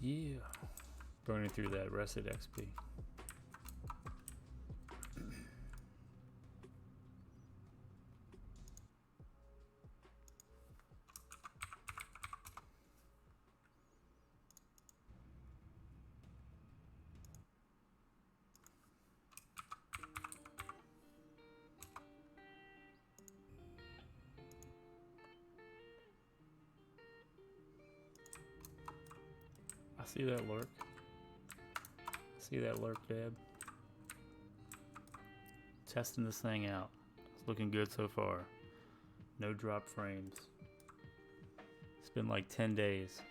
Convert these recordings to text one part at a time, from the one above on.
Yeah. Burning through that rested XP. I see that lurk. See that lurk, Deb. Testing this thing out. It's looking good so far. No drop frames. It's been like 10 days.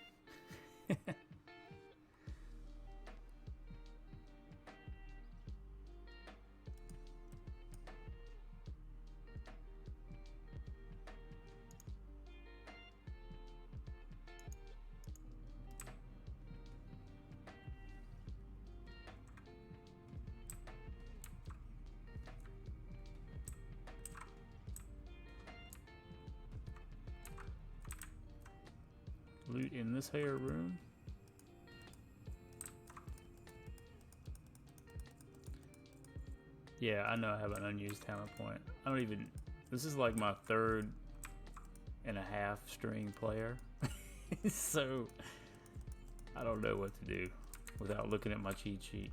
Loot in this here room. Yeah, I know I have an unused talent point. I don't even... This is like my 3rd and a half string player. So, I don't know what to do without looking at my cheat sheet.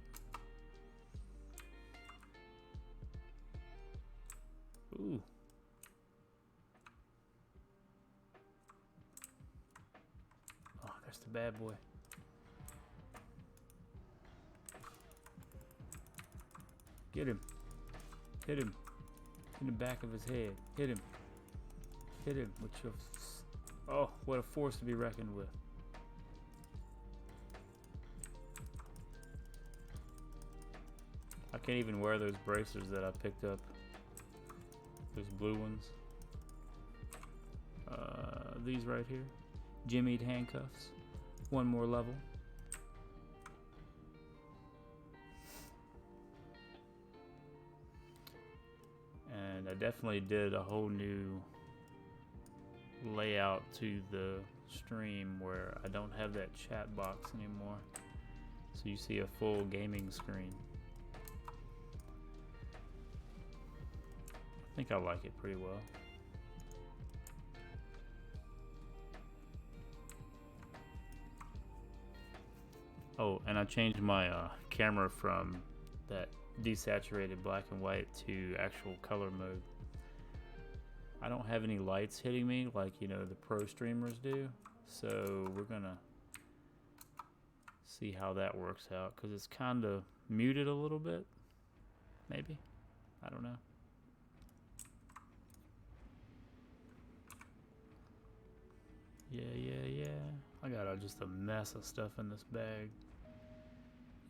Ooh. Oh, there's the bad boy. Get him. Hit him. In the back of his head. Hit him. Hit him with your... Oh, what a force to be reckoned with. I can't even wear those bracers that I picked up. Those blue ones. These right here. Jimmied handcuffs. One more level. And I definitely did a whole new layout to the stream where I don't have that chat box anymore. So you see a full gaming screen. I think I like it pretty well. Oh, and I changed my camera from that desaturated black and white to actual color mode. I don't have any lights hitting me like, you know, the pro streamers do. So we're gonna see how that works out, because it's kind of muted a little bit. Maybe. I don't know. Yeah. I got just a mess of stuff in this bag.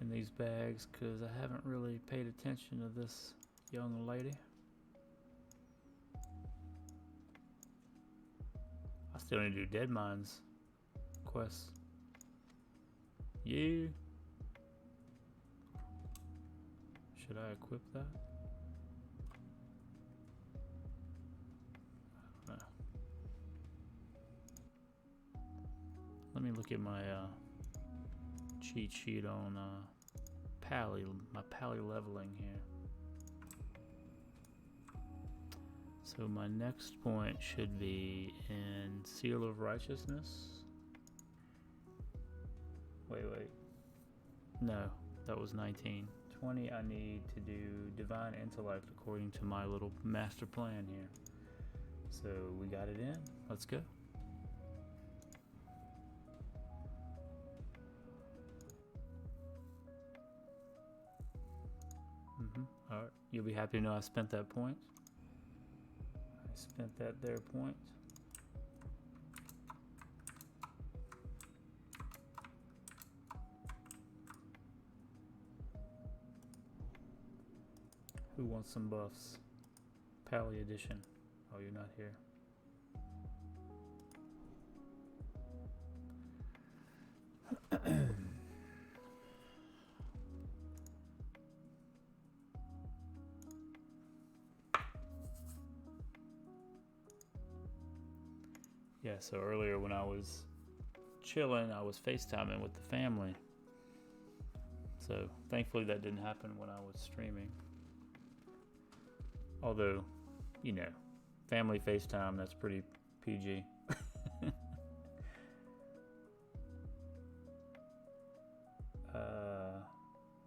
In these bags, because I haven't really paid attention to this young lady. I still need to do Dead Mines quests. Yeah. Should I equip that? I don't know. Let me look at my cheat sheet on my pally leveling here. So my next point should be in Seal of Righteousness. Wait. No, that was 19. 20, I need to do Divine Intellect according to my little master plan here. So we got it in. Let's go. Alright, you'll be happy to know I spent that point. I spent that there point. Who wants some buffs? Pally edition. Oh, you're not here. Yeah, so earlier when I was chilling, I was FaceTiming with the family. So thankfully that didn't happen when I was streaming. Although, you know, family FaceTime, that's pretty PG.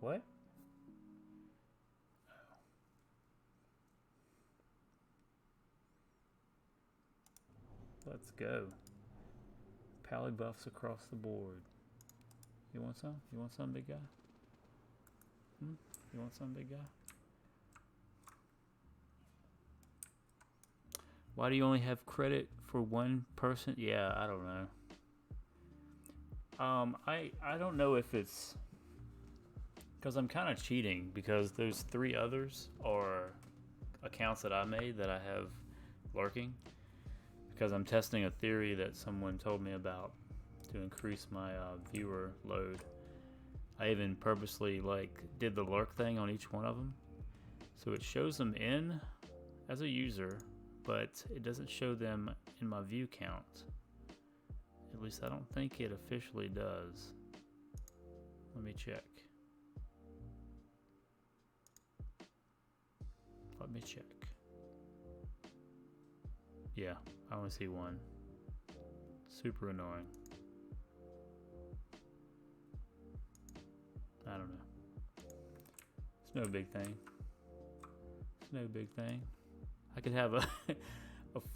What? Let's go. Pally buffs across the board. You want some? You want some, big guy? You want some, big guy? Why do you only have credit for one person? Yeah, I don't know. I don't know if it's because I'm kind of cheating, because those 3 others are accounts that I made that I have lurking, because I'm testing a theory that someone told me about to increase my viewer load. I even purposely did the lurk thing on each one of them, so it shows them in as a user, but it doesn't show them in my view count. At least I don't think it officially does. Let me check. Let me check. Yeah, I only see 1. Super annoying. I don't know. It's no big thing. It's no big thing. I could have a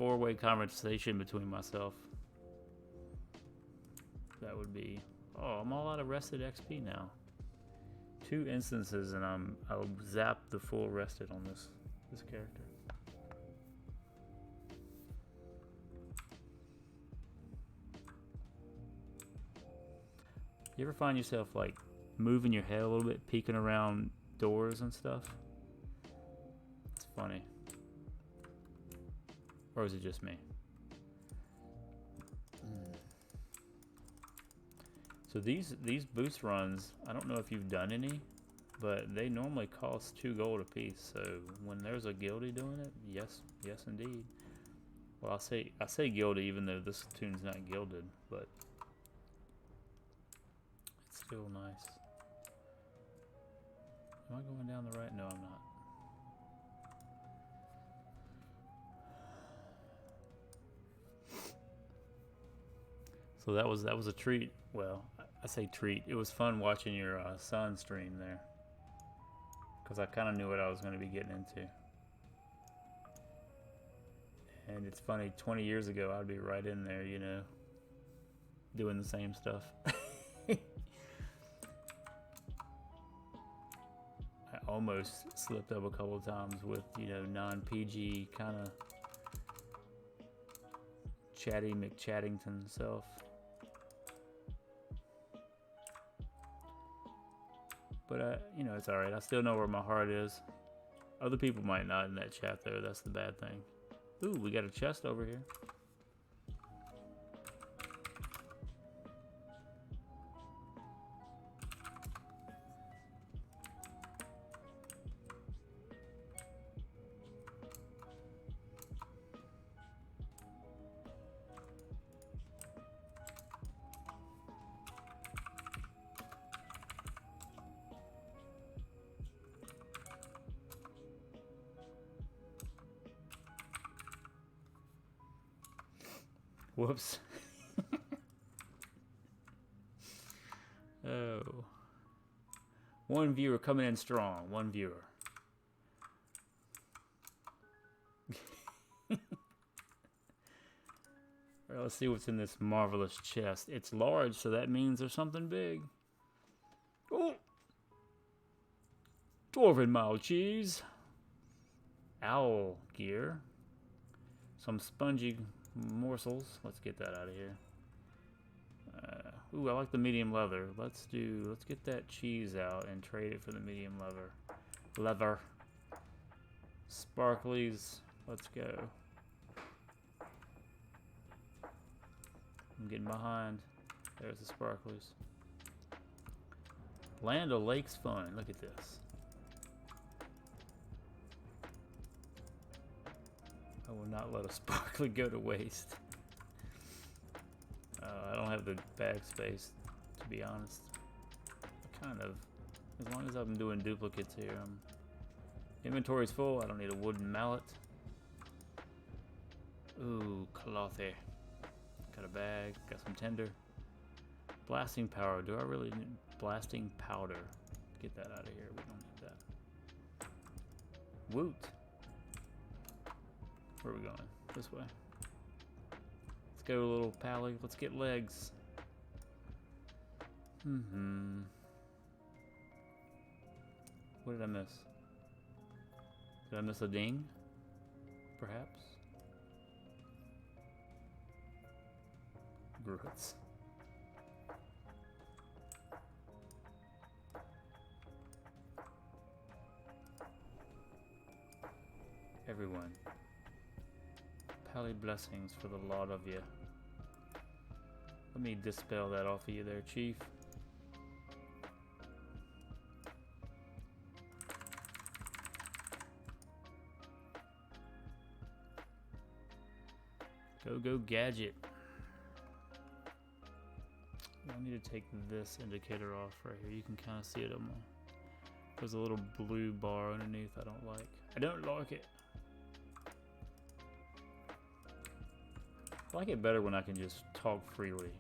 4-way conversation between myself. That would be... Oh, I'm all out of rested XP now. 2 instances and I'll zap the full rested on this character. You ever find yourself moving your head a little bit, peeking around doors and stuff? It's funny. Or is it just me? So these boost runs, I don't know if you've done any, but they normally cost 2 gold a piece. So when there's a guildie doing it, yes indeed. Well, I say guildie even though this tune's not gilded, but it's still nice. Am I going down the right? No, I'm not. So that was a treat. Well, I say treat. It was fun watching your son stream there, because I kind of knew what I was going to be getting into. And it's funny, 20 years ago, I'd be right in there, you know, doing the same stuff. I almost slipped up a couple of times with, you know, non-PG kind of chatty McChattington self. But, you know, it's alright. I still know where my heart is. Other people might not in that chat, though. That's the bad thing. Ooh, we got a chest over here. Whoops. Oh. 1 viewer coming in strong. 1 viewer. Alright, let's see what's in this marvelous chest. It's large, so that means there's something big. Oh! Dwarven mild cheese. Owl gear. Some spongy morsels. Let's get that out of here. Ooh, I like the medium leather. Let's get that cheese out and trade it for the medium leather. Sparklies. Let's go. I'm getting behind. There's the sparklies. Land O'Lake's fun. Look at this. I will not let a sparkly go to waste. I don't don't have the bag space, to be honest. I kind of, as long as I'm doing duplicates here. Inventory's full. I don't need a wooden mallet. Ooh, cloth here. Got a bag. Got some tinder. Blasting powder. Do I really need blasting powder? Get that out of here. We don't need that. Woot. Where are we going? This way. Let's go, little pally. Let's get legs. What did I miss? Did I miss a ding? Perhaps? Druids. Everyone. Pally blessings for the lot of you. Let me dispel that off of you there, Chief. Go gadget. I need to take this indicator off right here. You can kind of see it on my... There's a little blue bar underneath I don't like. I don't like it. I like it better when I can just talk freely.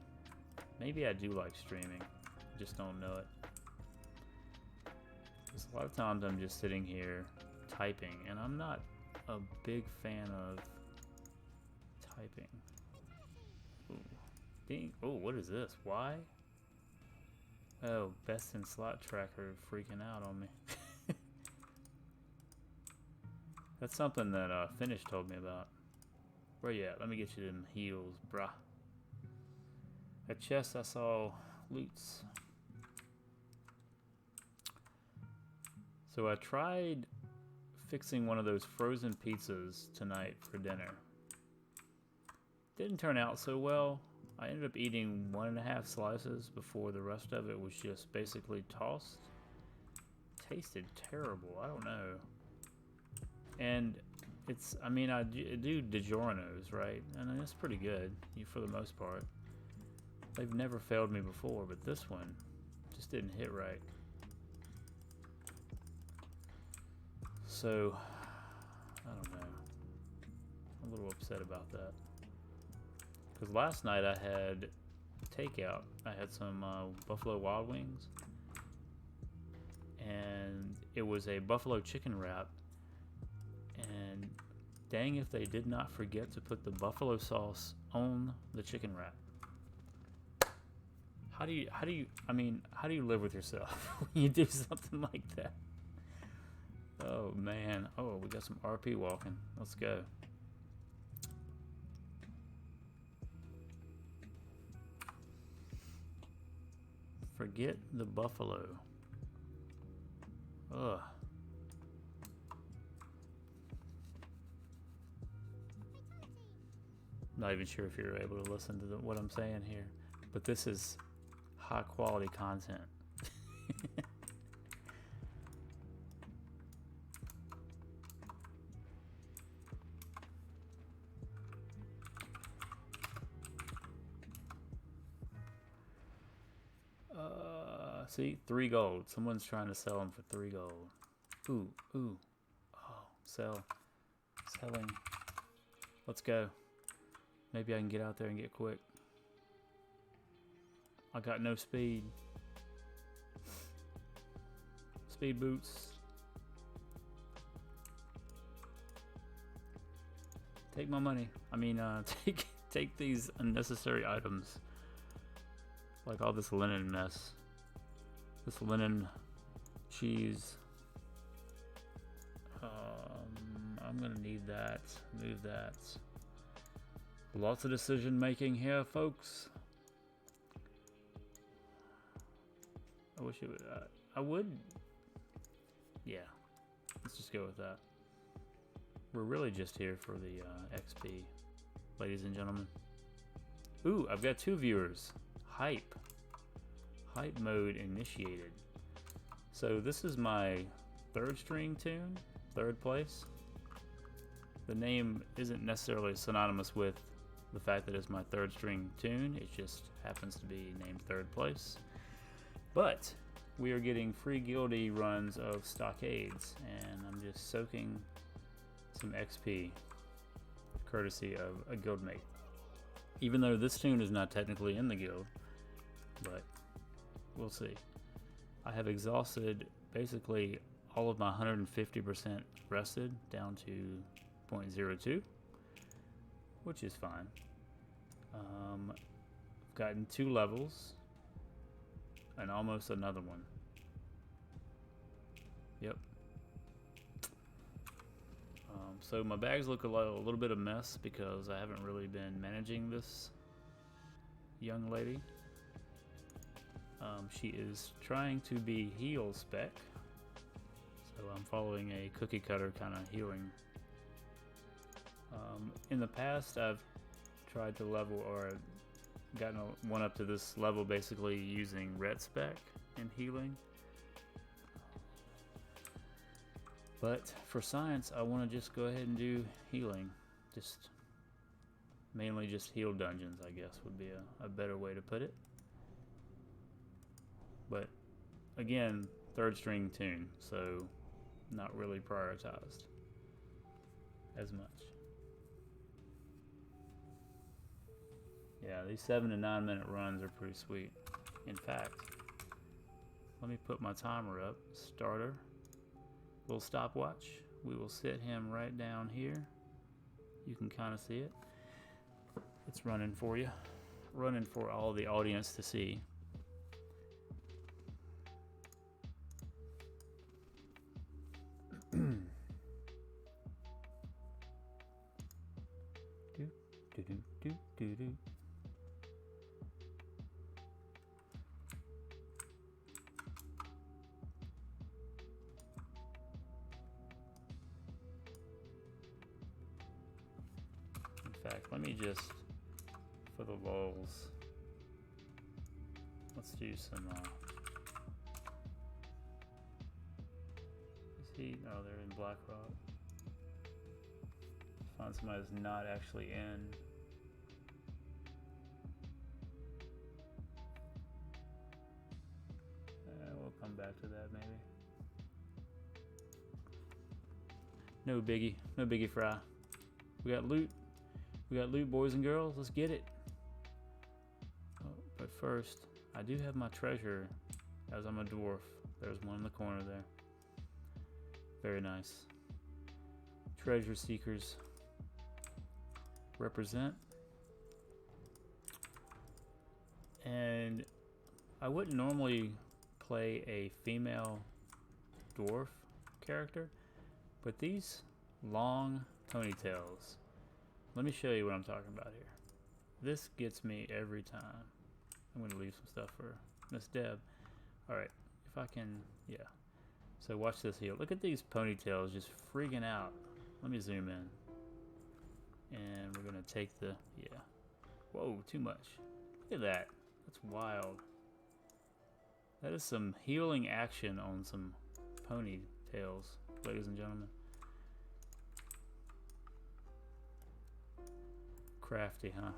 Maybe I do like streaming. I just don't know it. Because a lot of times I'm just sitting here typing, and I'm not a big fan of typing. Ooh. Ding. Oh, what is this? Why? Oh, best in slot tracker freaking out on me. That's something that Finish told me about. Where you at? Let me get you them heals, bruh. At chest I saw loots. So I tried fixing one of those frozen pizzas tonight for dinner. Didn't turn out so well. I ended up eating 1.5 slices before the rest of it was just basically tossed. Tasted terrible. I don't know. And it's, I mean, I do DiGiorno's, right? And it's pretty good for the most part. They've never failed me before, but this one just didn't hit right. So, I don't know. I'm a little upset about that. Because last night I had takeout. I had some Buffalo Wild Wings. And it was a buffalo chicken wrap. And dang if they did not forget to put the buffalo sauce on the chicken wrap. How do you live with yourself when you do something like that? Oh man. Oh, we got some RP walking. Let's go. Forget the buffalo. Ugh. Not even sure if you're able to listen to what I'm saying here, but this is high quality content. See, 3 gold. Someone's trying to sell them for 3 gold. Ooh. Oh, sell. Selling. Let's go. Maybe I can get out there and get quick. I got no speed. Speed boots. Take my money. I mean, take these unnecessary items. Like all this linen mess. This linen cheese. I'm gonna need that. Move that. Lots of decision making here, folks. I wish it would. I would. Yeah. Let's just go with that. We're really just here for the XP, ladies and gentlemen. Ooh, I've got 2 viewers. Hype. Hype mode initiated. So this is my 3rd string tune, 3rd place. The name isn't necessarily synonymous with the fact that it's my third string tune. It just happens to be named third place. But we are getting free guildy runs of stockades, and I'm just soaking some XP courtesy of a guildmate. Even though this tune is not technically in the guild, but we'll see. I have exhausted basically all of my 150% rested down to 0.02, which is fine. I've gotten 2 levels and almost another one. Yep. So my bags look a little bit of a mess because I haven't really been managing this young lady. She is trying to be heal spec, so I'm following a cookie cutter kind of healing. In the past, I've tried to level or gotten one up to this level basically using red spec and healing. But for science, I want to just go ahead and do healing. Mainly just heal dungeons, I guess, would be a better way to put it. But again, third string tune, so not really prioritized as much. Yeah, these 7 to 9 minute runs are pretty sweet. In fact, let me put my timer up. Starter. Little stopwatch. We will set him right down here. You can kind of see it. It's running for you. Running for all the audience to see. Do. In fact, let me just, for the lulz, let's do some, is he, oh, they're in Blackrock. Find somebody that's not actually in. We'll come back to that maybe. No biggie fry. We got loot. We got loot, boys and girls. Let's get it. Oh, but first, I do have my treasure, as I'm a dwarf. There's one in the corner there. Very nice. Treasure seekers represent. And I wouldn't normally play a female dwarf character, but these long ponytails, let me show you what I'm talking about here. This gets me every time. I'm going to leave some stuff for Miss Deb. Alright, if I can, yeah. So watch this here. Look at these ponytails just freaking out. Let me zoom in. And we're going to take the, yeah. Whoa, too much. Look at that. That's wild. That is some healing action on some ponytails, ladies and gentlemen. Crafty, huh?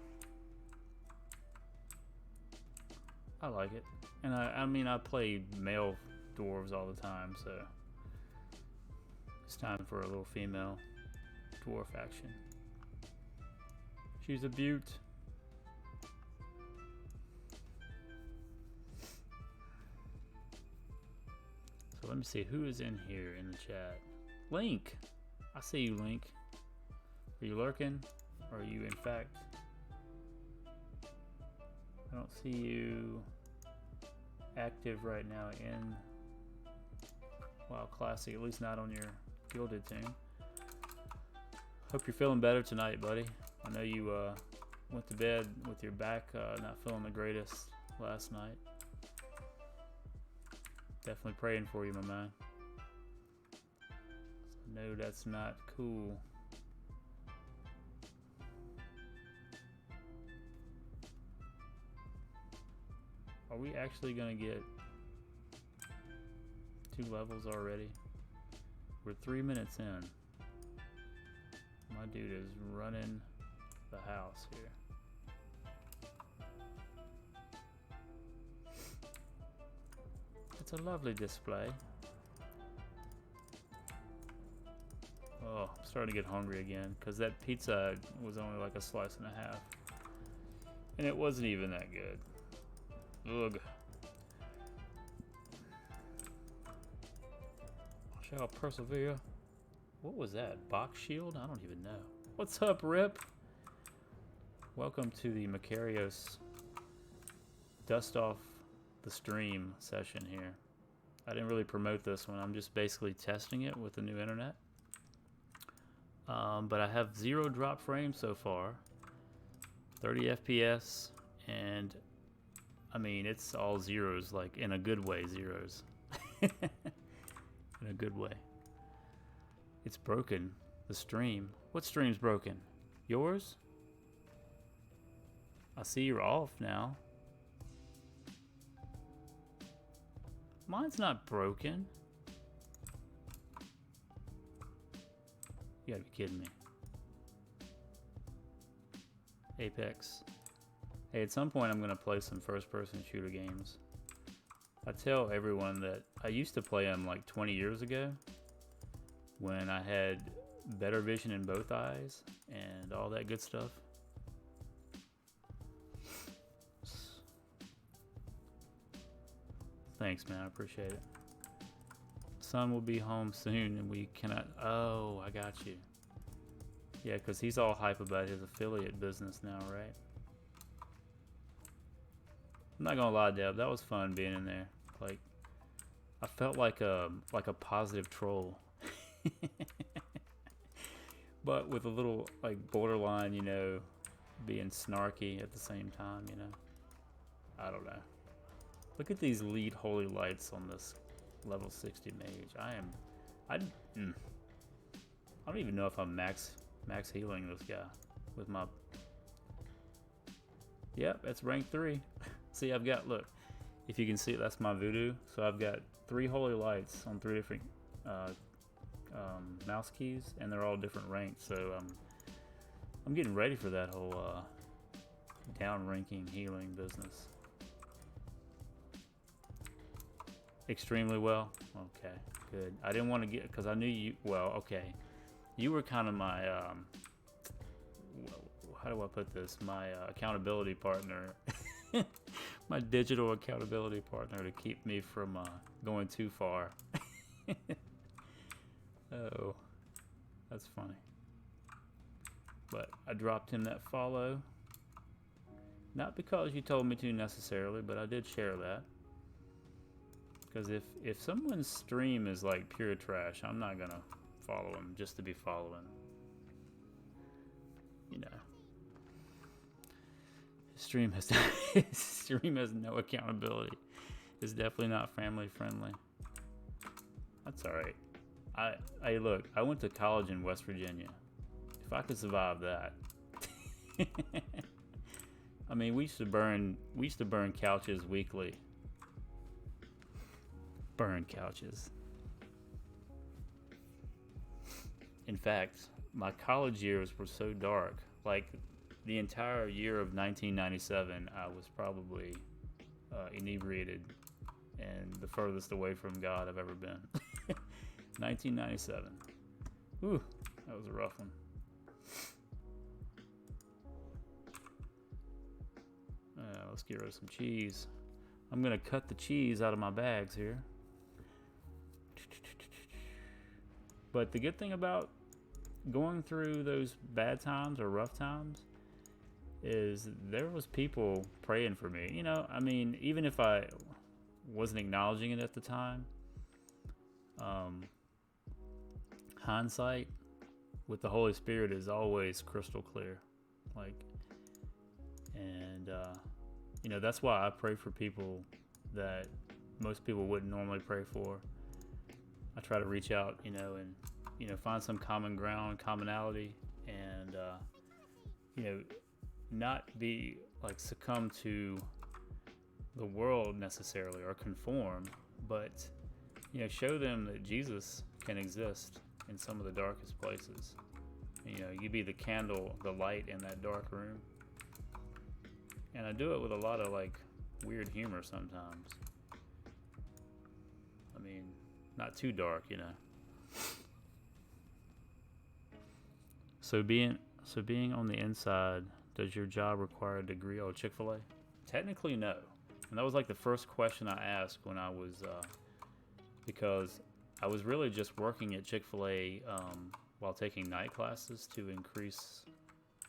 I like it. And I mean, I play male dwarves all the time, so it's time for a little female dwarf action. She's a beaut. So let me see who is in here in the chat. Link! I see you, Link. Are you lurking? Or are you in fact? I don't see you active right now in WoW Classic, at least not on your gilded team. Hope you're feeling better tonight, buddy. I know you went to bed with your back not feeling the greatest last night. Definitely praying for you, my man. No, that's not cool. Are we actually gonna get 2 levels already? We're 3 minutes in. My dude is running the house here. It's a lovely display. Oh, I'm starting to get hungry again because that pizza was only like a slice and a half. And it wasn't even that good. Ugh. Shall persevere. What was that? Box shield? I don't even know. What's up, Rip? Welcome to the Macarios Dust Off the Stream session here. I didn't really promote this one. I'm just basically testing it with the new internet. But I have 0 drop frames so far. 30 FPS. And I mean, it's all zeros, like in a good way, zeros. In a good way. It's broken. The stream. What stream's broken? Yours? I see you're off now. Mine's not broken. You gotta be kidding me. Apex. Hey, at some point I'm gonna play some first-person shooter games. I tell everyone that I used to play them like 20 years ago when I had better vision in both eyes and all that good stuff. Thanks, man. I appreciate it. Son will be home soon and we cannot... Oh, I got you. Yeah, because he's all hype about his affiliate business now, right? I'm not gonna lie, Deb. That was fun being in there. Like, I felt like a positive troll. But with a little, like, borderline, you know, being snarky at the same time, you know? I don't know. Look at these lead holy lights on this level 60 mage. I don't even know if I'm max healing this guy with my... Yep, that's rank 3. See, I've got, look, if you can see, that's my voodoo. So I've got 3 holy lights on 3 different mouse keys, and they're all different ranks. So I'm getting ready for that whole down ranking healing business. Extremely well. Okay, good. I didn't want to get, because I knew you. Well, okay, you were kind of my how do I put this? My accountability partner. My digital accountability partner to keep me from going too far. Oh, that's funny. But I dropped him that follow. Not because you told me to necessarily, but I did share that. Because if someone's stream is like pure trash, I'm not gonna follow him just to be following. You know. Stream has no accountability. It's definitely not family friendly. That's all right. I look. I went to college in West Virginia. If I could survive that, I mean, we used to burn couches weekly. Burn couches. In fact, my college years were so dark. Like, the entire year of 1997, I was probably inebriated and the furthest away from God I've ever been. 1997. Ooh, that was a rough one. Let's get rid of some cheese. I'm gonna cut the cheese out of my bags here. But the good thing about going through those bad times or rough times is there was people praying for me. You know, I mean, even if I wasn't acknowledging it at the time, hindsight with the Holy Spirit is always crystal clear. Like, and you know, that's why I pray for people that most people wouldn't normally pray for. I try to reach out, you know, and, you know, find some common ground, commonality, and, you know, not be like succumb to the world necessarily or conform, but, you know, show them that Jesus can exist in some of the darkest places. You know, you be the candle, the light in that dark room. And I do it with a lot of like weird humor sometimes. mean, not too dark, you know. So being on the inside, does your job require a degree? Oh, Chick-fil-A? Technically, no. And that was like the first question I asked when I was, because I was really just working at Chick-fil-A while taking night classes to increase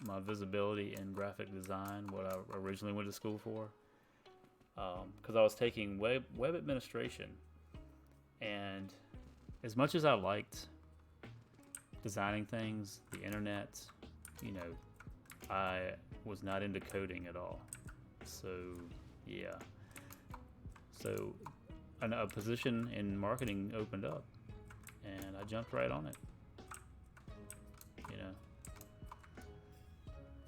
my visibility in graphic design, what I originally went to school for. Because I was taking web administration, and as much as I liked designing things, the internet, you know, I was not into coding at all. So yeah, so a position in marketing opened up, and I jumped right on it, you know.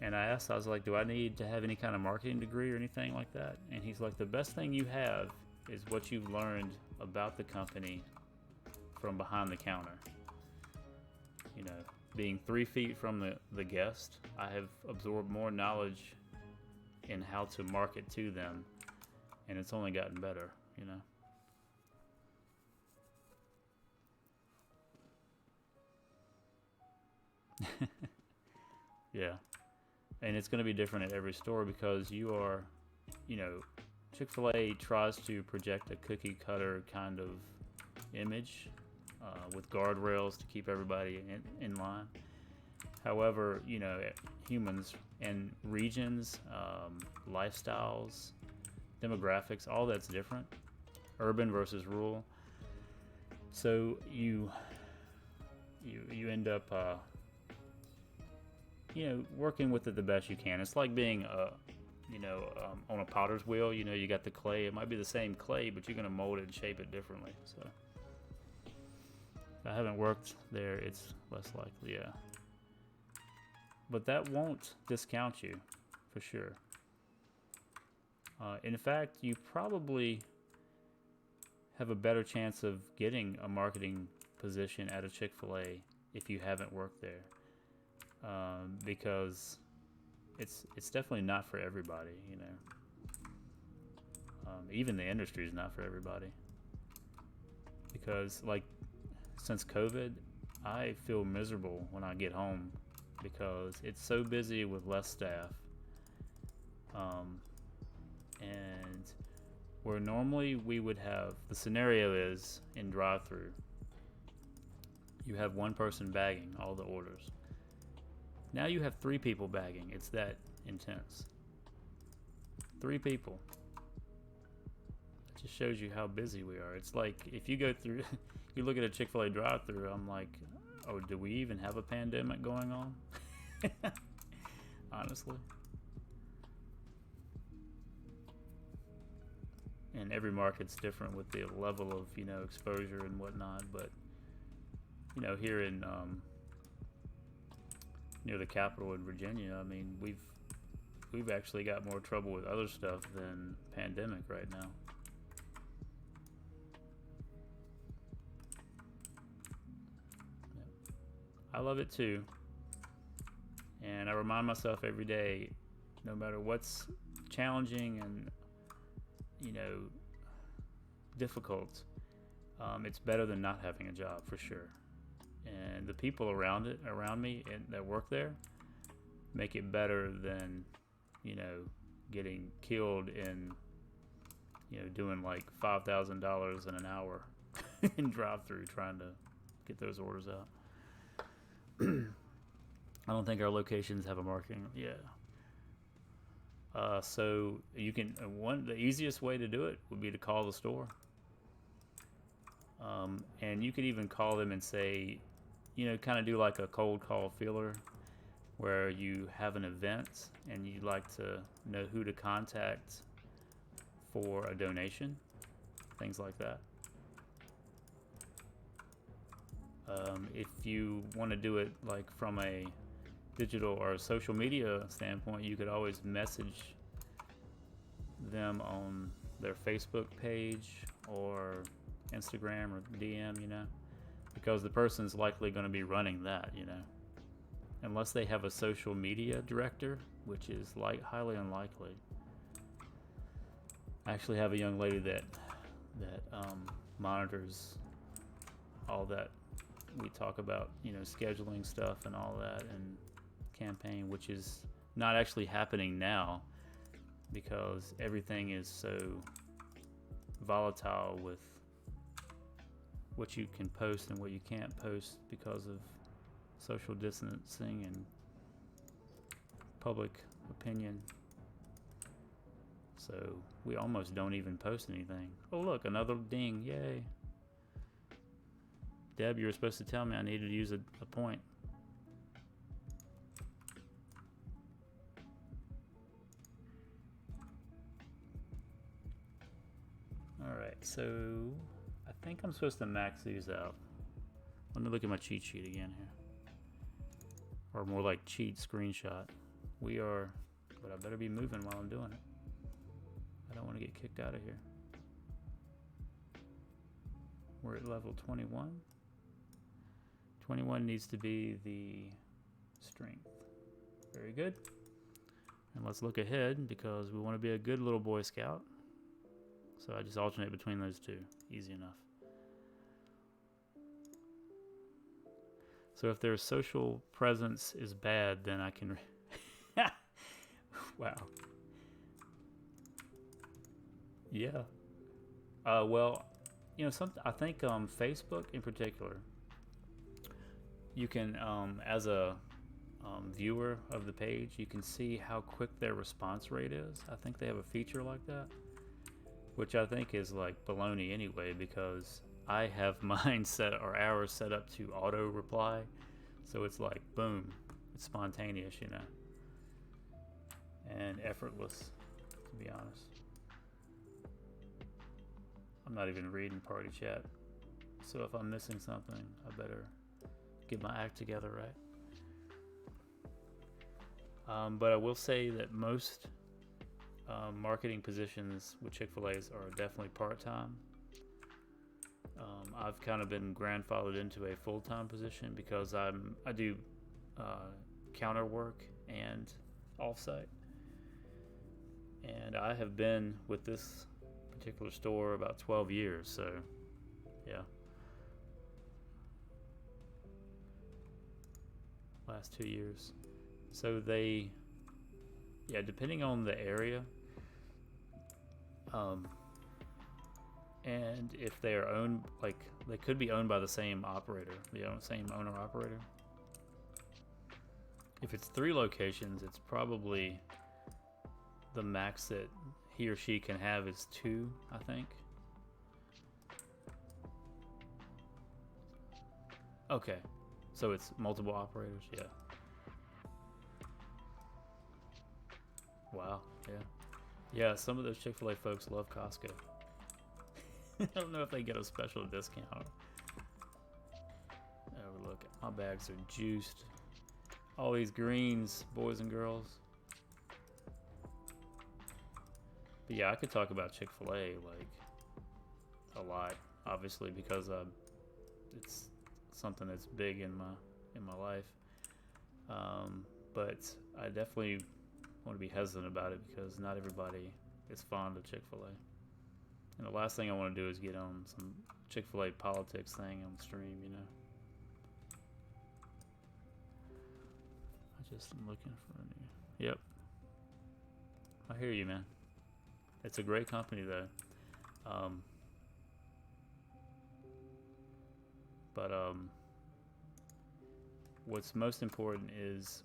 And I asked, I was like, do I need to have any kind of marketing degree or anything like that? And he's like, the best thing you have is what you've learned about the company from behind the counter. You know, being 3 feet from the guest, I have absorbed more knowledge in how to market to them, and it's only gotten better, you know. Yeah. And it's going to be different at every store because you are, you know, Chick-fil-A tries to project a cookie cutter kind of image with guardrails to keep everybody in line. However, you know, humans and regions, lifestyles, demographics, all that's different. Urban versus rural. So you end up you know, working with it the best you can. It's like being you know, on a potter's wheel. You know, you got the clay. It might be the same clay, but you're gonna mold it and shape it differently. So if I haven't worked there, it's less likely, yeah. But that won't discount you, for sure. In fact, you probably have a better chance of getting a marketing position at a Chick-fil-A if you haven't worked there. Because it's definitely not for everybody, you know. Even the industry is not for everybody. Because, like, since COVID, I feel miserable when I get home because it's so busy with less staff. And where normally we would have, the scenario is in drive-thru, you have one person bagging all the orders. Now you have 3 people bagging. It's that intense. 3 people. It just shows you how busy we are. It's like if you go through, you look at a Chick-fil-A drive-thru, I'm like, oh, do we even have a pandemic going on? Honestly. And every market's different with the level of, you know, exposure and whatnot. But, you know, here in near the capital in Virginia, I mean, we've actually got more trouble with other stuff than pandemic right now. Yep. I love it too, and I remind myself every day, no matter what's challenging and, you know, difficult, it's better than not having a job, for sure. And the people around me and that work there make it better than, you know, getting killed in, you know, doing like $5,000 in an hour in drive-thru trying to get those orders out. I don't think our locations have a marketing. Yeah. So you can the easiest way to do it would be to call the store. And you could even call them and say, you know, kind of do like a cold call feeler where you have an event and you'd like to know who to contact for a donation, things like that. If you want to do it like from a digital or a social media standpoint, you could always message them on their Facebook page or Instagram or DM, you know, because the person's likely going to be running that, you know, unless they have a social media director, which is like highly unlikely. I actually have a young lady that monitors all that we talk about, you know, scheduling stuff and all that, and campaign, which is not actually happening now because everything is so volatile with what you can post and what you can't post because of social distancing and public opinion. So we almost don't even post anything. Oh look, another ding, yay. Deb, you were supposed to tell me I needed to use a point. Alright, so I think I'm supposed to max these out. Let me look at my cheat sheet again here. Or more like cheat screenshot. We are, but I better be moving while I'm doing it. I don't want to get kicked out of here. We're at level 21. 21 needs to be the strength. Very good. And let's look ahead because we want to be a good little Boy Scout. So I just alternate between those two. Easy enough. So if their social presence is bad, then I can... Wow. Yeah. Well, you know, I think Facebook in particular, you can, as a viewer of the page, you can see how quick their response rate is. I think they have a feature like that, which I think is like baloney anyway, because I have mine set, or ours set up to auto reply. So it's like, boom, it's spontaneous, you know, and effortless, to be honest. I'm not even reading party chat. So if I'm missing something, I better get my act together, right? But I will say that most marketing positions with Chick-fil-A's are definitely part-time. I've kind of been grandfathered into a full-time position because I do counter work and off-site. And I have been with this particular store about 12 years, so yeah. Last 2 years. So they, yeah, depending on the area, and if they are owned, like they could be owned by the same operator, same owner operator. If it's 3 locations, it's probably the max that he or she can have is 2, I think. Okay, so it's multiple operators, yeah. Wow, yeah. Yeah, some of those Chick-fil-A folks love Costco. I don't know if they get a special discount. Oh, look, my bags are juiced. All these greens, boys and girls. But yeah, I could talk about Chick-fil-A like a lot, obviously, because it's something that's big in my life. But I definitely want to be hesitant about it because not everybody is fond of Chick-fil-A. And the last thing I want to do is get on some Chick-fil-A politics thing on stream, you know. I just am looking for a new... Yep. I hear you, man. It's a great company, though. But what's most important is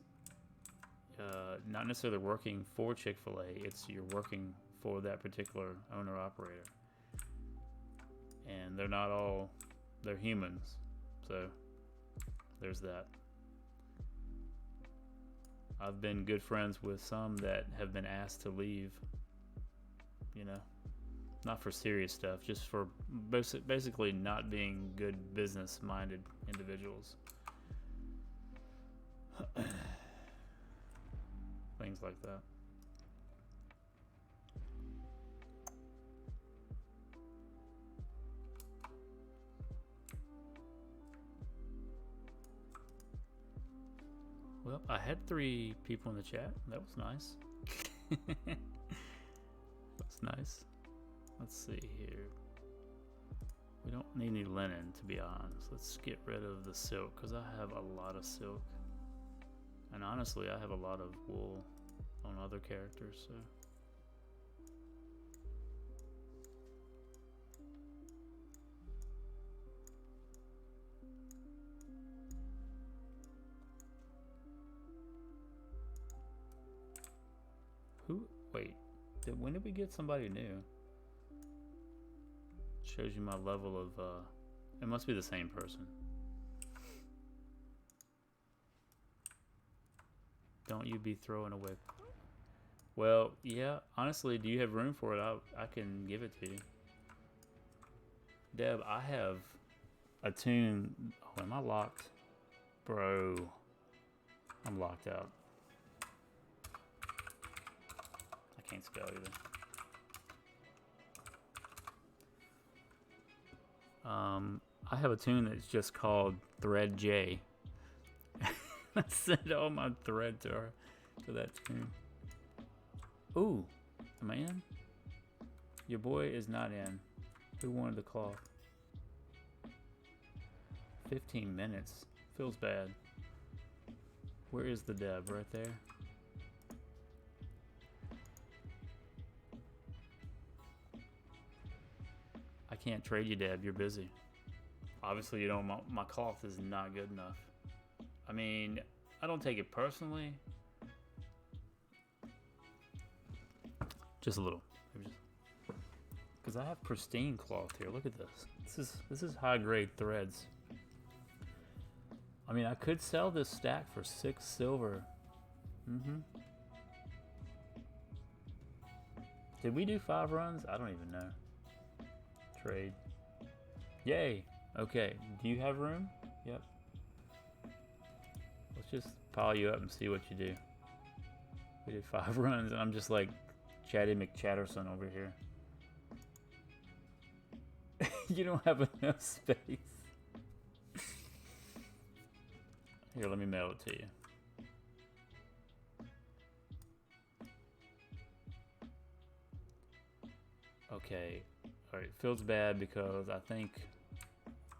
not necessarily working for Chick-fil-A. It's you're working for that particular owner-operator. And they're not all... They're humans. So there's that. I've been good friends with some that have been asked to leave, you know, not for serious stuff, just for basically not being good business-minded individuals. Things like that. Well, I had 3 people in the chat. That was nice. That's nice. Let's see here. We don't need any linen, to be honest. Let's get rid of the silk, because I have a lot of silk. And honestly, I have a lot of wool on other characters, so. Wait, when did we get somebody new? Shows you my level of, it must be the same person. Don't you be throwing away. Well, yeah, honestly, do you have room for it? I can give it to you. Deb, I have a tune. Oh, am I locked? Bro, I'm locked out. I can't spell either. I have a tune that's just called Thread J. I sent all my thread to that tune. Ooh, am I in? Your boy is not in. Who wanted the cloth? 15 minutes. Feels bad. Where is the Deb? Right there. I can't trade you, Deb. You're busy. Obviously, you know, my cloth is not good enough. I mean, I don't take it personally. Just a little. Because I have pristine cloth here. Look at this. This is high grade threads. I mean, I could sell this stack for 6 silver. Did we do 5 runs? I don't even know. Trade. Yay. Okay. Do you have room? Yep. Let's just pile you up and see what you do. We did 5 runs and I'm just like Chatty McChatterson over here. You don't have enough space. Here, let me mail it to you. Okay. Alright, feels bad because I think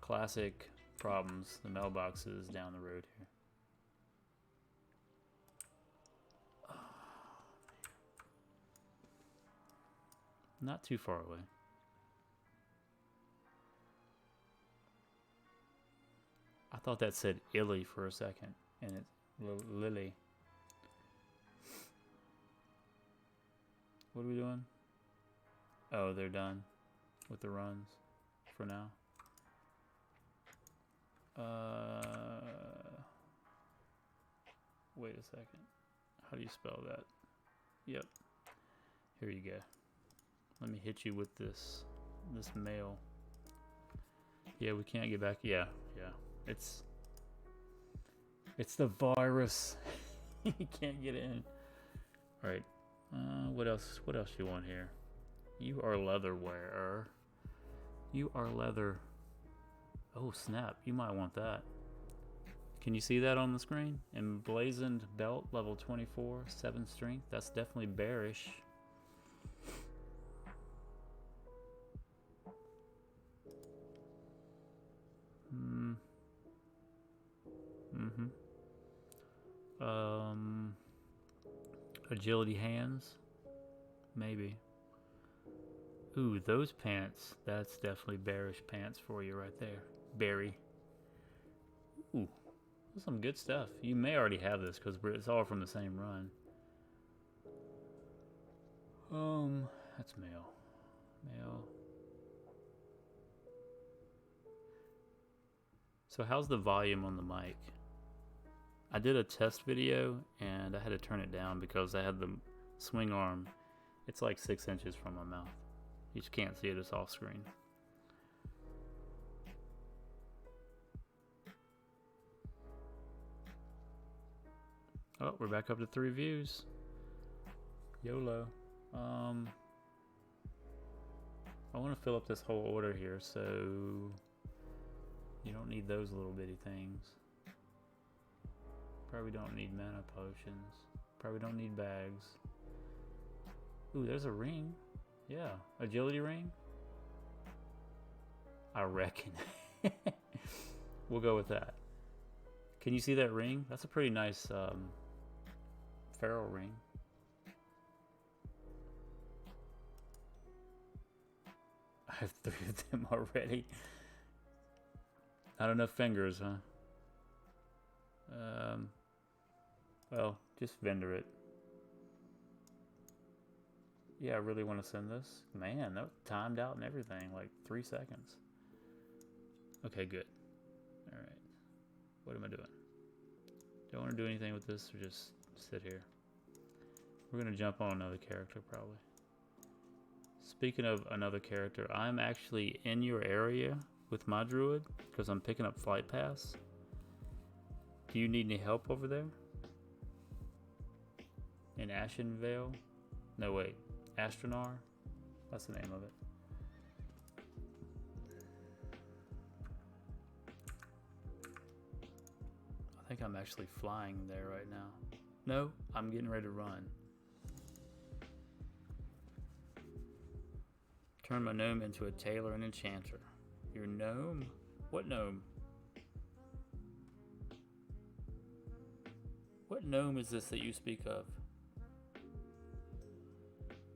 classic problems. The mailbox is down the road here. Not too far away. I thought that said Illy for a second, and it's Lily. What are we doing? Oh, they're done with the runs for now. Wait a second. How do you spell that? Yep. Here you go. Let me hit you with this mail. Yeah, we can't get back. Yeah. It's the virus. You can't get in. All right. What else? What else do you want here? You are leather wearer. You are leather. Oh snap! You might want that. Can you see that on the screen? Emblazoned belt, level 24, 7 strength. That's definitely bearish. Agility hands, maybe. Ooh, those pants. That's definitely bearish pants for you right there. Berry. Ooh, that's some good stuff. You may already have this because it's all from the same run. That's mail. So how's the volume on the mic? I did a test video and I had to turn it down because I had the swing arm. It's like 6 inches from my mouth. You just can't see it, it's off screen. Oh, we're back up to 3 views. YOLO. I want to fill up this whole order here, so you don't need those little bitty things. Probably don't need mana potions. Probably don't need bags. Ooh, there's a ring. Yeah, agility ring. I reckon. We'll go with that. Can you see that ring? That's a pretty nice feral ring. I have 3 of them already. Not enough fingers, huh? Well, just vendor it. Yeah, I really want to send this. Man, that timed out and everything, like 3 seconds. Okay, good. All right. What am I doing? Do I want to do anything with this or just sit here? We're going to jump on another character probably. Speaking of another character, I'm actually in your area with my druid because I'm picking up Flight Pass. Do you need any help over there? In Ashenvale? No, wait. Astronar? That's the name of it. I think I'm actually flying there right now. No, I'm getting ready to run. Turn my gnome into a tailor and enchanter. Your gnome? What gnome? What gnome is this that you speak of?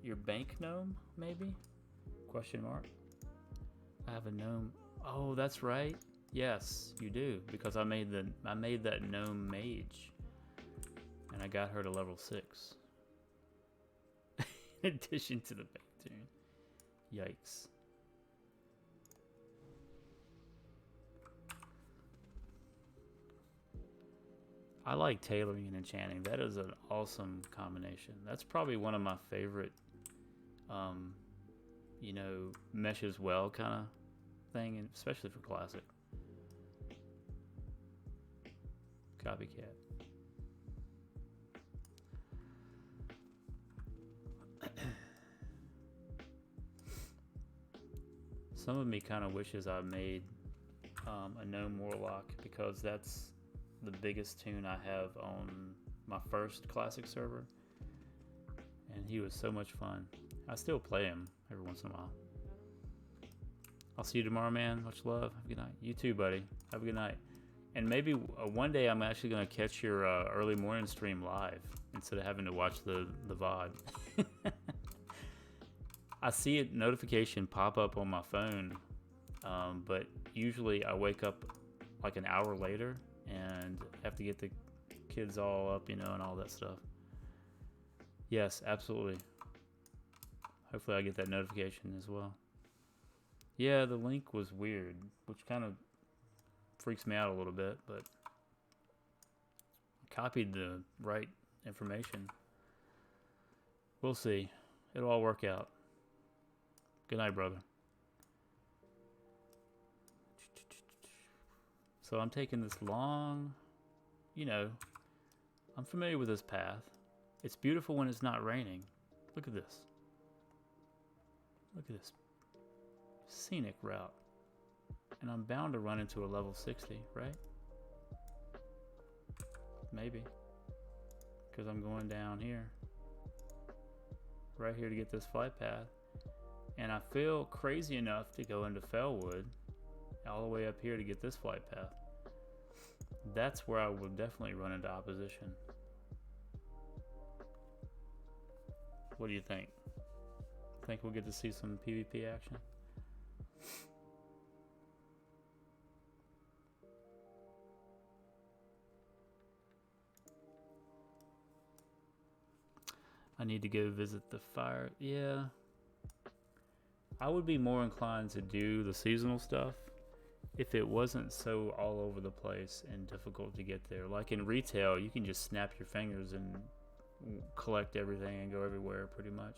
Your bank gnome, maybe? Question mark. I have a gnome. Oh, that's right. Yes, you do, because I made that gnome mage, and I got her to level 6. In addition to the bank tune. Yikes. I like tailoring and enchanting. That is an awesome combination. That's probably one of my favorite, you know, meshes well kind of thing, and especially for classic. Copycat. Some of me kind of wishes I made a gnome warlock, because that's the biggest tune I have on my first classic server, and he was so much fun. I still play him every once in a while. I'll see you tomorrow, man. Much love. Have a good night. You too, buddy. Have a good night. And maybe one day I'm actually going to catch your early morning stream live instead of having to watch the VOD. I see a notification pop up on my phone, but usually I wake up like an hour later and have to get the kids all up, you know, and all that stuff. Yes, absolutely. Hopefully I get that notification as well. Yeah, the link was weird, which kind of freaks me out a little bit, but I copied the right information. We'll see. It'll all work out. Good night, brother. So I'm taking this long, you know, I'm familiar with this path. It's beautiful when it's not raining. Look at this. Look at this scenic route. And I'm bound to run into a level 60, right? Maybe. Because I'm going down here. Right here to get this flight path. And I feel crazy enough to go into Felwood all the way up here to get this flight path. That's where I will definitely run into opposition. What do you think? Think we'll get to see some PvP action? I need to go visit the fire. Yeah. I would be more inclined to do the seasonal stuff if it wasn't so all over the place and difficult to get there. Like in retail, you can just snap your fingers and collect everything and go everywhere pretty much.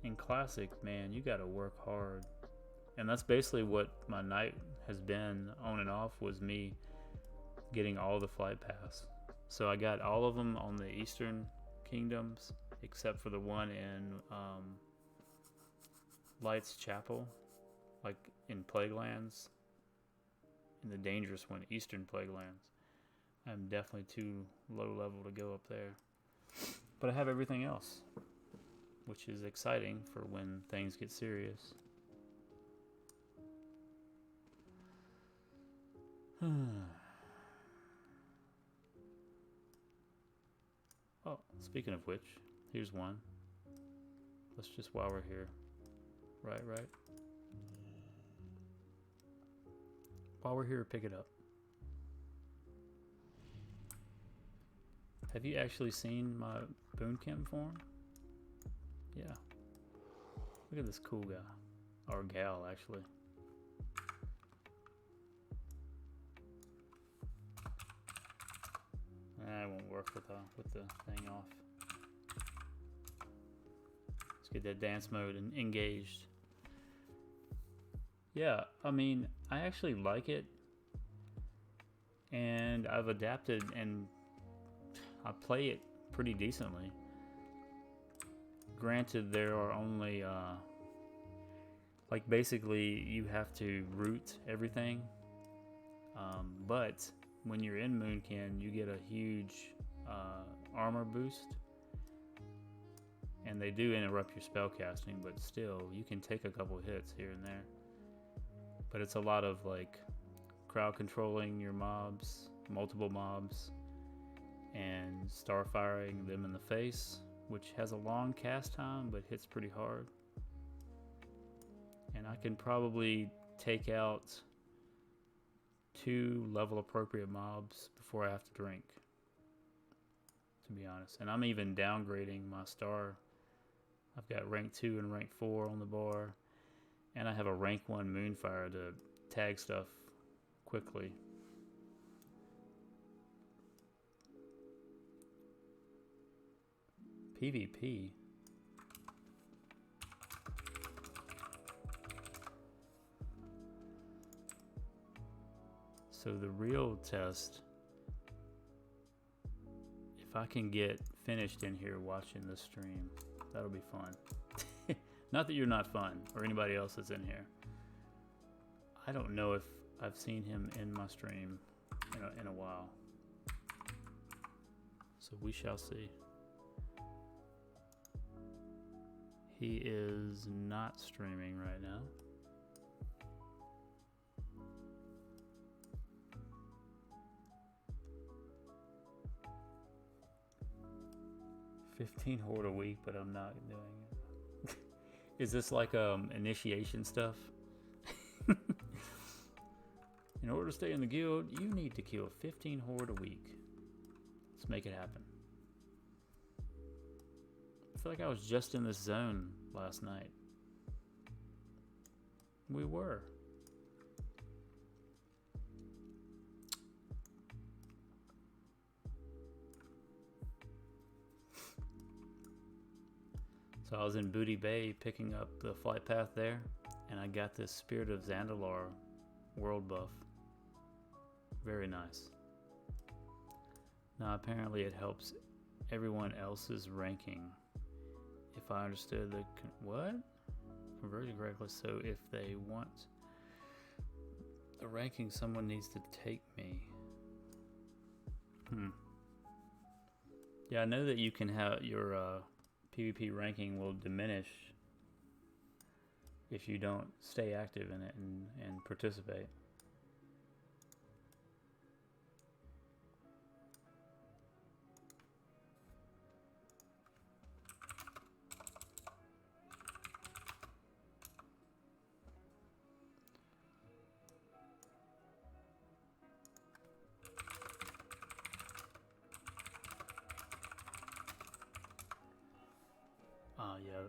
In classic, man, you gotta work hard. And that's basically what my night has been on and off, was me getting all the flight pass. So I got all of them on the Eastern Kingdoms, except for the one in Light's Chapel, like in Plaguelands, in the dangerous one, Eastern Plaguelands. I'm definitely too low level to go up there. But I have everything else, which is exciting for when things get serious. Oh, speaking of which, here's one. Let's just, while we're here. Right. While we're here, pick it up. Have you actually seen my Boonkim form? Yeah. Look at this cool guy. Or gal, actually. It won't work with the thing off. Let's get that dance mode engaged. Yeah, I mean, I actually like it. And I've adapted and I play it pretty decently. Granted, there are only, like basically you have to root everything. But when you're in Moonkin, you get a huge armor boost. And they do interrupt your spell casting, but still, you can take a couple hits here and there. But it's a lot of like crowd controlling your mobs, multiple mobs, and starfiring them in the face, which has a long cast time but hits pretty hard. And I can probably take out 2 level appropriate mobs before I have to drink, to be honest. And I'm even downgrading my star. I've got rank 2 and rank 4 on the bar, and I have a rank 1 Moonfire to tag stuff quickly. PvP. So the real test, if I can get finished in here watching this stream, that'll be fun. Not that you're not fun, or anybody else that's in here. I don't know if I've seen him in my stream in a while. So we shall see. He is not streaming right now. $15 horde a week, but I'm not doing it. Is this like initiation stuff? In order to stay in the guild, you need to kill 15 horde a week. Let's make it happen. I feel like I was just in this zone last night. We were. So I was in Booty Bay picking up the flight path there, and I got this Spirit of Zandalar world buff. Very nice. Now apparently it helps everyone else's ranking. If I understood the conversion correctly, so if they want the ranking, someone needs to take me. Yeah, I know that you can have your PvP ranking will diminish if you don't stay active in it and participate. Yeah,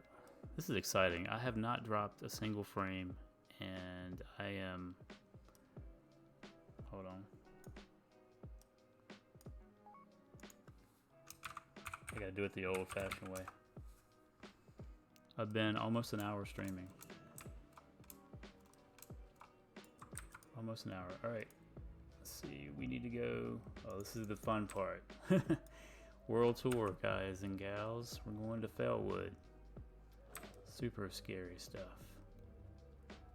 this is exciting. I have not dropped a single frame, and I am... Hold on. I gotta do it the old-fashioned way. I've been almost an hour streaming. Almost an hour. All right. Let's see. We need to go... Oh, this is the fun part. World tour, guys and gals. We're going to Felwood. Super scary stuff.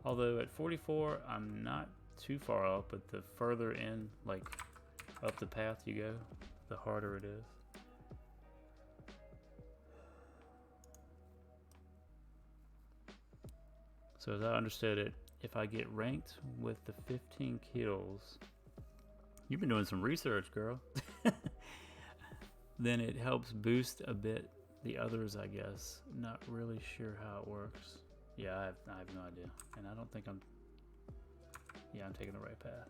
Although at 44, I'm not too far up, but the further in, like up the path you go, the harder it is. So as I understood it, if I get ranked with the 15 kills, You've been doing some research, girl. Then it helps boost a bit the others, I guess. Not really sure how it works. Yeah, I have no idea. And I don't think I'm taking the right path.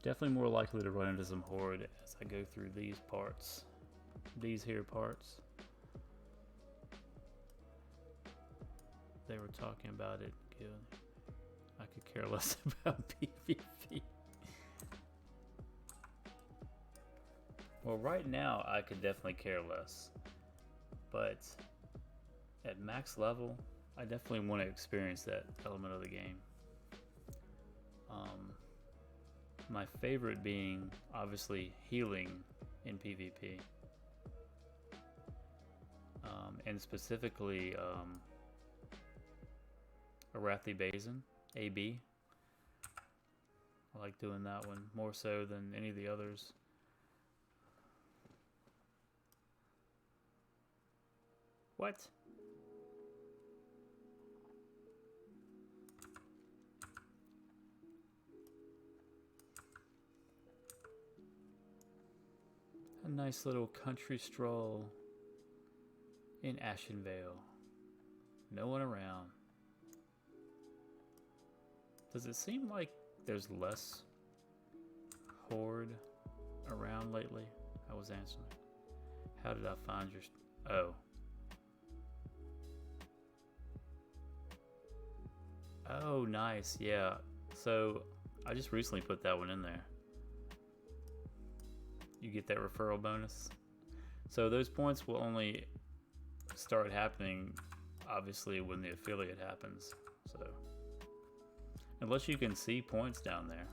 Definitely more likely to run into some horde as I go through these parts. These here parts. They were talking about it. Good. I could care less about PvP. Well, right now I could definitely care less. But at max level, I definitely want to experience that element of the game. My favorite being obviously healing in PvP. And specifically Arathi Basin, AB. I like doing that one more so than any of the others. What? A nice little country stroll in Ashenvale. No one around. Does it seem like there's less horde around lately? I was answering. How did I find your... Oh. Oh, nice. Yeah. So, I just recently put that one in there. You get that referral bonus. So, those points will only start happening, obviously, when the affiliate happens. So, unless you can see points down there,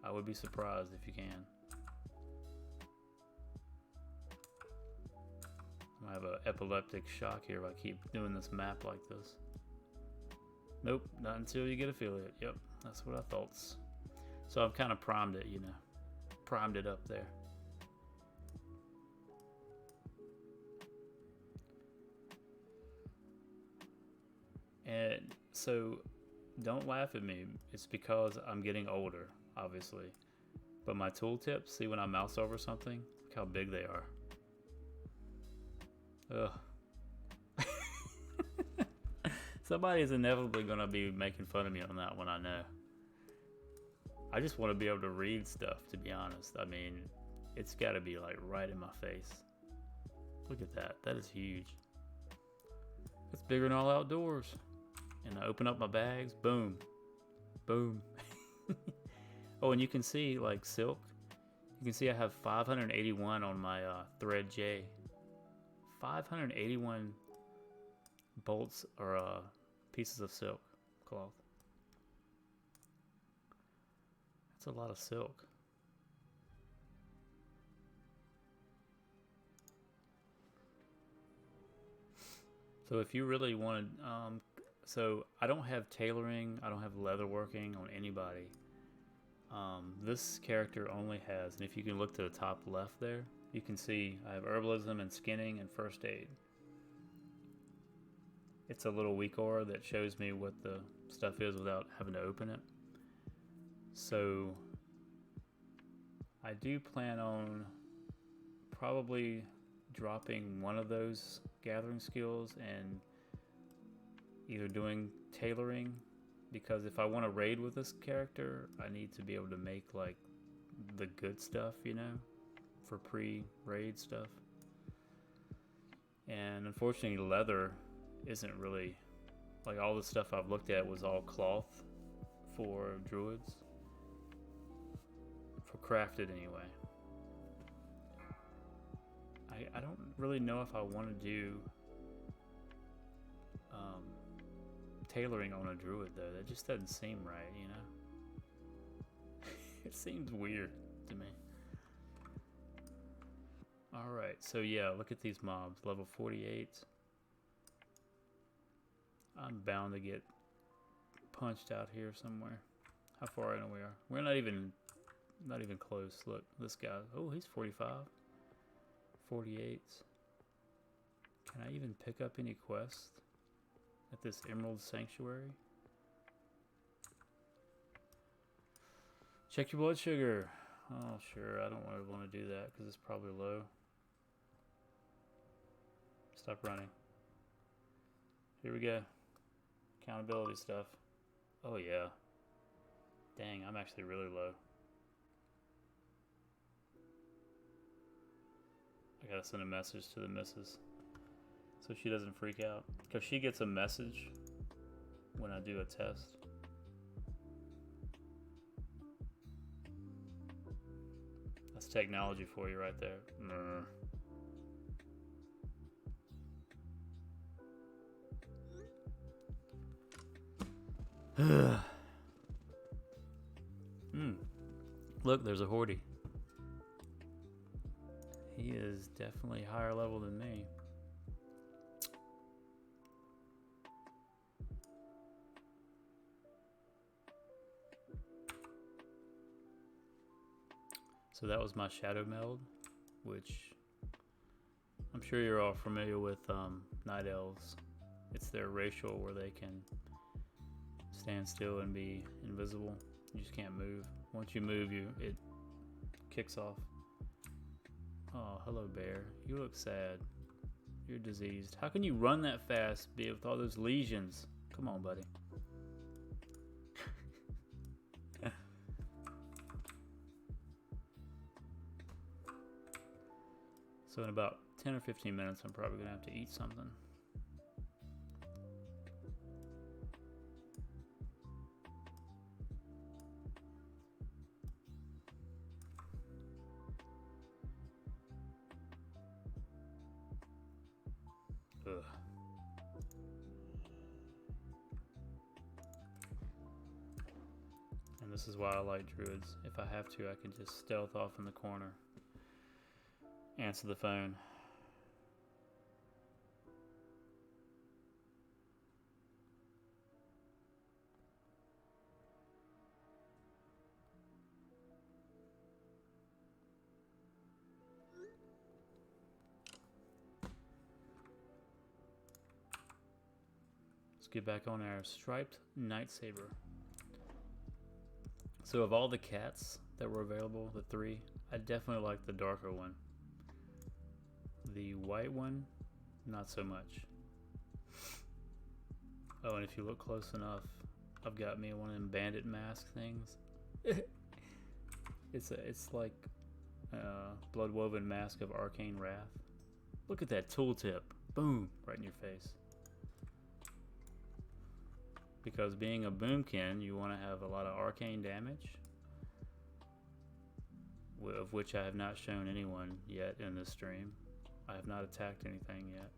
I would be surprised if you can. I have an epileptic shock here if I keep doing this map like this. Nope, not until you get affiliate. Yep, that's what I thought. So I've kind of primed it, you know. Primed it up there. And so don't laugh at me. It's because I'm getting older, obviously. But my tooltips, see when I mouse over something, look how big they are. Ugh. Somebody is inevitably going to be making fun of me on that one, I know. I just want to be able to read stuff, to be honest. I mean, it's got to be like right in my face. Look at that. That is huge. It's bigger than All Outdoors. And I open up my bags. Boom. Boom. Oh, and you can see like silk. You can see I have 581 on my thread J. 581 bolts or pieces of silk cloth. That's a lot of silk. So if you really wanted, so I don't have tailoring, I don't have leather working on anybody. This character only has, and if you can look to the top left there, you can see I have herbalism and skinning and first aid. It's a little weak aura that shows me what the stuff is without having to open it. So I do plan on probably dropping one of those gathering skills and either doing tailoring, because if I want to raid with this character, I need to be able to make like the good stuff, you know, for pre-raid stuff. And unfortunately leather isn't really, like all the stuff I've looked at was all cloth for druids, for crafted anyway. I don't really know if I want to do tailoring on a druid though. That just doesn't seem right, you know. It seems weird to me. Alright, so yeah, look at these mobs. Level 48. I'm bound to get punched out here somewhere. How far in we are? We're not even close. Look, this guy. Oh, he's 45. 48. Can I even pick up any quests at this Emerald Sanctuary? Check your blood sugar. Oh, sure. I don't really want to do that because it's probably low. Stop running. Here we go. Accountability stuff. Oh, yeah. Dang, I'm actually really low. I gotta send a message to the missus so she doesn't freak out. Because she gets a message when I do a test. That's technology for you right there. Look, there's a Horty. He is definitely higher level than me. So that was my shadow meld, which I'm sure you're all familiar with. Night elves. It's their racial where they can stand still and be invisible. You just can't move. Once you move, it kicks off. Oh, hello, bear. You look sad. You're diseased. How can you run that fast, be with all those lesions? Come on, buddy. So in about 10 or 15 minutes, I'm probably going to have to eat something. Ugh. And this is why I like druids. If I have to, I can just stealth off in the corner. Answer the phone. Let's get back on our striped Nightsaber. So of all the cats that were available, the 3, I definitely like the darker one. The white one, not so much. Oh, and if you look close enough, I've got me one of them bandit mask things. It's like blood woven mask of arcane wrath. Look at that tooltip, boom, right in your face. Because being a boomkin, you want to have a lot of arcane damage, of which I have not shown anyone yet in this stream. I have not attacked anything yet.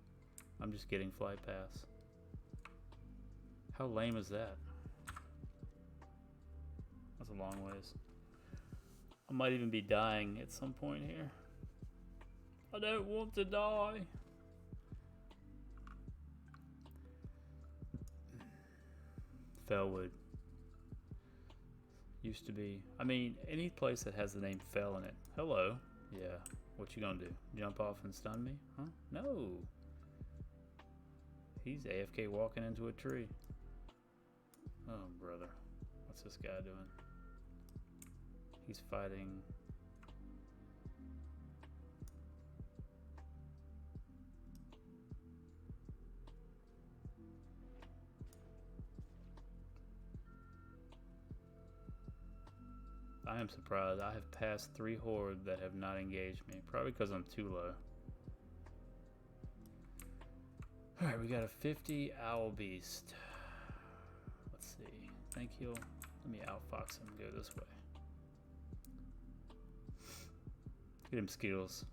I'm just getting flight pass. How lame is that? That's a long ways. I might even be dying at some point here. I don't want to die. Felwood. Used to be. I mean, any place that has the name Fel in it. Hello. Yeah. What you gonna do? Jump off and stun me? Huh? No. He's AFK walking into a tree. Oh, brother. What's this guy doing? He's fighting. I am surprised. I have passed 3 horde that have not engaged me. Probably because I'm too low. Alright, we got a 50 owl beast. Let's see. I think he'll... Let me outfox him and go this way. Get him skills.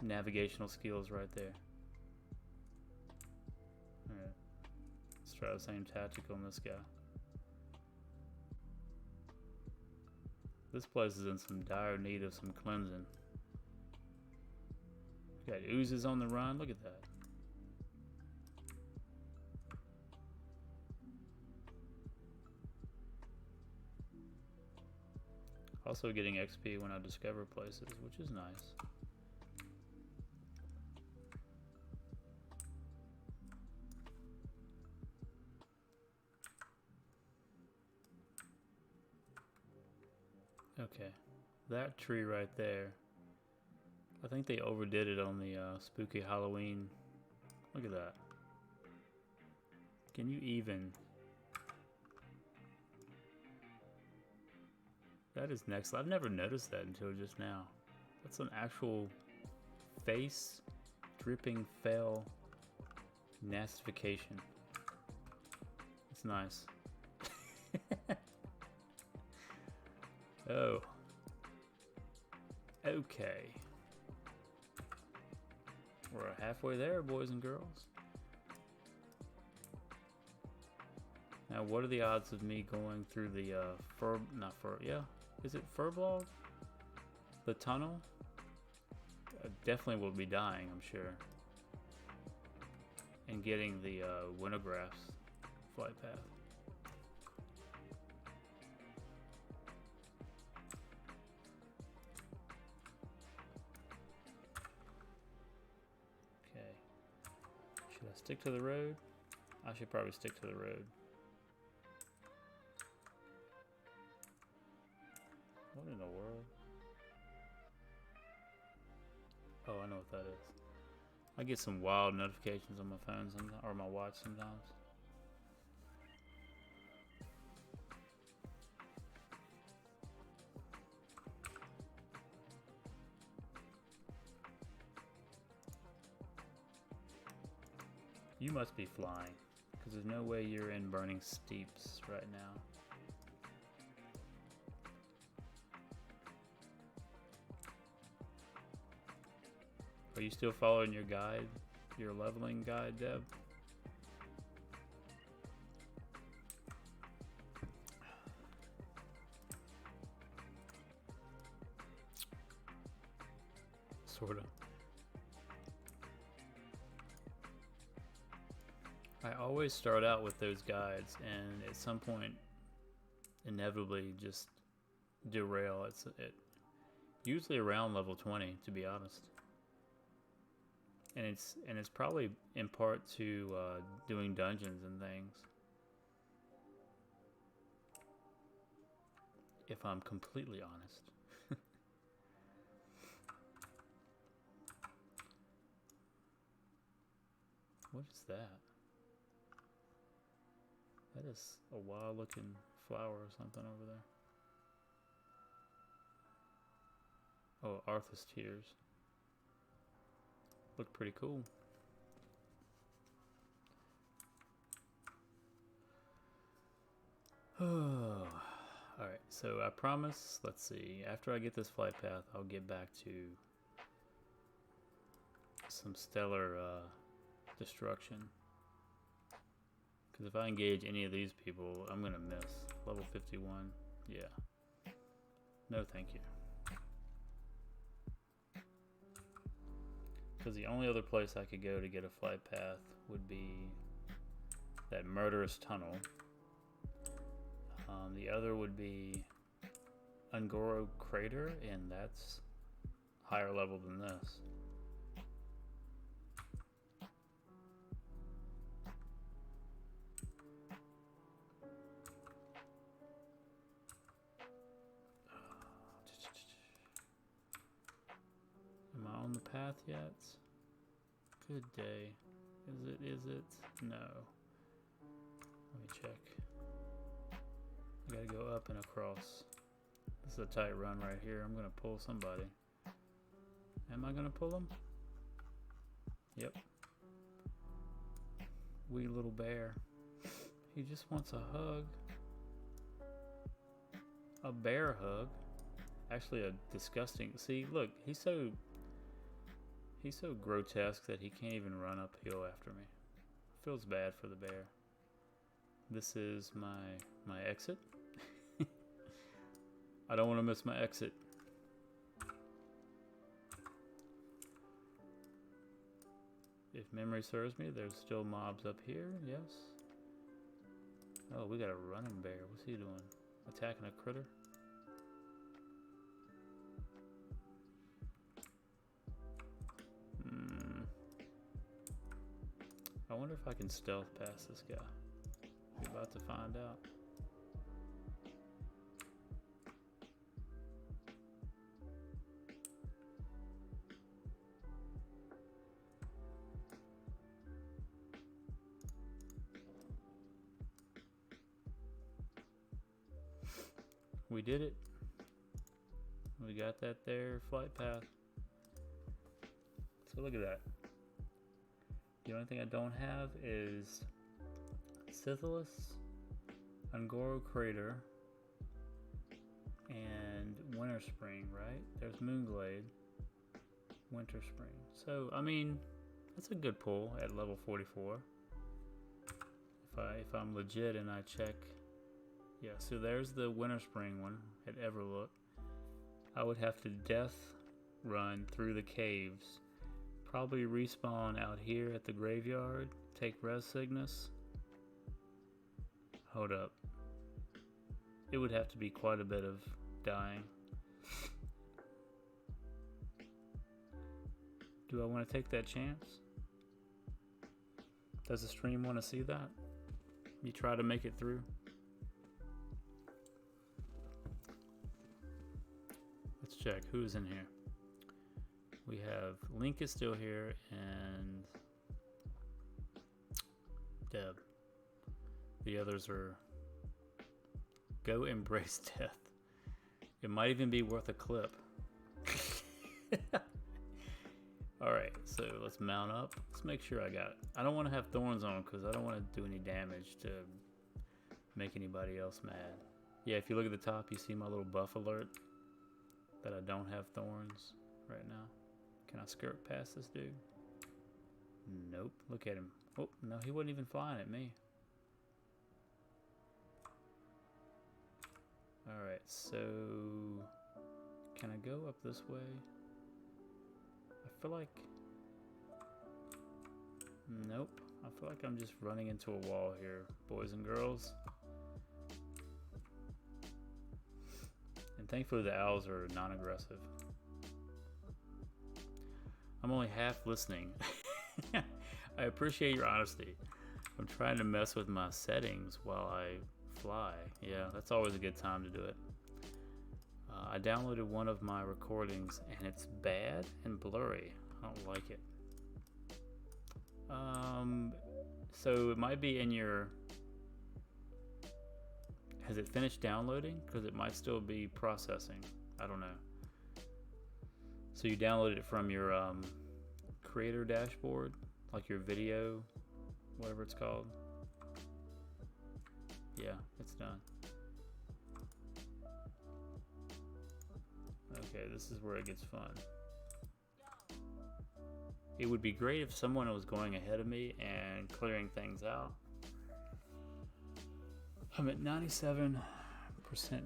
Navigational skills right there. Alright. Let's try the same tactic on this guy. This place is in some dire need of some cleansing. We got oozes on the run. Look at that. Also getting XP when I discover places, which is nice. Okay, that tree right there. I think they overdid it on the spooky Halloween. Look at that. Can you even? That is next. I've never noticed that until just now. That's an actual face dripping fell nastification. It's nice. Oh. Okay. We're halfway there, boys and girls. Now, what are the odds of me going through the is it Furblog? The tunnel? I definitely will be dying, I'm sure. And getting the Wintergrass flight path. Okay. Should I stick to the road? I should probably stick to the road. What in the world? Oh, I know what that is. I get some wild notifications on my phone sometimes, or my watch sometimes. You must be flying, because there's no way you're in Burning Steeps right now. Are you still following your guide, your leveling guide, Deb? Sorta. I always start out with those guides, and at some point, inevitably just derail. It usually around level 20, to be honest. And it's probably in part to doing dungeons and things. If I'm completely honest. What is that? That is a wild looking flower or something over there. Oh, Arthur's Tears. Look pretty cool. Oh, alright, so I promise, let's see, after I get this flight path, I'll get back to some stellar destruction. Because if I engage any of these people, I'm going to miss. Level 51, yeah. No thank you. Because the only other place I could go to get a flight path would be that murderous tunnel. The other would be Ungoro Crater, and that's higher level than this. Am I on the path yet? Good day. Is it? No. Let me check. I gotta go up and across. This is a tight run right here. I'm gonna pull somebody. Am I gonna pull him? Yep. Wee little bear. He just wants a hug. A bear hug. Actually a disgusting, see, look, he's so grotesque that he can't even run uphill after me. Feels bad for the bear. This is my exit. I don't want to miss my exit. If memory serves me, there's still mobs up here, yes. Oh, we got a running bear. What's he doing? Attacking a critter? I wonder if I can stealth past this guy. We're about to find out. We did it. We got that there, flight path. So look at that. The only thing I don't have is Scythelus, Angoro Crater, and Winter Spring, right? There's Moonglade, Winter Spring. So, I mean, that's a good pull at level 44. If I'm legit and I check, yeah, so there's the Winter Spring one at Everlook. I would have to death run through the caves, probably respawn out here at the graveyard, take Res Cygnus. Hold up. It would have to be quite a bit of dying. Do I want to take that chance? Does the stream want to see that? You try to make it through? Let's check who's in here. We have Link is still here and Deb. The others are go embrace death. It might even be worth a clip. Alright, so let's mount up. Let's make sure I got it. I don't want to have thorns on because I don't want to do any damage to make anybody else mad. Yeah, if you look at the top, you see my little buff alert that I don't have thorns right now. Can I skirt past this dude? Nope. Look at him. Oh, no, he wasn't even flying at me. Alright, so can I go up this way? I feel like... Nope. I feel like I'm just running into a wall here, boys and girls. And thankfully the owls are non-aggressive. I'm only half listening. I appreciate your honesty. I'm trying to mess with my settings while I fly. Yeah, that's always a good time to do it. I downloaded one of my recordings and it's bad and blurry. I don't like it. So it might be in your... Has it finished downloading? Because it might still be processing. I don't know. So you downloaded it from your creator dashboard, like your video, whatever it's called. Yeah, it's done. Okay, this is where it gets fun. It would be great if someone was going ahead of me and clearing things out. I'm at 97%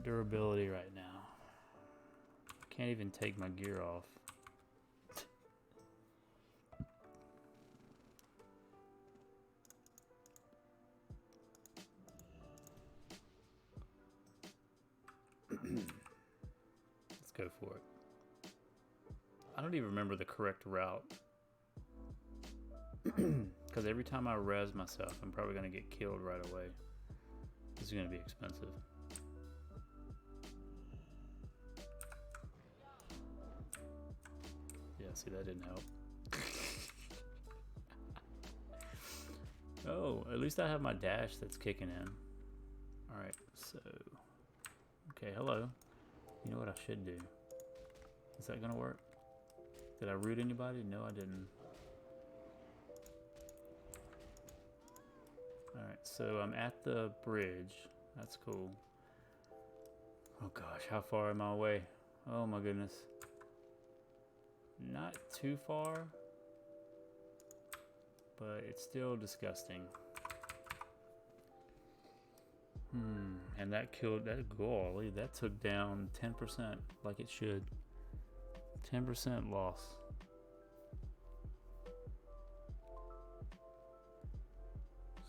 durability right now. I can't even take my gear off. Let's go for it. I don't even remember the correct route. Because every time I res myself, I'm probably going to get killed right away. This is going to be expensive. Yeah, see, that didn't help. Oh, at least I have my dash that's kicking in. Alright, so... Okay, hello. You know what I should do? Is that gonna work? Did I root anybody? No, I didn't. Alright, so I'm at the bridge. That's cool. Oh gosh, how far am I away? Oh my goodness. Not too far, but it's still disgusting. And that killed, that golly, that took down 10% like it should. 10% loss.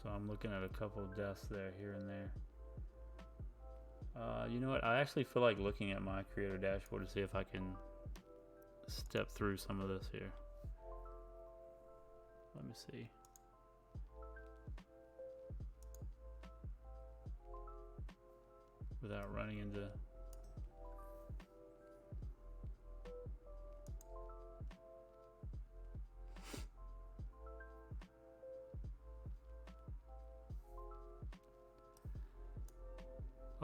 So I'm looking at a couple of deaths there, here and there. You know what? I actually feel like looking at my creator dashboard to see if I can step through some of this here. Let me see. Without running into...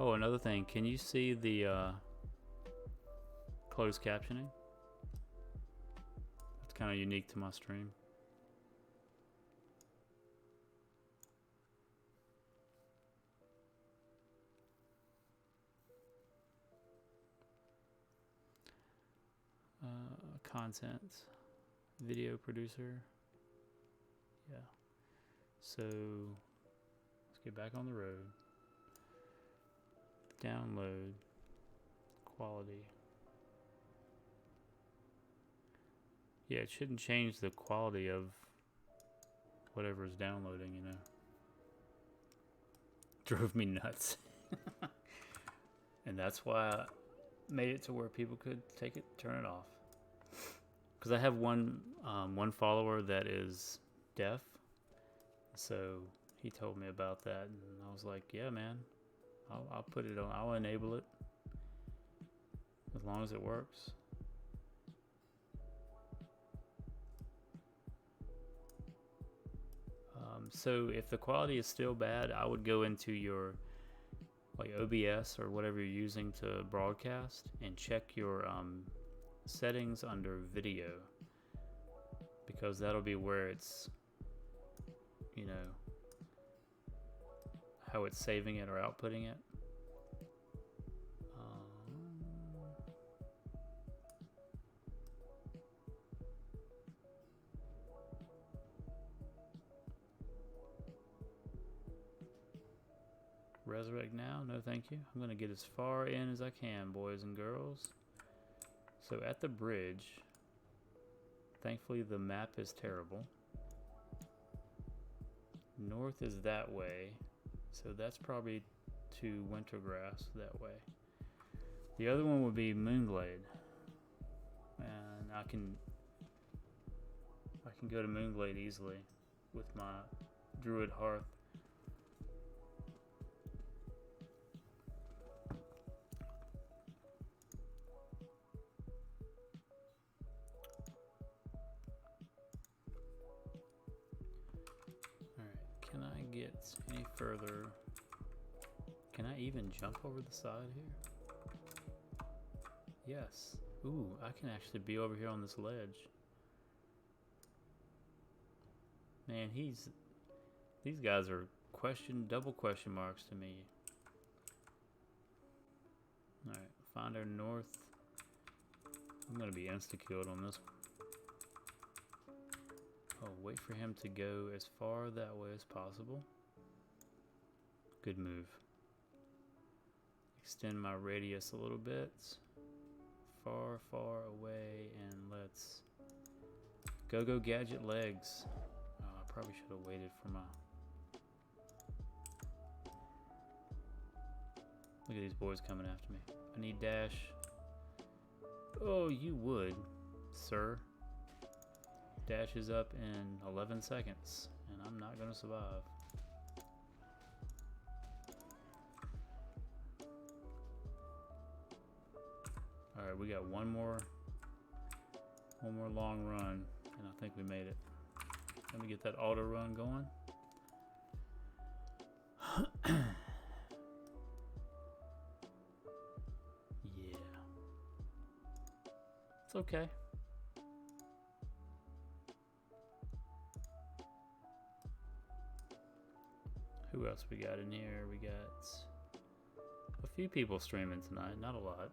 Oh, another thing. Can you see the closed captioning? It's kind of unique to my stream. Content, video producer. Yeah. So let's get back on the road. Download quality. Yeah, it shouldn't change the quality of whatever is downloading, you know. Drove me nuts. And that's why I made it to where people could take it, turn it off. Because I have one follower that is deaf, so he told me about that, and I was like, yeah, man, I'll put it on. I'll enable it as long as it works. So if the quality is still bad, I would go into your like OBS or whatever you're using to broadcast and check your settings under video, because that'll be where it's, you know, how it's saving it or outputting it. Resurrect now? No, thank you. I'm gonna get as far in as I can, boys and girls. So at the bridge, thankfully the map is terrible. North is that way, so that's probably to Wintergrass that way. The other one would be Moonglade, and I can go to Moonglade easily with my Druid Hearth. Can I get any further? Can I even jump over the side here? Yes. Ooh, I can actually be over here on this ledge. Man, these guys are double question marks to me. Alright, find our north. I'm gonna be insta-killed on this one. Oh, wait for him to go as far that way as possible. Good move. Extend my radius a little bit. Far, far away, and let's go gadget legs. Oh, I probably should have waited for my... Look at these boys coming after me. I need dash. Oh, you would, sir. Dash is up in 11 seconds, and I'm not going to survive. Alright, we got one more long run, and I think we made it. Let me get that auto run going. Yeah. It's okay. Who else we got in here? We got a few people streaming tonight, not a lot.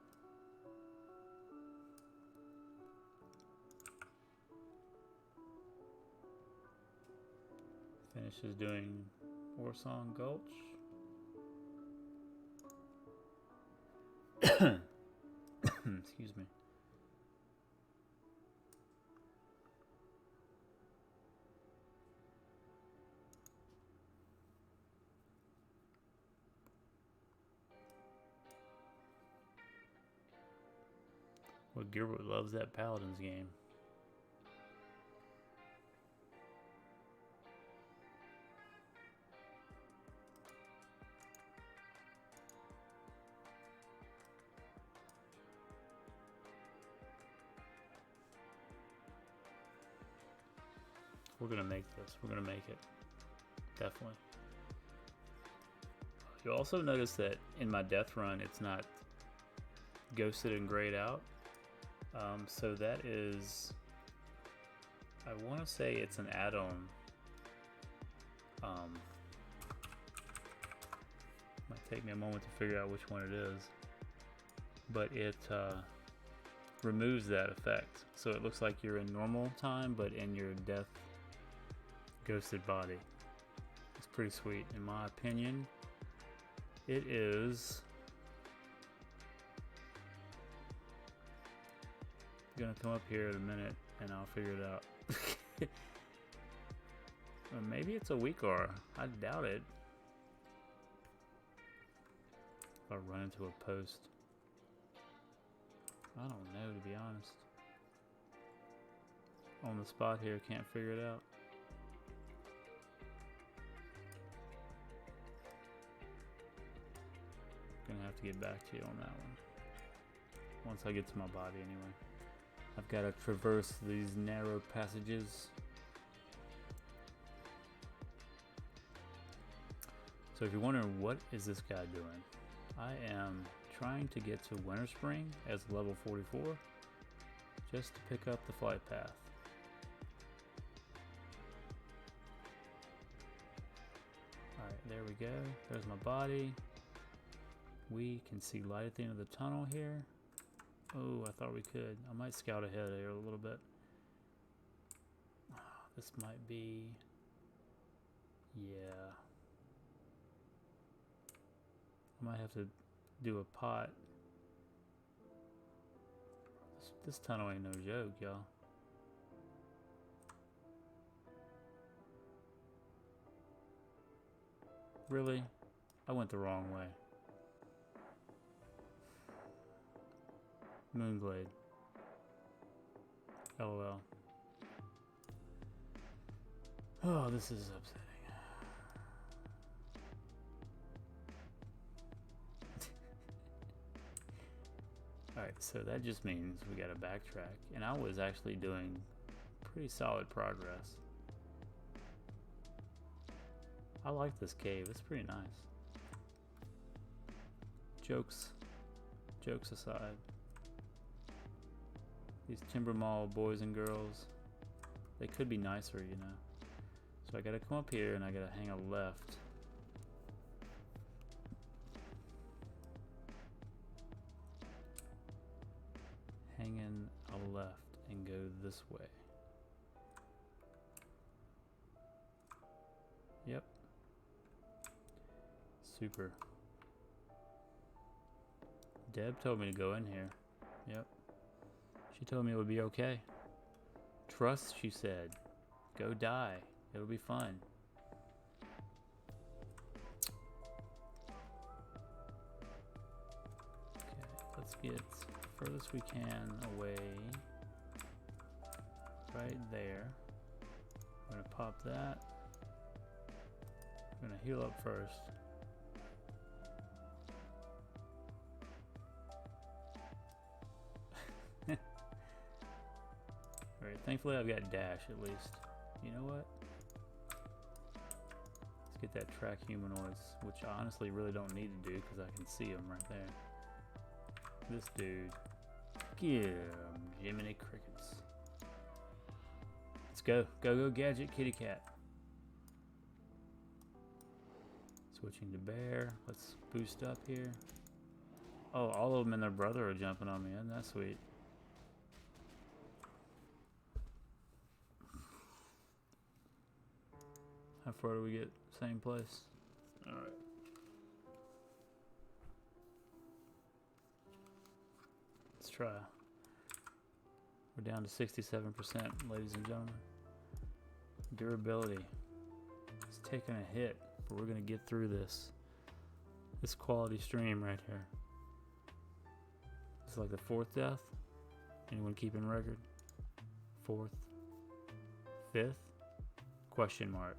Finishes doing Warsong Gulch. Excuse me. Well, Gilbert loves that Paladins game. We're gonna make this. We're gonna make it. Definitely. You'll also notice that in my death run, it's not ghosted and grayed out. So that is, I want to say it's an add-on. Might take me a moment to figure out which one it is, but it removes that effect. So it looks like you're in normal time, but in your death ghosted body. It's pretty sweet, in my opinion. It is gonna come up here in a minute, and I'll figure it out. Or maybe it's a weak aura. I doubt it. If I run into a post, I don't know, to be honest. On the spot here, can't figure it out. Gonna have to get back to you on that one. Once I get to my body anyway. I've got to traverse these narrow passages. So if you're wondering what is this guy doing, I am trying to get to Winter Spring as level 44 just to pick up the flight path. Alright, there we go. There's my body. We can see light at the end of the tunnel here. Oh, I thought we could. I might scout ahead here a little bit. This might be... yeah. I might have to do a pot. This tunnel ain't no joke, y'all. Really? I went the wrong way. Moonglade. LOL. Oh, this is upsetting. Alright, so that just means we gotta backtrack. And I was actually doing pretty solid progress. I like this cave, it's pretty nice. Jokes aside. These Timber Mall boys and girls, they could be nicer, you know. So I gotta come up here and I gotta hang a left. Hanging a left and go this way. Yep. Super. Deb told me to go in here. Yep. She told me it would be okay. Trust, she said. Go die. It'll be fun. Okay, let's get furthest we can away. Right there. I'm gonna pop that. I'm gonna heal up first. Alright, thankfully I've got dash at least. You know what? Let's get that track humanoids, which I honestly really don't need to do because I can see them right there. This dude. Get him, Jiminy Crickets. Let's go. Go, gadget, kitty cat. Switching to bear. Let's boost up here. Oh, all of them and their brother are jumping on me. Isn't that sweet? How far do we get? Same place? Alright. Let's try. We're down to 67%, ladies and gentlemen. Durability. It's taking a hit, but we're going to get through this. This quality stream right here. It's like the 4th death. Anyone keeping record? 4th? 5th? Question mark.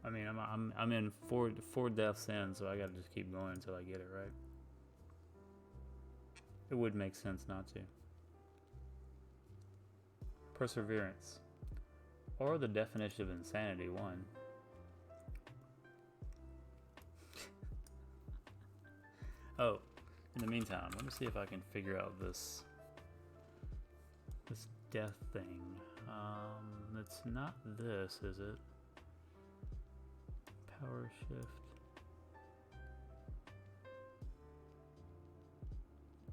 I mean, I'm in four deaths in, so I gotta just keep going until I get it right. It would make sense not to. Perseverance, or the definition of insanity 1. Oh, in the meantime, let me see if I can figure out this death thing. It's not this, is it? Power shift.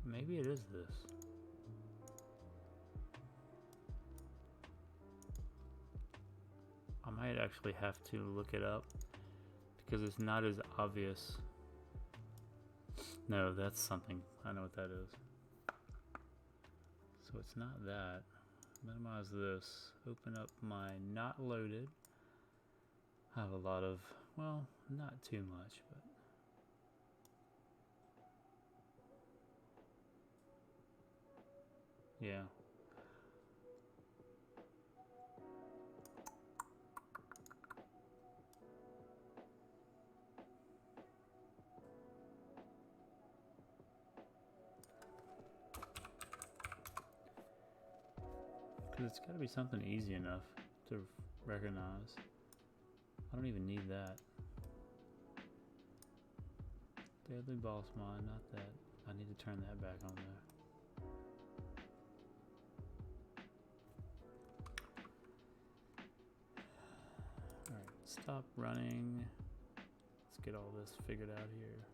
Maybe it is this. I might actually have to look it up because it's not as obvious. No, that's something. I know what that is. So it's not that. Minimize this. Open up my not loaded. I have a lot of, well, not too much, but. Yeah. Because it's got to be something easy enough to recognize. I don't even need that. Deadly boss mod, not that. I need to turn that back on there. Alright, stop running. Let's get all this figured out here.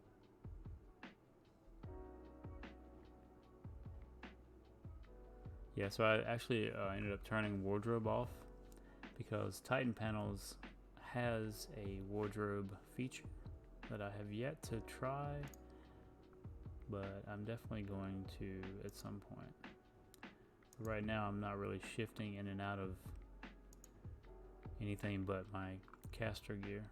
Yeah, so I actually ended up turning wardrobe off because Titan Panels has a wardrobe feature that I have yet to try, but I'm definitely going to at some point. Right now I'm not really shifting in and out of anything but my caster gear.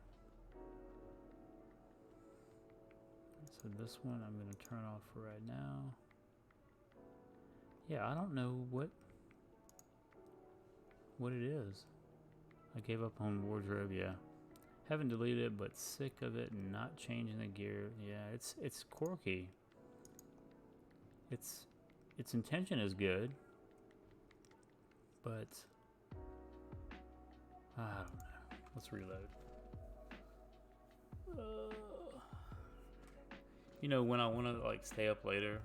So this one I'm going to turn off for right now. Yeah, I don't know what it is. I gave up on wardrobe, yeah. Haven't deleted it, but sick of it and not changing the gear. Yeah, it's quirky. Its intention is good, but I don't know. Let's reload. You know, when I want to like stay up later,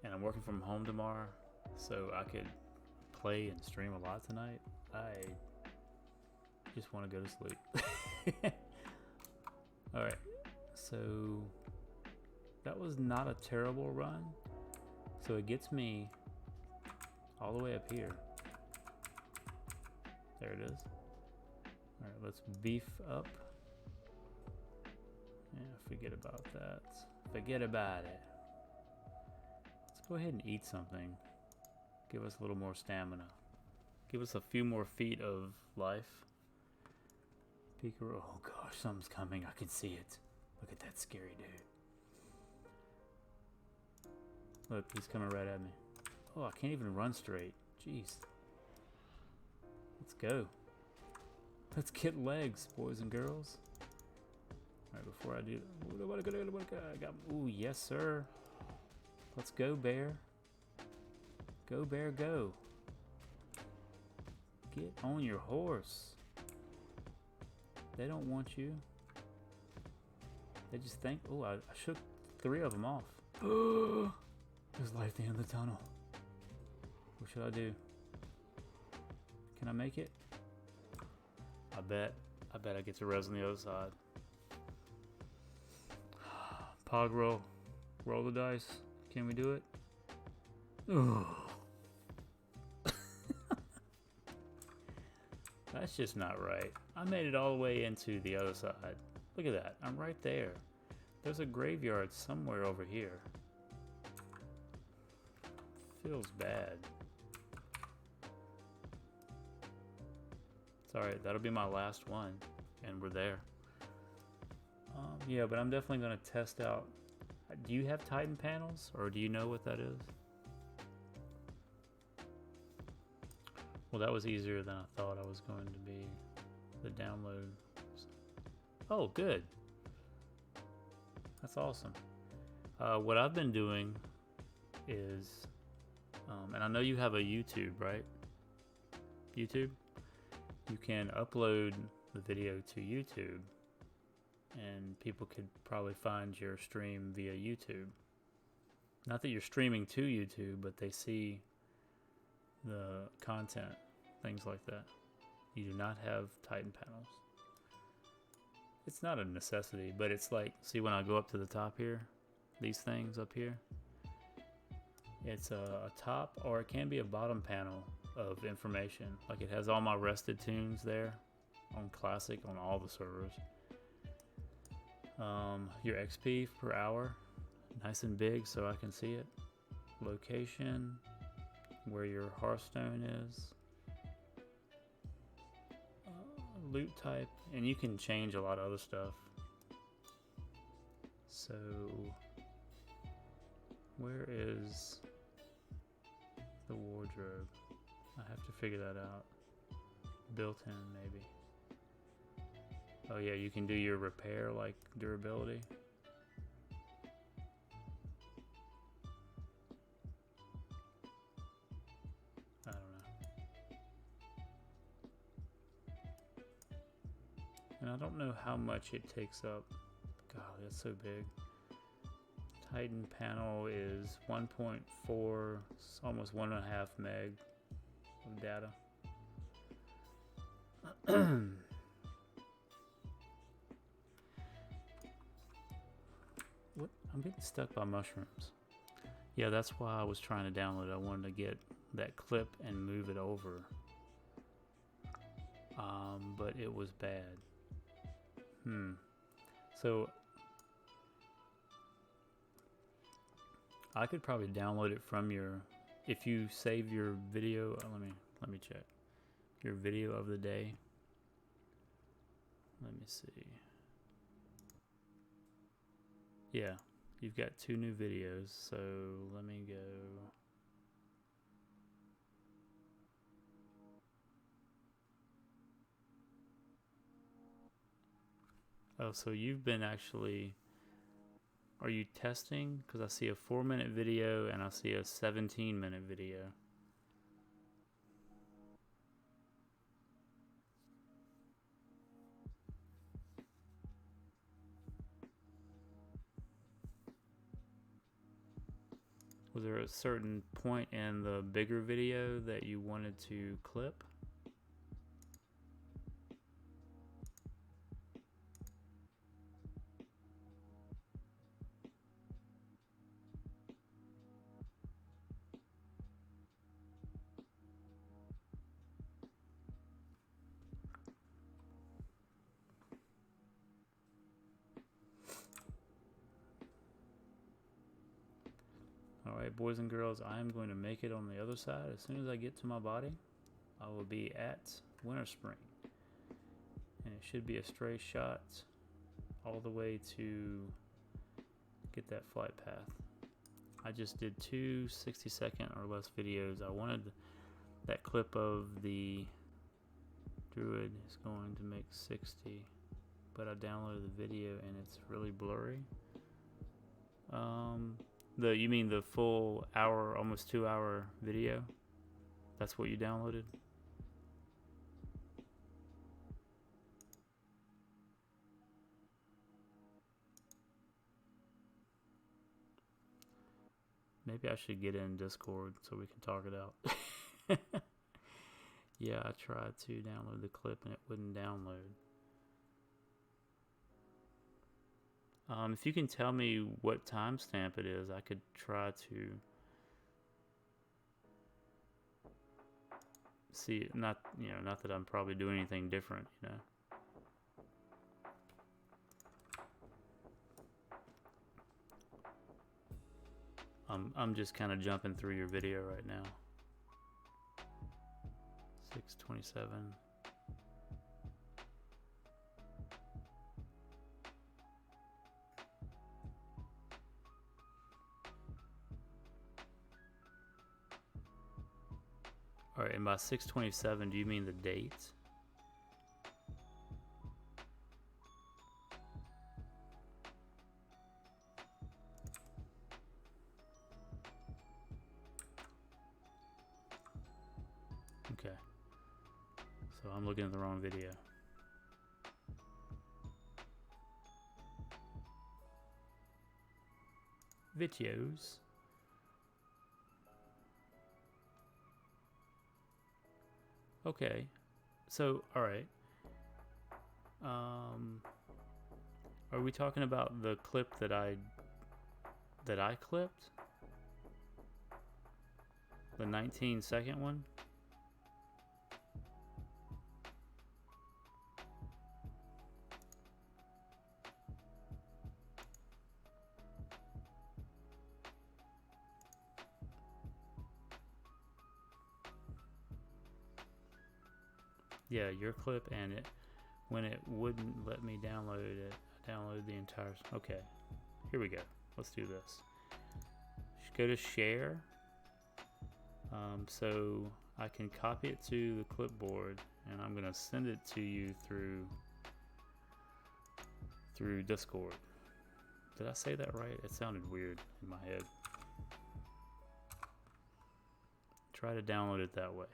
and I'm working from home tomorrow, so I could play and stream a lot tonight, I just want to go to sleep. Alright, so that was not a terrible run. So it gets me all the way up here. There it is. Alright, let's beef up. Yeah, forget about that. Forget about it. Let's go ahead and eat something. Give us a little more stamina. Give us a few more feet of life. Picaro. Oh gosh, something's coming. I can see it. Look at that scary dude. Look, he's coming right at me. Oh, I can't even run straight. Jeez. Let's go. Let's get legs, boys and girls. Alright, before I do... I got... Ooh, yes, sir. Let's go, bear. Go, bear, go. Get on your horse. They don't want you. They just think... Oh, I shook 3 of them off. There's light at the end of the tunnel. What should I do? Can I make it? I bet I get to res on the other side. Pog roll. Roll the dice. Can we do it? Ooh. That's just not right. I made it all the way into the other side. Look at that. I'm right there. There's a graveyard somewhere over here. Feels bad. It's alright. That'll be my last one. And we're there. Yeah, but I'm definitely going to test out. Do you have Titan panels? Or do you know what that is? Well, that was easier than I thought I was going to be. The download. Oh, good. That's awesome. What I've been doing is, and I know you have a YouTube, right? YouTube? You can upload the video to YouTube, and people could probably find your stream via YouTube. Not that you're streaming to YouTube, but they see the content, things like that. You do not have Titan panels. It's not a necessity, but it's like, see when I go up to the top here, these things up here, it's a top or it can be a bottom panel of information. Like it has all my rested tunes there on Classic on all the servers. Your XP per hour, nice and big so I can see it. Location, where your Hearthstone is. Loot type, and you can change a lot of other stuff. So where is the wardrobe? I have to figure that out. Built-in maybe. Oh yeah, you can do your repair like durability. I don't know. And I don't know how much it takes up. God, that's so big. Titan panel is 1.4, almost 1.5 meg of data. What? I'm getting stuck by mushrooms. Yeah, that's why I was trying to download it. I wanted to get that clip and move it over. But it was bad. So I could probably download it from your, if you save your video, let me check. Your video of the day. Let me see. Yeah, you've got 2 new videos, so let me go. Oh, so you've been actually, are you testing? Because I see a 4-minute video and I see a 17-minute video. Was there a certain point in the bigger video that you wanted to clip? Alright, boys and girls, I am going to make it on the other side. As soon as I get to my body, I will be at Winter Spring. And it should be a straight shot all the way to get that flight path. I just did 2 60-second or less videos. I wanted that clip of the Druid is going to make 60, but I downloaded the video and it's really blurry. You mean the full hour, almost 2-hour video? That's what you downloaded? Maybe I should get in Discord so we can talk it out. Yeah, I tried to download the clip and it wouldn't download. If you can tell me what timestamp it is, I could try to see. Not that I'm probably doing anything different, I'm just kind of jumping through your video right now. 6:27. All right, and by 6:27, do you mean the date? Okay. So I'm looking at the wrong video. Videos. Okay. So, alright. Are we talking about the clip that I clipped? The 19-second one? Yeah, your clip, and it when it wouldn't let me download it, I downloaded the entire. Okay, here we go. Let's do this. Just go to share. So I can copy it to the clipboard, and I'm gonna send it to you through Discord. Did I say that right? It sounded weird in my head. Try to download it that way.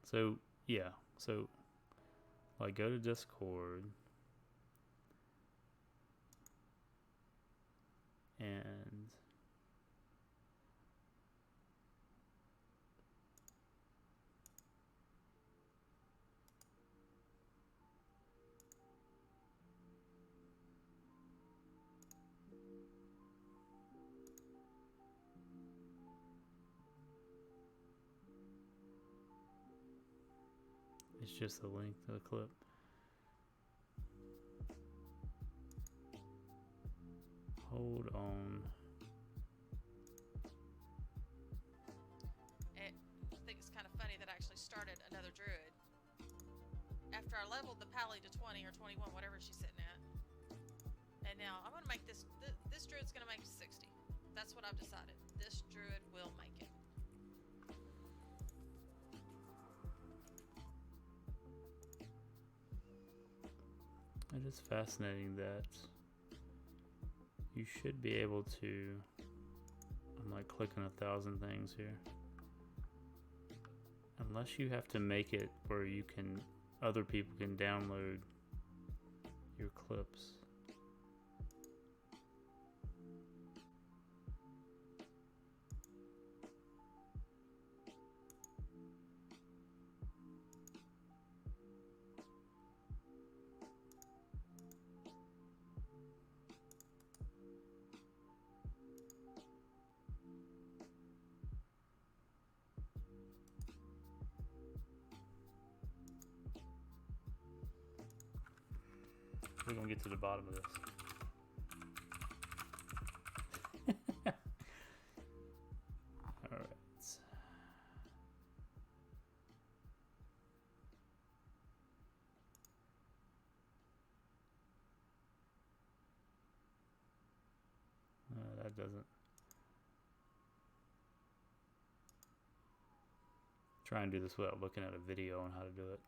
So yeah, so like go to Discord and it's just a link to the clip. Hold on. I think it's kind of funny that I actually started another druid after I leveled the pally to 20 or 21, whatever she's sitting at. And now I'm gonna make this druid's gonna make 60. That's what I've decided. This druid will make it. It is fascinating that you should be able to. I'm like clicking 1,000 things here. Unless you have to make it where you can, other people can download your clips. We're gonna get to the bottom of this. All right. That doesn't. Try and do this without looking at a video on how to do it.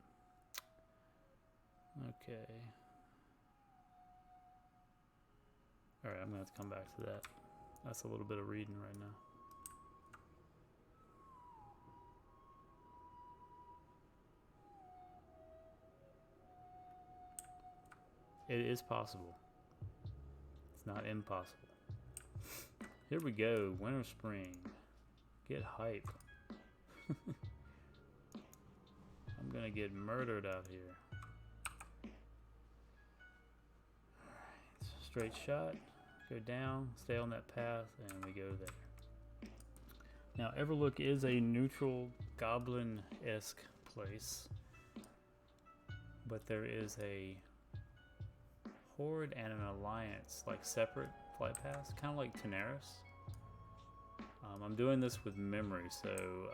Okay. Alright, I'm gonna have to come back to that. That's a little bit of reading right now. It is possible. It's not impossible. Here we go. Winter, spring. Get hype. I'm gonna get murdered out here. Alright, straight shot. Go down, stay on that path, and we go there. Now, Everlook is a neutral goblin-esque place, but there is a horde and an alliance, like separate flight paths, kind of like Tenaris. I'm doing this with memory, so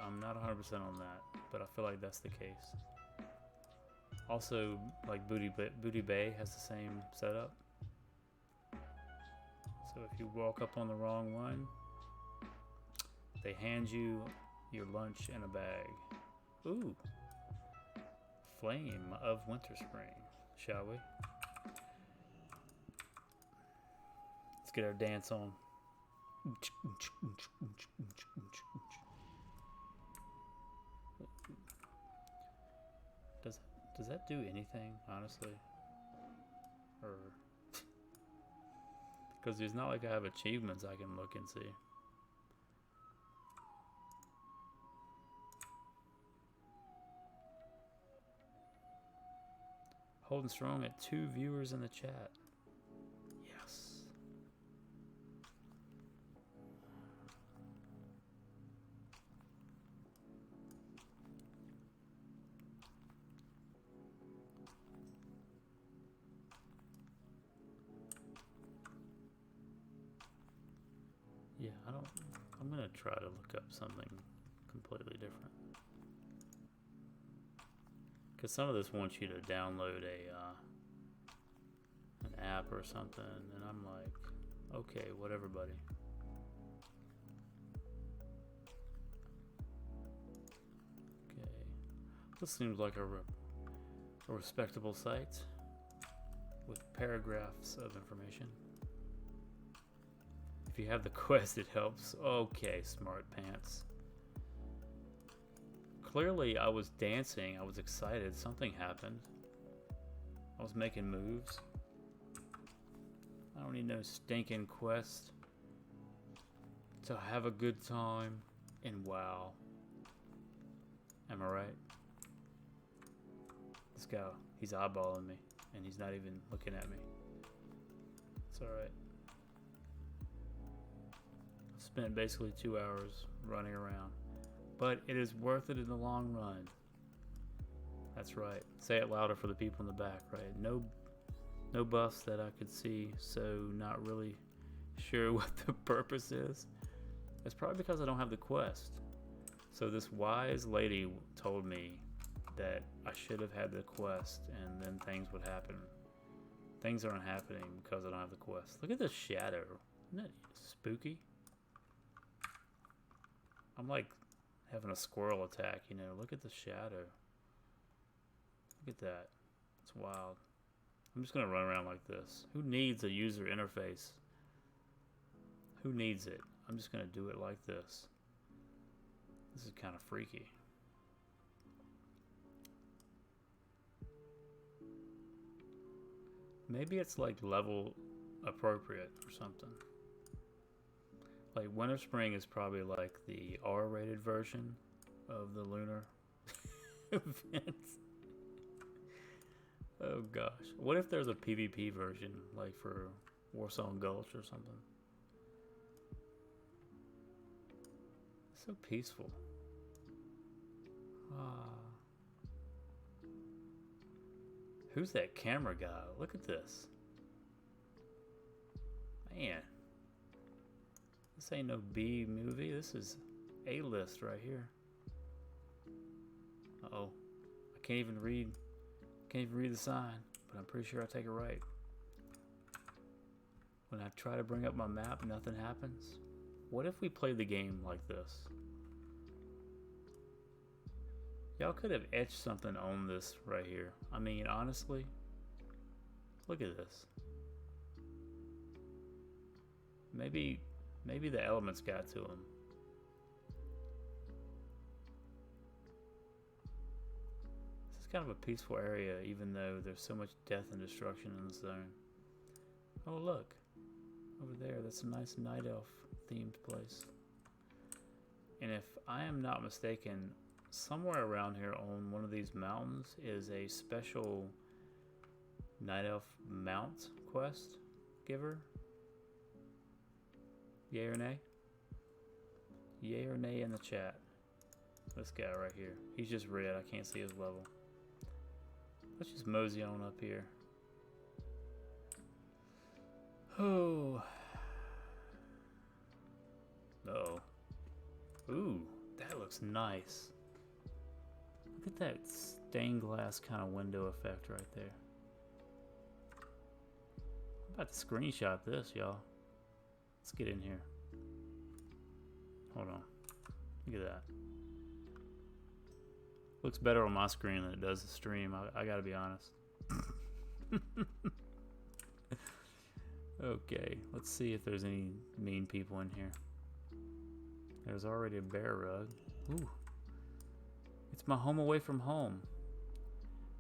I'm not 100% on that, but I feel like that's the case. Also, like Booty Bay has the same setup. So if you walk up on the wrong one, they hand you your lunch in a bag. Ooh. Flame of Winter Spring, shall we? Let's get our dance on. Does that do anything, honestly? Or because it's not like I have achievements I can look and see. Holding strong at 2 viewers in the chat. Yes. Yeah, I'm gonna try to look up something completely different. Because some of this wants you to download an app or something, and I'm like, okay, whatever, buddy. Okay, this seems like a respectable site with paragraphs of information. If you have the quest, it helps. Okay, smart pants. Clearly, I was dancing. I was excited. Something happened. I was making moves. I don't need no stinking quest to have a good time in WoW. Am I right? This guy, he's eyeballing me, and he's not even looking at me. It's alright. Spent basically 2 hours running around. But it is worth it in the long run. That's right. Say it louder for the people in the back, right? No buffs that I could see, so not really sure what the purpose is. It's probably because I don't have the quest. So this wise lady told me that I should have had the quest and then things would happen. Things aren't happening because I don't have the quest. Look at this shadow. Isn't that spooky? I'm like having a squirrel attack, you know. Look at the shadow. Look at that. It's wild. I'm just going to run around like this. Who needs a user interface? Who needs it? I'm just going to do it like this. This is kind of freaky. Maybe it's like level appropriate or something. Like Winter Spring is probably like the R-rated version of the lunar events. Oh gosh. What if there's a PvP version, like for Warsong Gulch or something? It's so peaceful. Who's that camera guy? Look at this. Man. This ain't no B movie. This is A-list right here. Uh-oh. I can't even read the sign, but I'm pretty sure I take it right. When I try to bring up my map, nothing happens. What if we played the game like this? Y'all could have etched something on this right here. I mean, honestly, look at this. Maybe the elements got to him. This is kind of a peaceful area, even though there's so much death and destruction in the zone. Oh, look. Over there, that's a nice night elf themed place. And if I am not mistaken, somewhere around here on one of these mountains is a special night elf mount quest giver. Yay or nay? Yay or nay in the chat. This guy right here. He's just red. I can't see his level. Let's just mosey on up here. Oh. Uh-oh. Ooh, that looks nice. Look at that stained glass kind of window effect right there. I'm about to screenshot this, y'all. Let's get in here. Hold on. Look at that. Looks better on my screen than it does the stream. I gotta be honest. Okay, let's see if there's any mean people in here. There's already a bear rug. Ooh. It's my home away from home.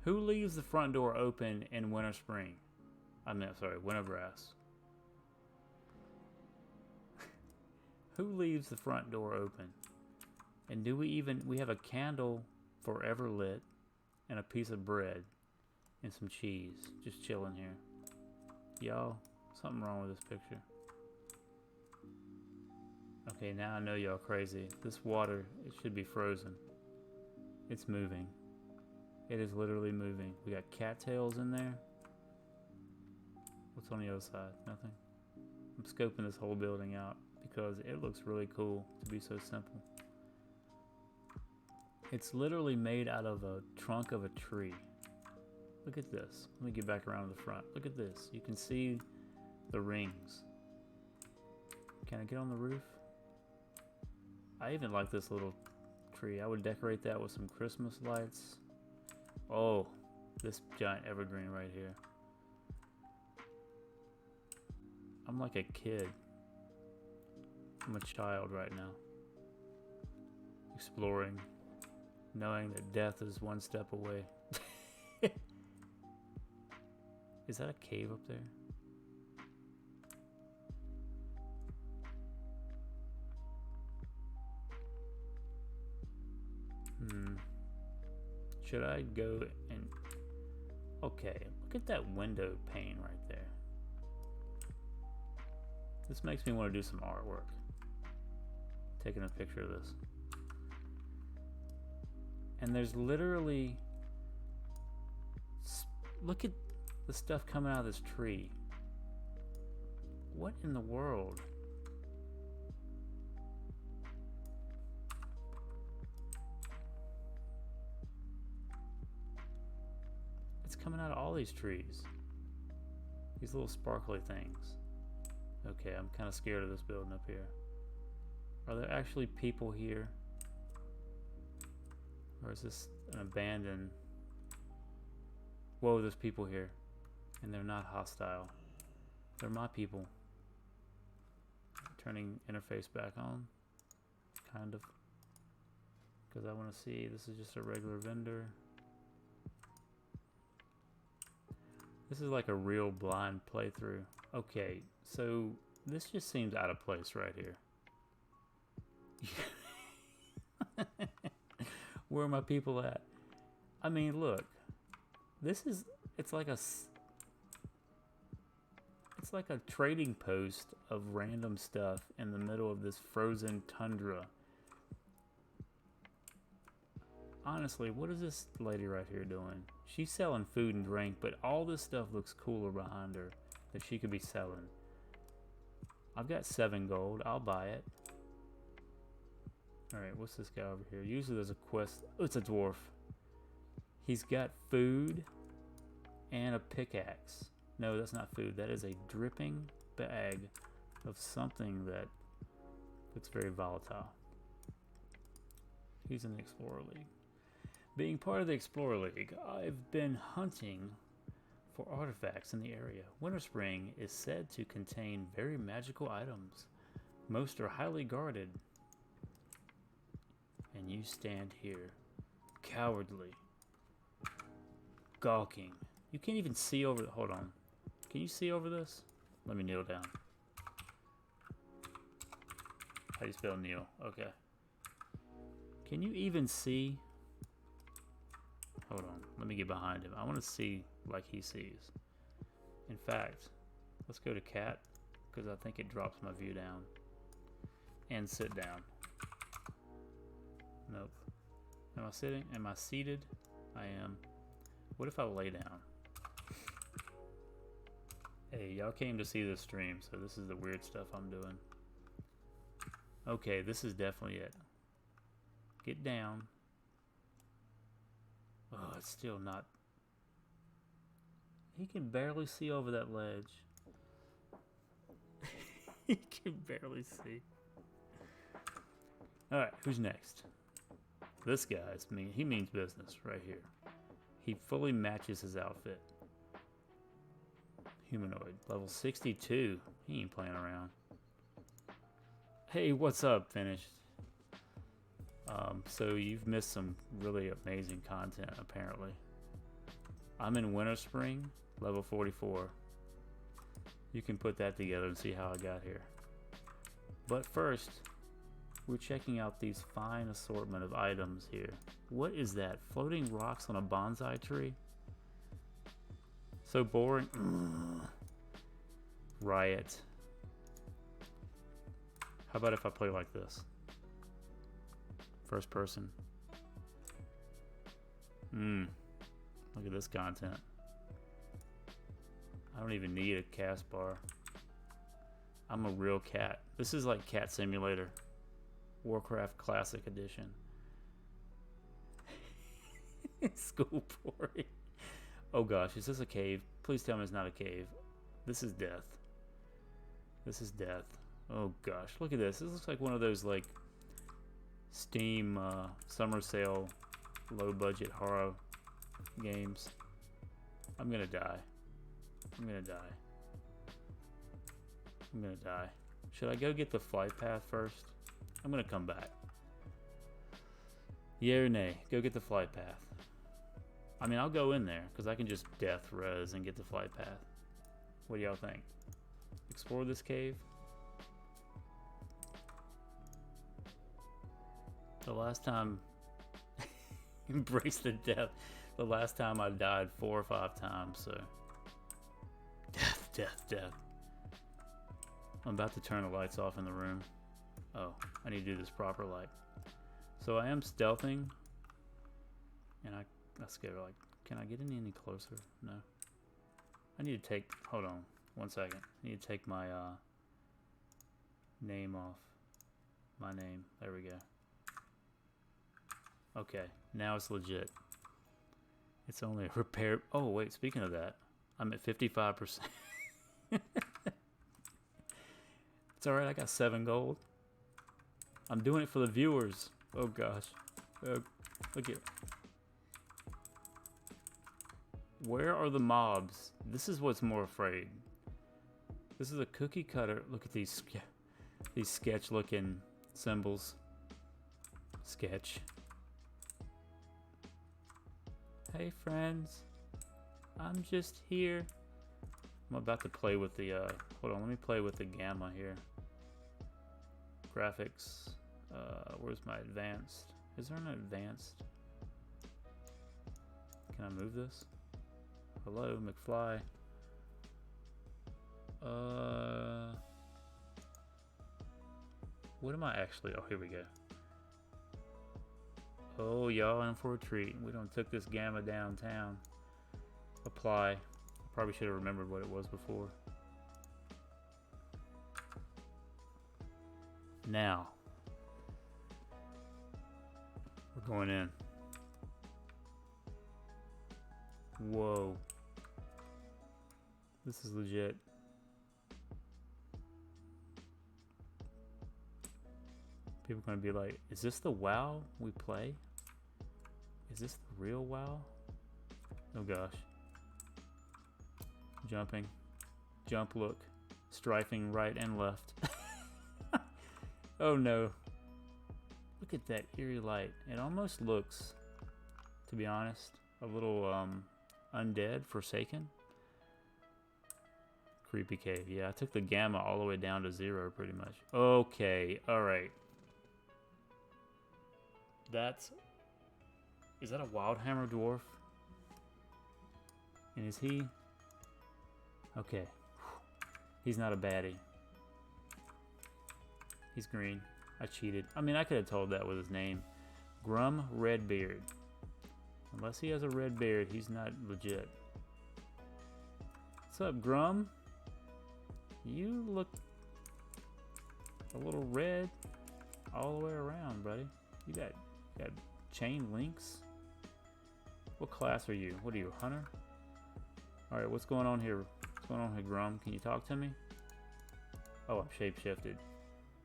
Who leaves the front door open in winter spring? Winter grass. Who leaves the front door open? And do we have a candle forever lit and a piece of bread and some cheese just chilling here. Y'all, something wrong with this picture. Okay, now I know y'all crazy. This water, it should be frozen. It's moving. It is literally moving. We got cattails in there. What's on the other side? Nothing. I'm scoping this whole building out because it looks really cool to be so simple. It's literally made out of a trunk of a tree. Look at this. Let me get back around to the front. Look at this. You can see the rings. Can I get on the roof? I even like this little tree. I would decorate that with some Christmas lights. Oh, this giant evergreen right here. I'm like a kid. I'm a child right now. Exploring. Knowing that death is one step away. Is that a cave up there? Should I go and... Okay, look at that window pane right there. This makes me want to do some artwork. Taking a picture of this. And there's literally... Look at the stuff coming out of this tree. What in the world? It's coming out of all these trees. These little sparkly things. Okay, I'm kind of scared of this building up here. Are there actually people here? Or is this an abandoned... Whoa, there's people here. And they're not hostile. They're my people. Turning interface back on. Kind of. Because I want to see, this is just a regular vendor. This is like a real blind playthrough. Okay, so this just seems out of place right here. Where are my people at? I mean, look. This is, it's like a trading post of random stuff in the middle of this frozen tundra. Honestly, what is this lady right here doing? She's selling food and drink, but all this stuff looks cooler behind her that she could be selling. I've got 7 gold. I'll buy it. Alright, what's this guy over here? Usually there's a quest. Oh, it's a dwarf. He's got food and a pickaxe. No, that's not food. That is a dripping bag of something that looks very volatile. He's in the Explorer League. Being part of the Explorer League, I've been hunting for artifacts in the area. Winter Spring is said to contain very magical items. Most are highly guarded. And you stand here, cowardly, gawking. You can't even see over... Hold on. Can you see over this? Let me kneel down. How do you spell kneel? Okay. Can you even see? Hold on. Let me get behind him. I want to see like he sees. In fact, let's go to cat because I think it drops my view down. And sit down. Nope. Am I sitting? Am I seated? I am. What if I lay down? Hey, y'all came to see this stream, so this is the weird stuff I'm doing. Okay, this is definitely it. Get down. Oh, it's still not... He can barely see over that ledge. He can barely see. Alright, who's next? This guy's he means business right here. He fully matches his outfit. Humanoid. Level 62. He ain't playing around. Hey, what's up, Finished? So you've missed some really amazing content, apparently. I'm in Winter Spring, level 44. You can put that together and see how I got here. But first, we're checking out these fine assortment of items here. What is that? Floating rocks on a bonsai tree? So boring. Riot. How about if I play like this? First person. Look at this content. I don't even need a cast bar. I'm a real cat. This is like Cat Simulator. Warcraft Classic Edition. School boring. Oh gosh, is this a cave? Please tell me it's not a cave. This is death. This is death. Oh gosh, look at this. This looks like one of those like Steam summer sale low budget horror games. I'm gonna die. I'm gonna die. I'm gonna die. Should I go get the flight path first? I'm gonna come back. Yeah or nay? Go get the flight path. I mean, I'll go in there because I can just death res and get the flight path. What do y'all think? Explore this cave? The last time, embrace the death. The last time I died 4 or 5 times, so. Death, death, death. I'm about to turn the lights off in the room. Oh, I need to do this proper light. So I am stealthing. And I scared her, like, can I get any closer? No. I need to take, hold on, 1 second. I need to take my name off. My name, there we go. Okay, now it's legit. It's only a repair. Oh, wait, speaking of that, I'm at 55%. It's alright, I got 7 gold. I'm doing it for the viewers. Oh gosh. Look at. Where are the mobs? This is what's more afraid. This is a cookie cutter. Look at these sketch looking symbols. Sketch. Hey friends. I'm just here. I'm about to play with the hold on, let me play with the gamma here. Graphics. Where's my advanced? Is there an advanced? Can I move this? Hello, McFly. What am I actually? Oh, here we go. Oh, y'all in for a treat. We done took this gamma downtown. Apply. Probably should have remembered what it was before. Now. We're going in. Whoa. This is legit. People are going to be like, is this the WoW we play? Is this the real WoW? Oh gosh. Jumping. Jump look. Strafing right and left. Oh no. Look at that eerie light. It almost looks, to be honest, a little undead, forsaken. Creepy cave. Yeah, I took the gamma all the way down to 0 pretty much. Okay, alright. That's... Is that a Wildhammer dwarf? And is he... Okay. He's not a baddie. He's green. I cheated. I mean, I could have told that with his name. Grum Redbeard. Unless he has a red beard, he's not legit. What's up, Grum? You look a little red all the way around, buddy. You got chain links? What class are you? What are you, a hunter? Alright, what's going on here? What's going on here, Grum? Can you talk to me? Oh, I'm shape-shifted.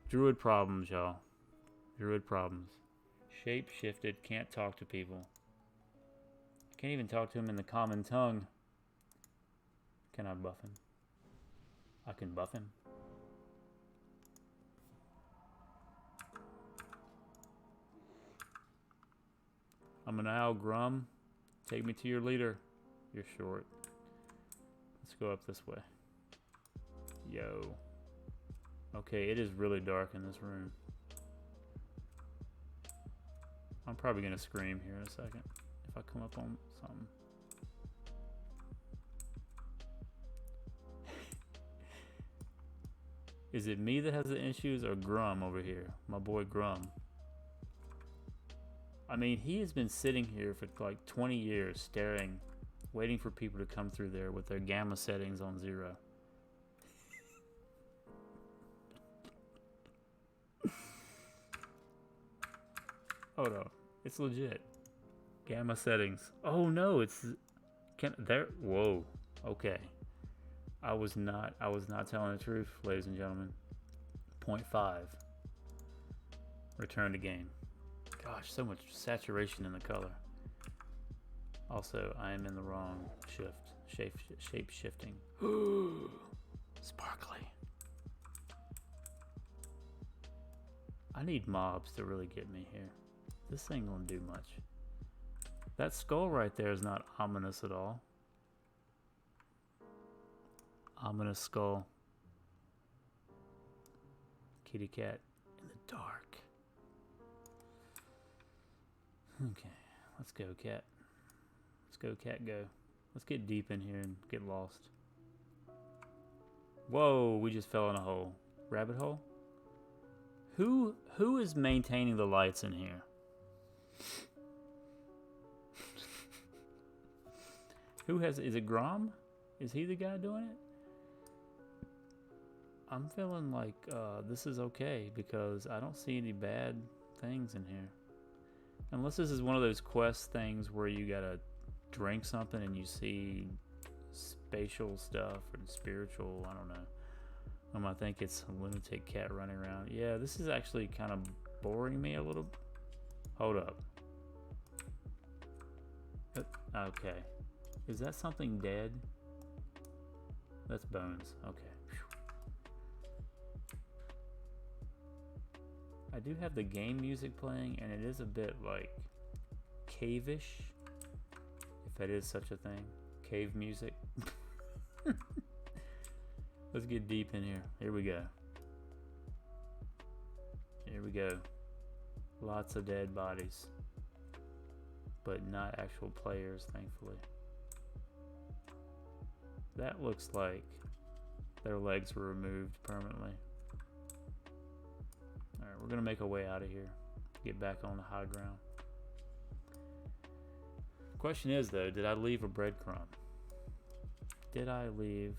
Druid problems, y'all. Druid problems. Shape-shifted, can't talk to people. Can't even talk to him in the common tongue. Can I buff him? I can buff him. I'm an owl, Grum. Take me to your leader. You're short. Let's go up this way. Yo. Okay, it is really dark in this room. I'm probably gonna scream here in a second if I come up on something. Is it me that has the issues or Grum over here? My boy Grum. I mean, he has been sitting here for like 20 years staring, waiting for people to come through there with their gamma settings on 0. Hold on. It's legit. Gamma settings. Oh no, it's there. Whoa. Okay. I was not telling the truth, ladies and gentlemen. 0.5. Return to game. Gosh, so much saturation in the color. Also, I am in the wrong shape shifting. Sparkly. I need mobs to really get me here. This ain't gonna do much. That skull right there is not ominous at all. Ominous skull. Kitty cat in the dark. Okay, let's go, cat. Let's go, cat, go. Let's get deep in here and get lost. Whoa, we just fell in a hole. Rabbit hole? Who is maintaining the lights in here? Is it Grom? Is he the guy doing it? I'm feeling like this is okay because I don't see any bad things in here. Unless this is one of those quest things where you gotta drink something and you see spatial stuff and spiritual, I don't know. I think it's a lunatic cat running around. Yeah, this is actually kind of boring me a little. Hold up. Okay. Is that something dead? That's bones. Okay. I do have the game music playing, and it is a bit like cave-ish, if that is such a thing. Cave music. Let's get deep in here. Here we go. Here we go. Lots of dead bodies, but not actual players, thankfully. That looks like their legs were removed permanently. Alright, we're gonna make our way out of here. Get back on the high ground. Question is though, did I leave a breadcrumb? Did I leave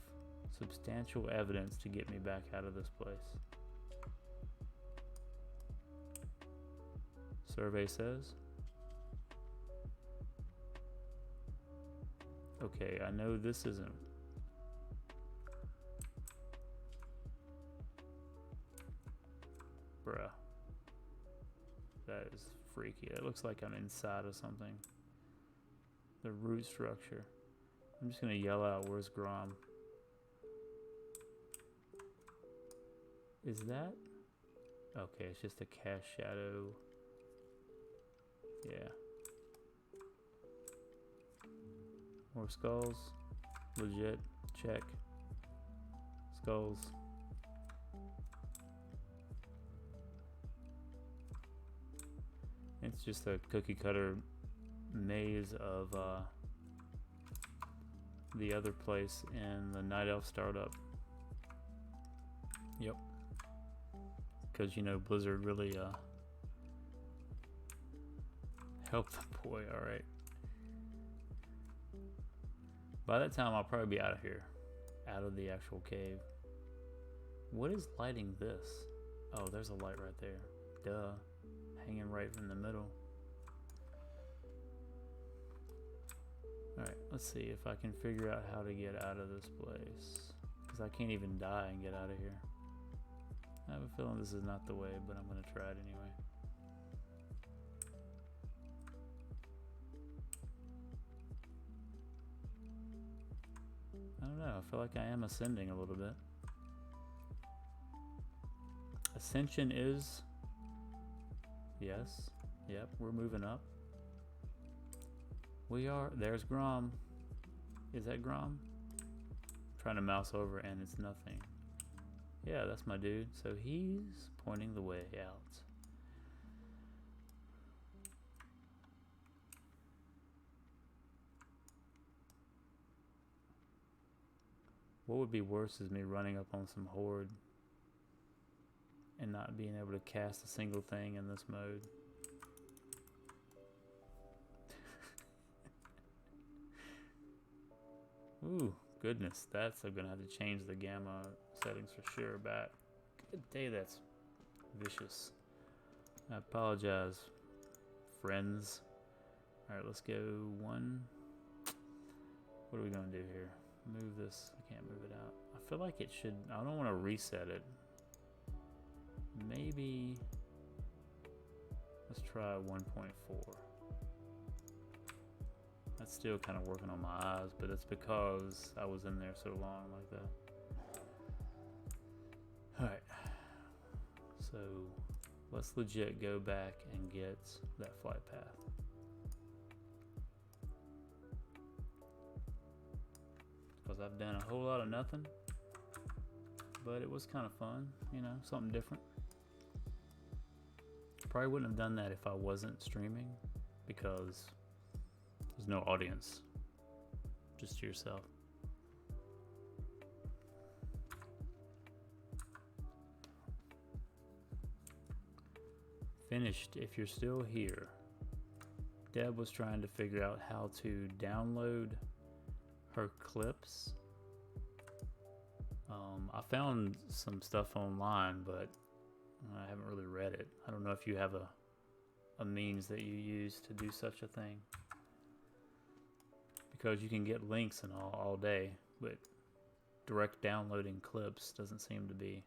substantial evidence to get me back out of this place? Survey says. Okay, I know this isn't. Bruh. That is freaky. It looks like I'm inside of something. The root structure. I'm just gonna yell out, where's Grom? Is that? Okay, it's just a cast shadow. Yeah. More skulls. Legit. Check. Skulls. It's just a cookie cutter maze of the other place in the Night Elf startup. Yep. Because, you know, Blizzard really helped the boy, alright. By that time, I'll probably be out of here. Out of the actual cave. What is lighting this? Oh, there's a light right there. Duh. Hanging right in the middle. Alright, let's see if I can figure out how to get out of this place. Because I can't even die and get out of here. I have a feeling this is not the way, but I'm going to try it anyway. I don't know, I feel like I am ascending a little bit. Ascension is... Yes. Yep, we're moving up. We are... There's Grom. Is that Grom? I'm trying to mouse over and it's nothing. Yeah, that's my dude. So he's pointing the way out. What would be worse is me running up on some horde and not being able to cast a single thing in this mode. Ooh, goodness, that's I'm gonna have to change the gamma settings for sure back. Good day, that's vicious. I apologize, friends. Alright, let's go one. What are we gonna do here? Move this. I can't move it out. I feel like it should. I don't want to reset it. Maybe. Let's try 1.4. That's still kind of working on my eyes, but it's because I was in there so long like that. Alright. So let's legit go back and get that flight path. Because I've done a whole lot of nothing, but it was kind of fun, you know, something different. Probably wouldn't have done that if I wasn't streaming, because there's no audience, just yourself. Finished. If you're still here, Deb was trying to figure out how to download her clips. I found some stuff online, but I haven't really read it. I don't know if you have a means that you use to do such a thing, because you can get links and all day, but direct downloading clips doesn't seem to be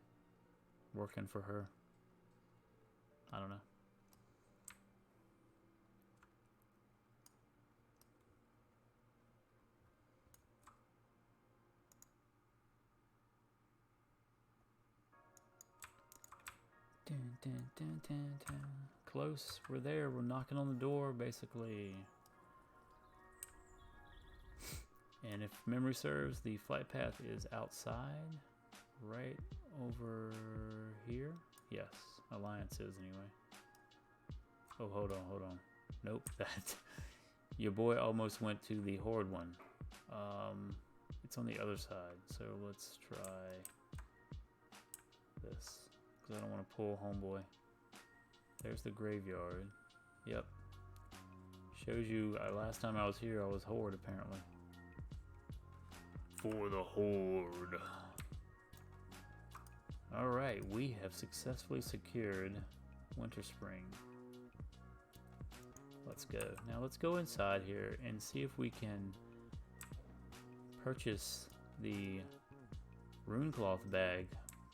working for her. I don't know. Dun, dun, dun, dun, dun. Close. We're there. We're knocking on the door, basically. And if memory serves, the flight path is outside, right over here. Yes, Alliance is anyway. Oh, hold on. Nope, that. Your boy almost went to the Horde one. It's on the other side, so let's try this. I don't want to pull homeboy. There's the graveyard. Yep. Shows you, last time I was here, I was Horde apparently. For the Horde. Alright, we have successfully secured Winter Spring. Let's go. Now let's go inside here and see if we can purchase the Runecloth bag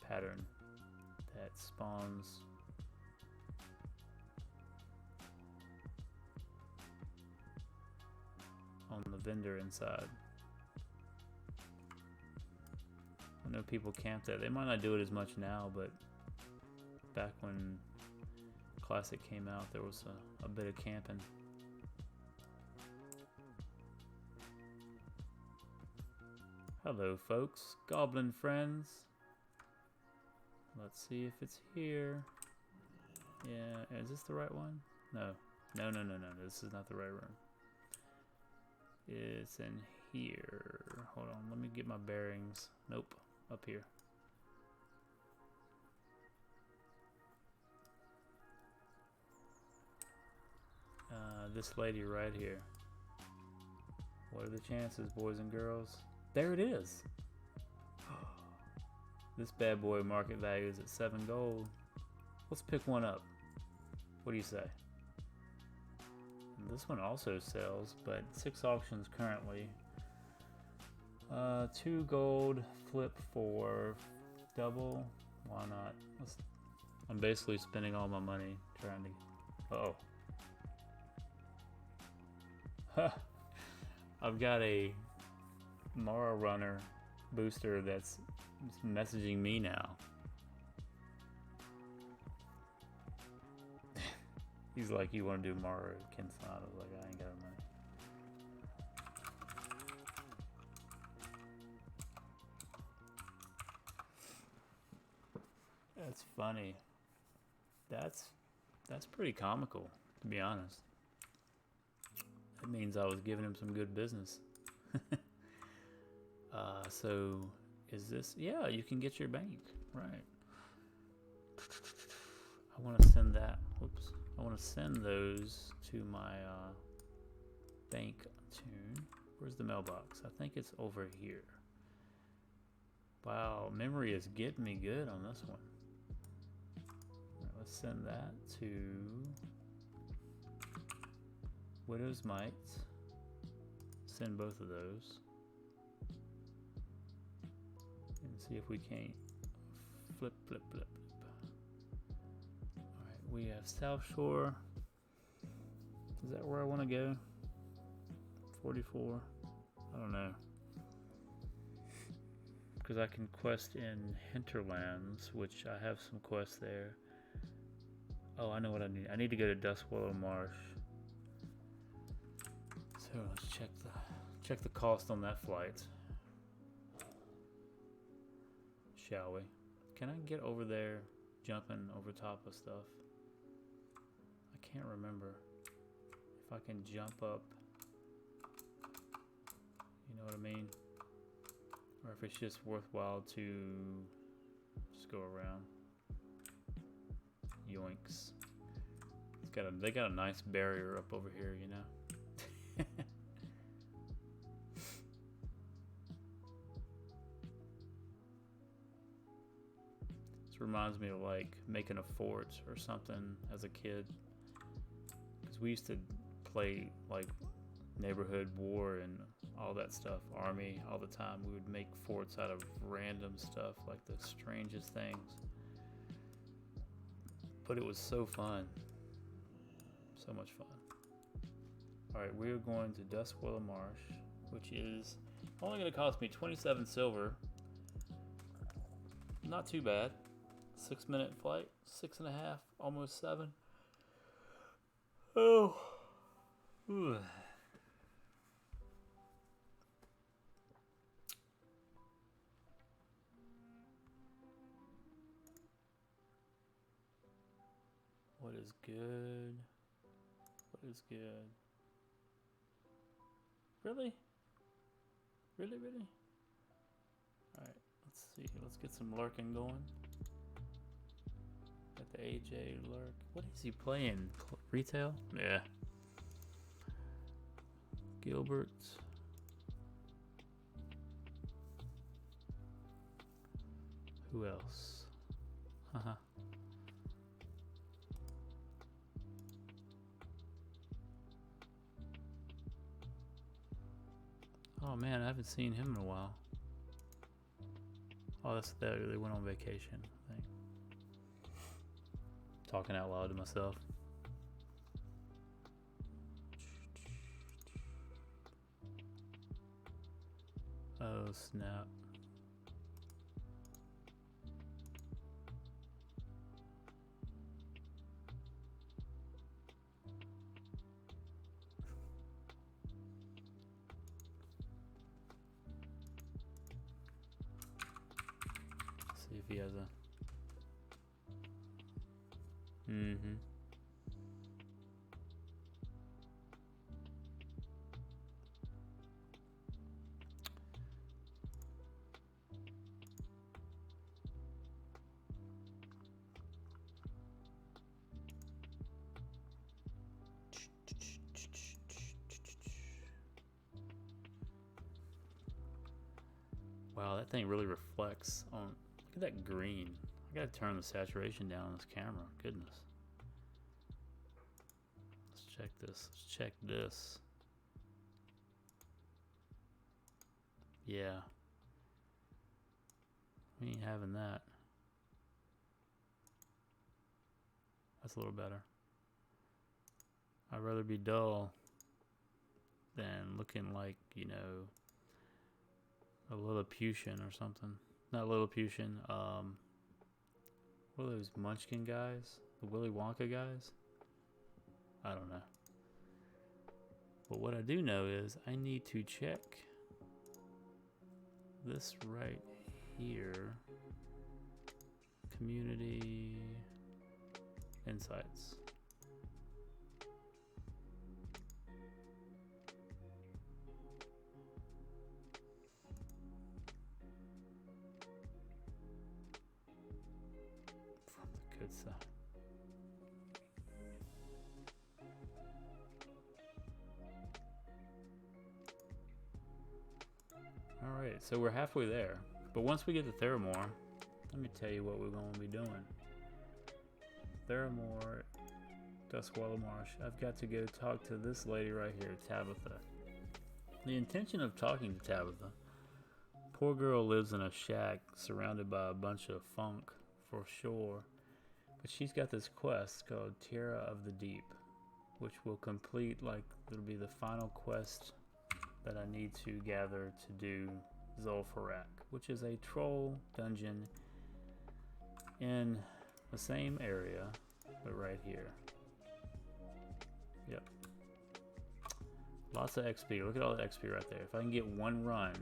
pattern that spawns on the vendor inside. I know people camp that. They might not do it as much now, but back when Classic came out, there was a bit of camping. Hello folks, goblin friends. Let's see if it's here. Yeah, is this the right one? No, this is not the right room. It's in here. Hold on, let me get my bearings. Nope, up here. This lady right here. What are the chances, boys and girls? There it is. This bad boy market value is at 7 gold. Let's pick one up. What do you say? And this one also sells, but 6 auctions currently. 2 gold, flip for double. Why not? I'm basically spending all my money trying to. Uh-oh. I've got a Mara Runner booster that's messaging me now. He's like, you want to do Mario Kensan? I was like, I ain't got money. That's funny. That's pretty comical, to be honest. That means I was giving him some good business. So is this? Yeah, you can get your bank, right? I want to send that. Whoops. I want to send those to my bank tune. Where's the mailbox? I think it's over here. Wow, memory is getting me good on this one. Right, let's send that to Widow's Might. Send both of those. And see if we can't flip. Alright, we have South Shore. Is that where I want to go? 44. I don't know. Because I can quest in Hinterlands, which I have some quests there. Oh, I know what I need. I need to go to Duskwallow Marsh. So let's check the cost on that flight. Shall we? Can I get over there jumping over top of stuff? I can't remember if I can jump up. You know what I mean? Or if it's just worthwhile to just go around. Yoinks. They got a nice barrier up over here, you know? This reminds me of like making a fort or something as a kid. Because we used to play like neighborhood war and all that stuff, army, all the time. We would make forts out of random stuff, like the strangest things. But it was so fun. So much fun. Alright, we're going to Duskwallow Marsh, which is only going to cost me 27 silver. Not too bad. 6-minute flight, 6.5, almost 7. Oh. Ooh. What is good? What is good? Really? Really? Alright, let's see. Let's get some lurking going. Got the AJ lurk. What is he playing? Retail? Yeah. Gilbert. Who else? Haha. Oh man, I haven't seen him in a while. Oh, that's that. They went on vacation, I think. Talking out loud to myself. Oh snap. See if he has a. Wow, that thing really reflects on. Look at that green. I gotta turn the saturation down on this camera. Goodness. Let's check this. Let's check this. Yeah. We ain't having that. That's a little better. I'd rather be dull than looking like, you know, a Lilliputian or something. Not Lilliputian. What are those Munchkin guys? The Willy Wonka guys? I don't know. But what I do know is I need to check this right here. Community insights. From the good side. Alright, so we're halfway there. But once we get to Theramore, let me tell you what we're going to be doing. Theramore, Duskwalla Marsh. I've got to go talk to this lady right here, Tabitha. The intention of talking to Tabitha. Poor girl lives in a shack surrounded by a bunch of funk, for sure. But she's got this quest called Terra of the Deep, which will complete, like, it'll be the final quest that I need to gather to do Zul'Farrak, which is a troll dungeon in the same area, but right here. Yep. Lots of XP. Look at all the XP right there. If I can get one run,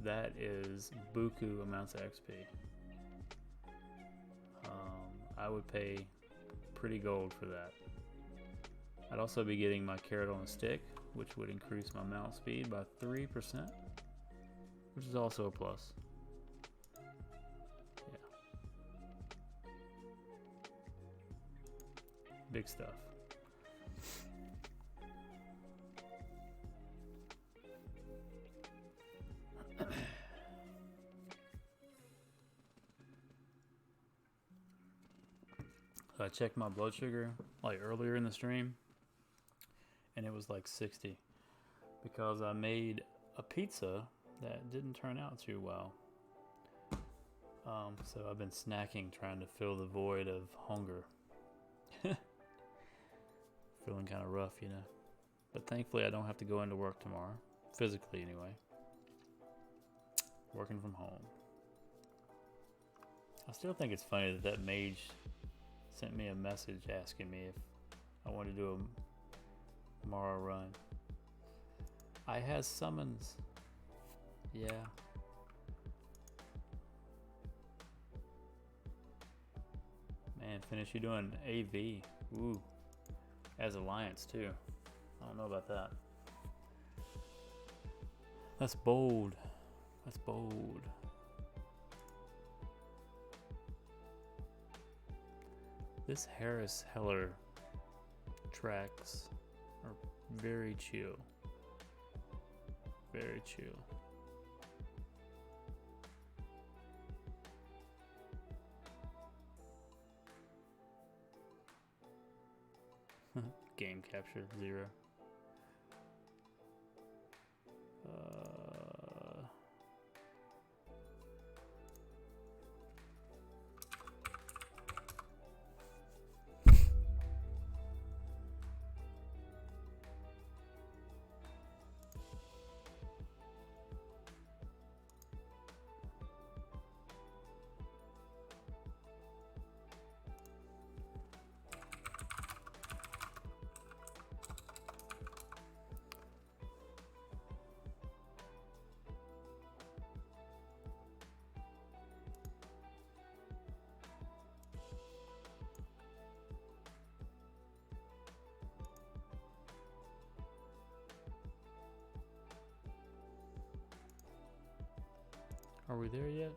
that is buku amounts of XP. I would pay pretty gold for that. I'd also be getting my carrot on a stick, which would increase my mount speed by 3%, which is also a plus. Yeah. Big stuff. So I checked my blood sugar like earlier in the stream, and it was like 60 because I made a pizza that didn't turn out too well. So I've been snacking, trying to fill the void of hunger. Feeling kind of rough, you know. But thankfully I don't have to go into work tomorrow, physically anyway. Working from home. I still think it's funny that that mage sent me a message asking me if I wanted to do a Mara run. I has summons. Yeah. Man, finish you doing AV. Ooh. As Alliance too. I don't know about that. That's bold. That's bold. This Harris Heller tracks are very chill. Very chill. Game capture 0. Are we there yet?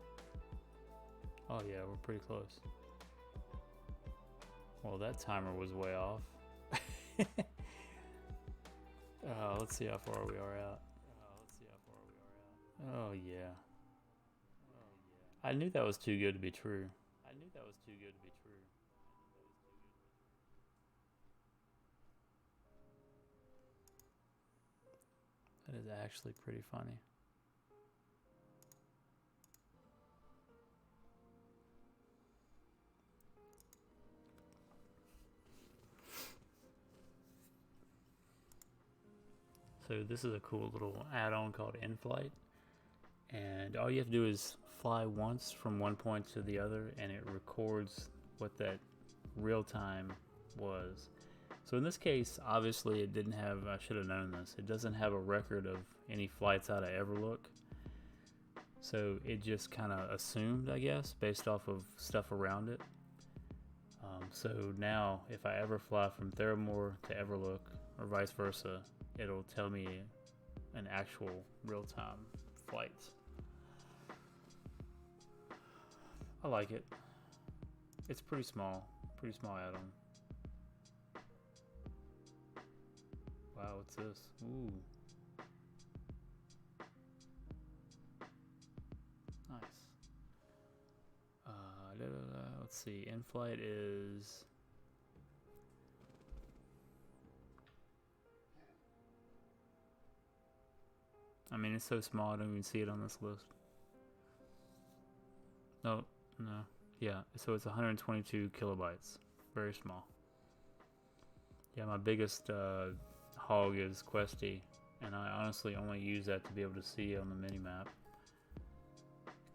Oh yeah, we're pretty close. Well, that timer was way off. Let's see how far we are out. Oh yeah. I knew that was too good to be true. That is actually pretty funny. So this is a cool little add-on called In-Flight, and all you have to do is fly once from one point to the other, and it records what that real-time was. So in this case, obviously it didn't have, I should have known this, it doesn't have a record of any flights out of Everlook. So it just kind of assumed, I guess, based off of stuff around it. So now if I ever fly from Theramore to Everlook or vice versa, it'll tell me an actual real-time flight. I like it. It's pretty small add-on. Wow, what's this? Ooh. Nice. Let's see. In-flight is... I mean, it's so small I don't even see it on this list. No. Yeah, so it's 122 kilobytes. Very small. Yeah, my biggest hog is Questy, and I honestly only use that to be able to see on the minimap.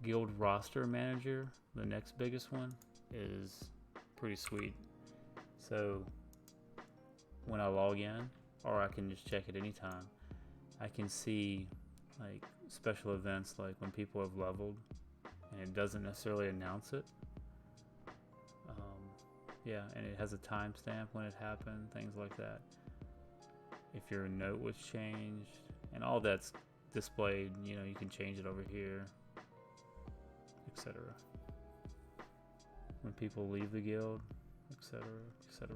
Guild Roster Manager, the next biggest one, is pretty sweet. So when I log in, or I can just check it anytime, I can see like special events, like when people have leveled, and it doesn't necessarily announce it. Yeah, and it has a timestamp when it happened, things like that. If your note was changed, and all that's displayed, you know, you can change it over here, etc. When people leave the guild, etc., etc.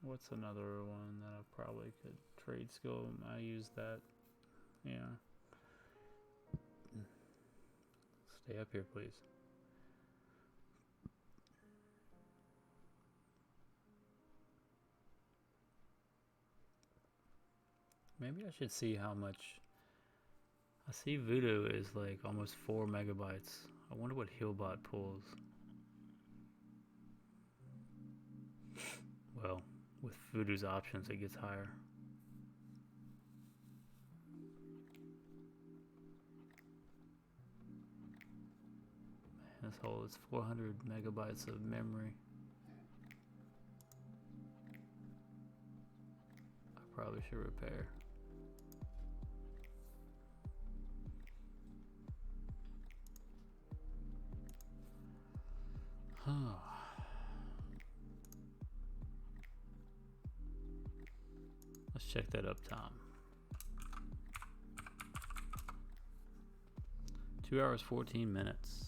What's another one that I probably could trade skill? I use that. Yeah. Stay up here, please. Maybe I should see how much. I see Voodoo is like almost 4 megabytes. I wonder what Healbot pulls. Well, with Voodoo's options, it gets higher. Man, this hole is 400 megabytes of memory. I probably should repair. Let's check that uptime. 2 hours 14 minutes.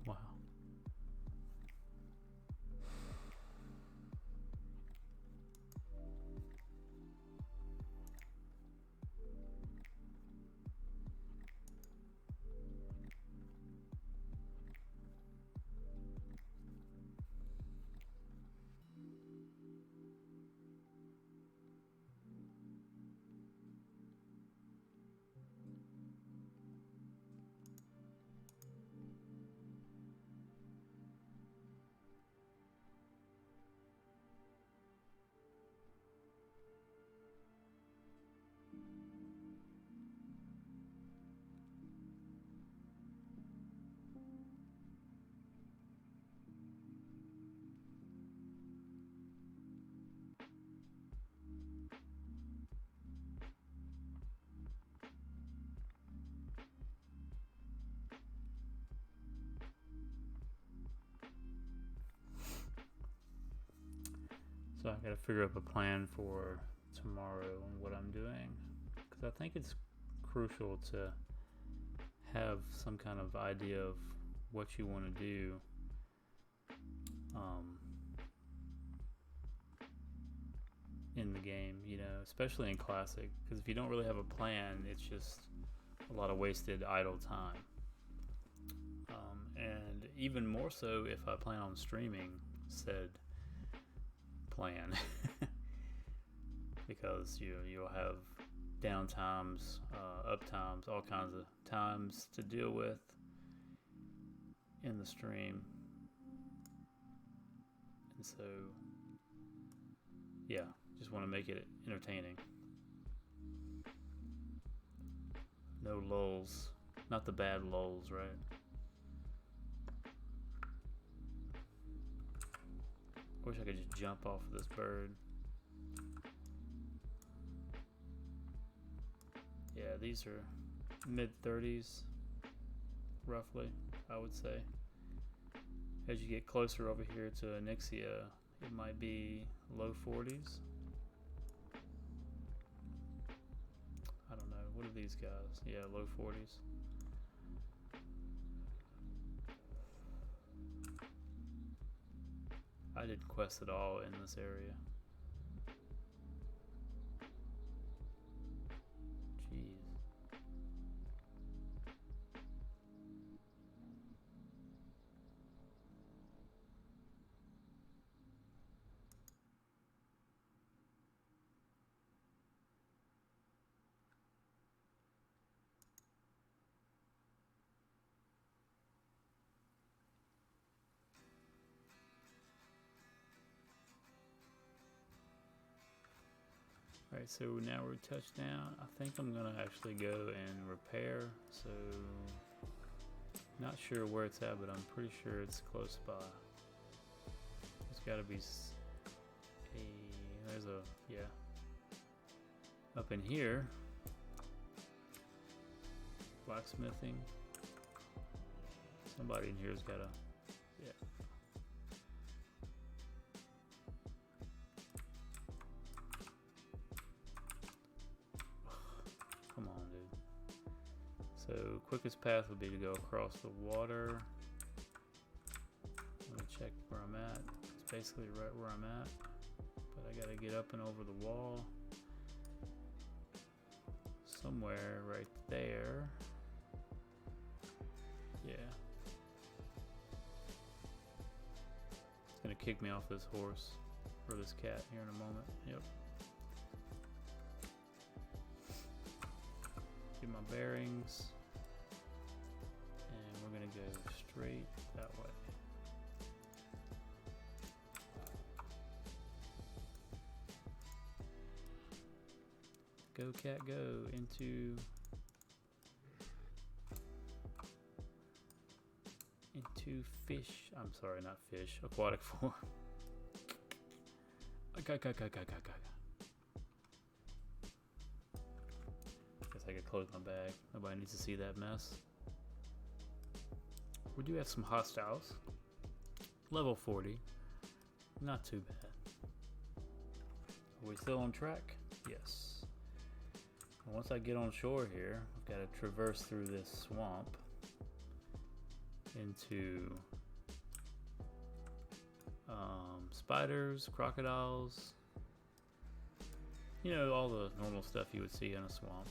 Wow. So I gotta figure up a plan for tomorrow and what I'm doing, because I think it's crucial to have some kind of idea of what you want to do. in the game, you know, especially in Classic, because if you don't really have a plan, it's just a lot of wasted idle time. And even more so if I plan on streaming said plan, because you'll have down times, up times, all kinds of times to deal with in the stream. And so, yeah, just want to make it entertaining. No lulls, not the bad lulls, right? Wish I could just jump off of this bird. Yeah, these are mid-30s, roughly, I would say. As you get closer over here to Onyxia, it might be low 40s. I don't know. What are these guys? Yeah, low 40s. I didn't quest at all in this area. Jeez. Alright, so now we're touched down. I think I'm gonna actually go and repair. So, not sure where it's at, but I'm pretty sure it's close by. There's gotta be there's a, yeah. Up in here, blacksmithing. Somebody in here's gotta, yeah. Come on, dude. So, quickest path would be to go across the water. Let me check where I'm at. It's basically right where I'm at. But I gotta get up and over the wall. Somewhere right there. Yeah. It's gonna kick me off this horse. Or this cat here in a moment. Yep. Get my bearings, and we're gonna go straight that way. Go cat go into fish. I'm sorry, not fish. Aquatic form. I could close my bag. Nobody needs to see that mess. We do have some hostiles. Level 40. Not too bad. Are we still on track? Yes. And once I get on shore here, I've got to traverse through this swamp into spiders, crocodiles. You know, all the normal stuff you would see in a swamp.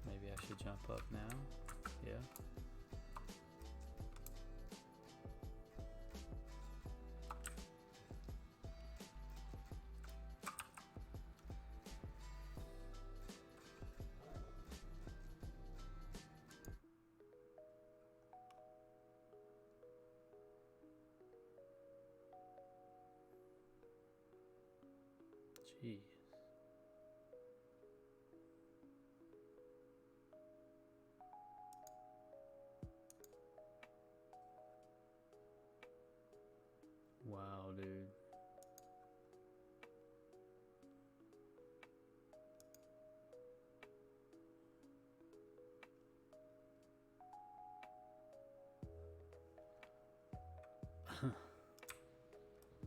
Maybe I should jump up now. Yeah. Jeez. Wow, dude.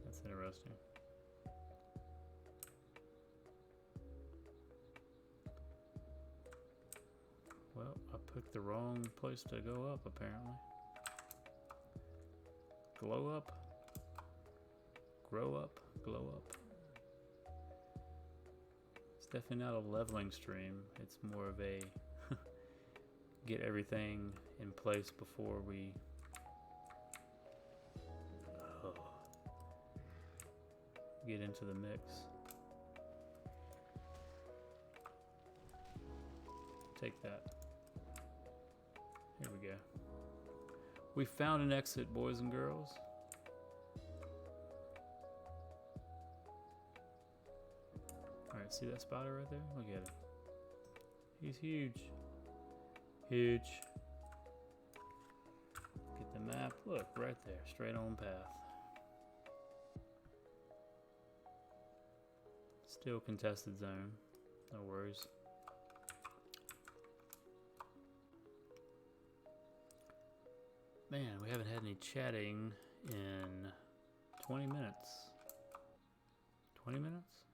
That's interesting. Well, I picked the wrong place to go up, apparently. Glow up. Grow up. Glow up. It's definitely not a leveling stream. It's more of a get everything in place before we get into the mix. Take that. Here we go. We found an exit, boys and girls. Alright, see that spider right there? Look at him. He's huge. Huge. Get the map. Look, right there. Straight on path. Still contested zone. No worries. Man, we haven't had any chatting in 20 minutes. 20 minutes?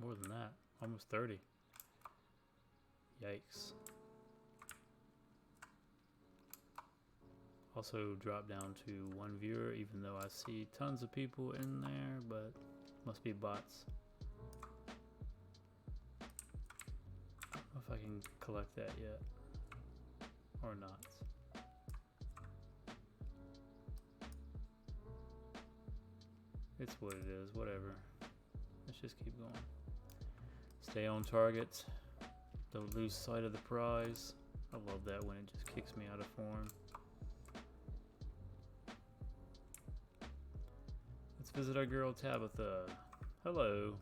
More than that. Almost 30. Yikes. Also dropped down to 1 viewer, even though I see tons of people in there, but must be bots. I don't know if I can collect that yet. Or not. It's what it is, whatever. Let's just keep going. Stay on target. Don't lose sight of the prize. I love that when it just kicks me out of form. Let's visit our girl Tabitha. Hello.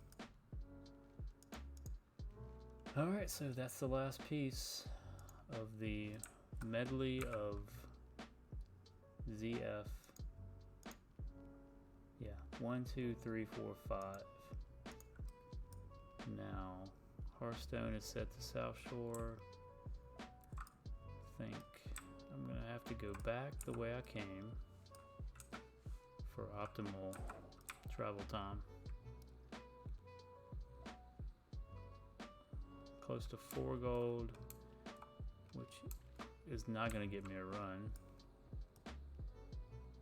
Alright, so that's the last piece of the medley of ZF. Yeah, 1, 2, 3, 4, 5. Now, Hearthstone is set to South Shore. I think I'm gonna have to go back the way I came for optimal travel time. Close to 4 gold, which is not gonna get me a run,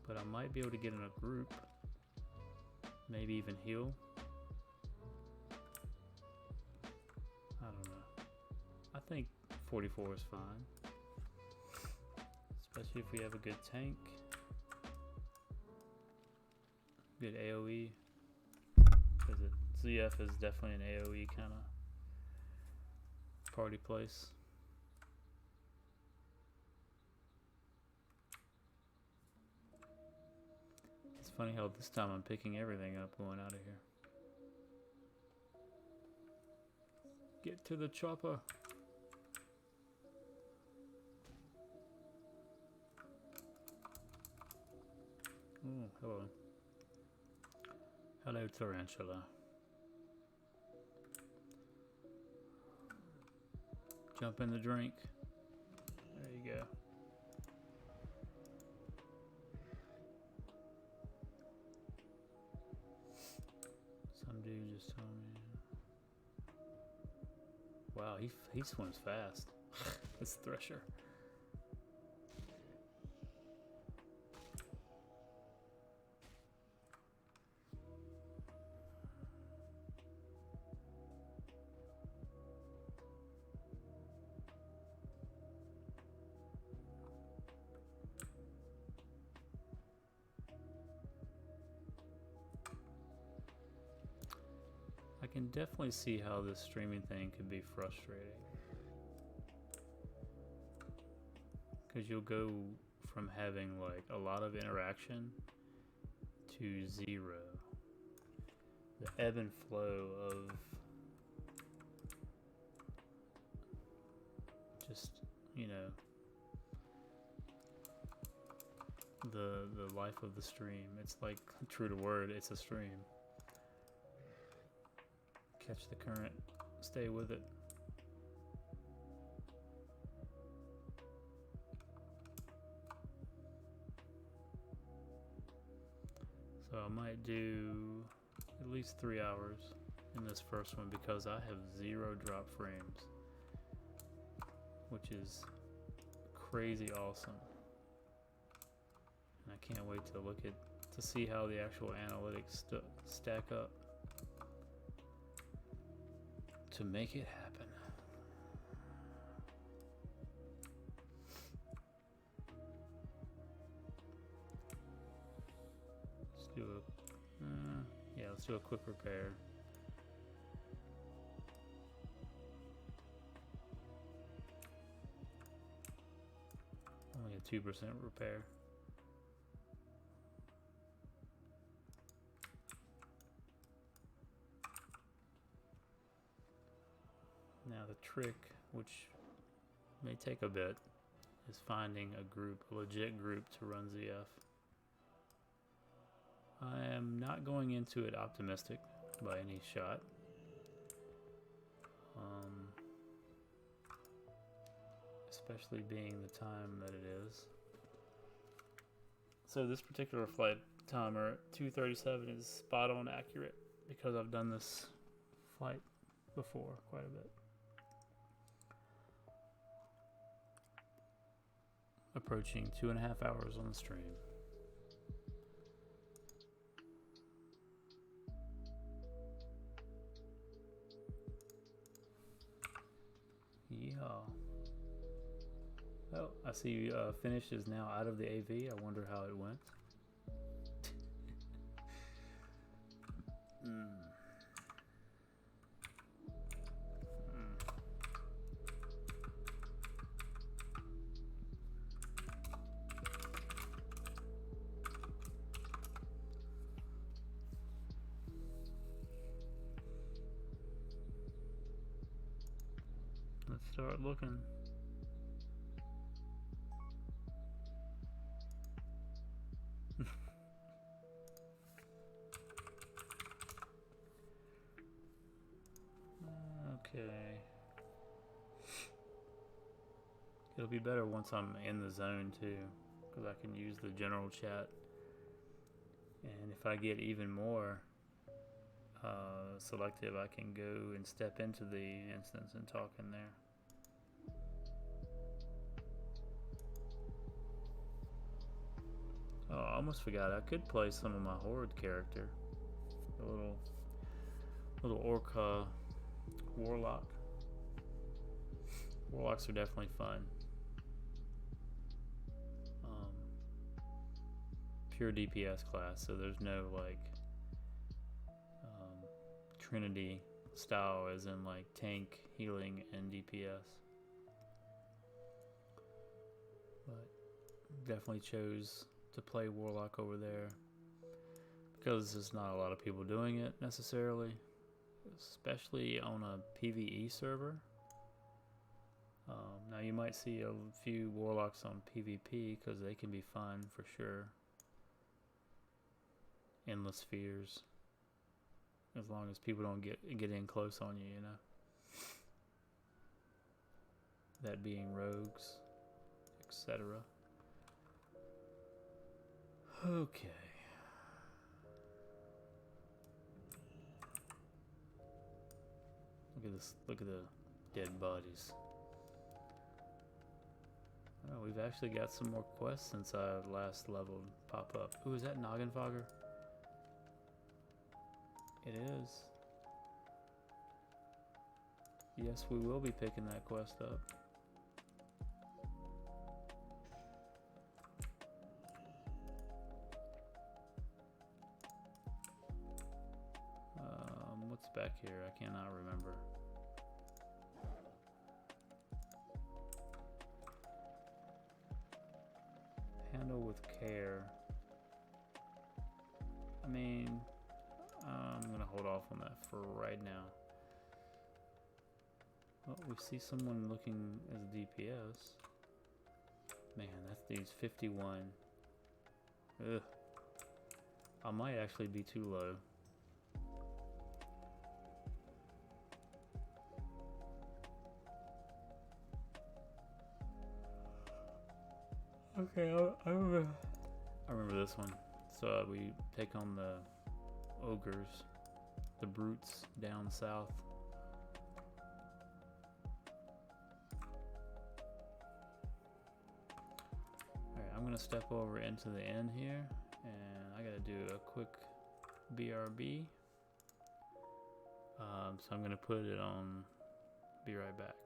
but I might be able to get in a group. Maybe even heal. I don't know. I think 44 is fine. Especially if we have a good tank. Good AoE. Because ZF is definitely an AoE kind of party place. It's funny how this time I'm picking everything up going out of here. Get to the chopper. Oh, hello. Hello, tarantula. Jump in the drink. There you go. Some dude just told me. Wow, he swims fast. This Thresher. I can definitely see how this streaming thing could be frustrating. Because you'll go from having like a lot of interaction to 0. The ebb and flow of just, you know, the life of the stream. It's like, true to word, it's a stream. Catch the current, stay with it. So I might do at least 3 hours in this first one because I have 0 drop frames, which is crazy awesome. I can't wait to to see how the actual analytics stack up to make it happen. Let's do let's do a quick repair. Only a 2% repair. Now the trick, which may take a bit, is finding a legit group to run ZF. I am not going into it optimistic by any shot. Especially being the time that it is. So this particular flight timer at 2:37 is spot on accurate because I've done this flight before quite a bit. Approaching 2.5 hours on the stream. Yeah. Oh, I see Finish is now out of the AV. I wonder how it went. Let's start looking. Okay. It'll be better once I'm in the zone too, because I can use the general chat. And if I get even more selective, I can go and step into the instance and talk in there. Oh, I almost forgot. I could play some of my Horde character, the little Orca Warlock. Warlocks are definitely fun. Pure DPS class, so there's no like Trinity style, as in like tank, healing, and DPS. But definitely chose to play Warlock over there because there's not a lot of people doing it necessarily, especially on a PvE server. Now you might see a few Warlocks on PvP because they can be fun for sure. Endless spheres, as long as people don't get in close on you, you know. That being rogues, etc. Okay. Look at this. Look at the dead bodies. Oh, we've actually got some more quests since I last leveled pop up. Ooh, is that Noggin Fogger? It is. Yes, we will be picking that quest up. What's back here? I cannot remember. Handle with care. I mean, I'm gonna hold off on that for right now. Oh, we see someone looking as DPS. Man, that dude's 51. Ugh. I might actually be too low. Okay, I remember this one. So we take on the ogres, the brutes down south. Alright, I'm gonna step over into the inn here, and I gotta do a quick BRB. So I'm gonna put it on. Be right back.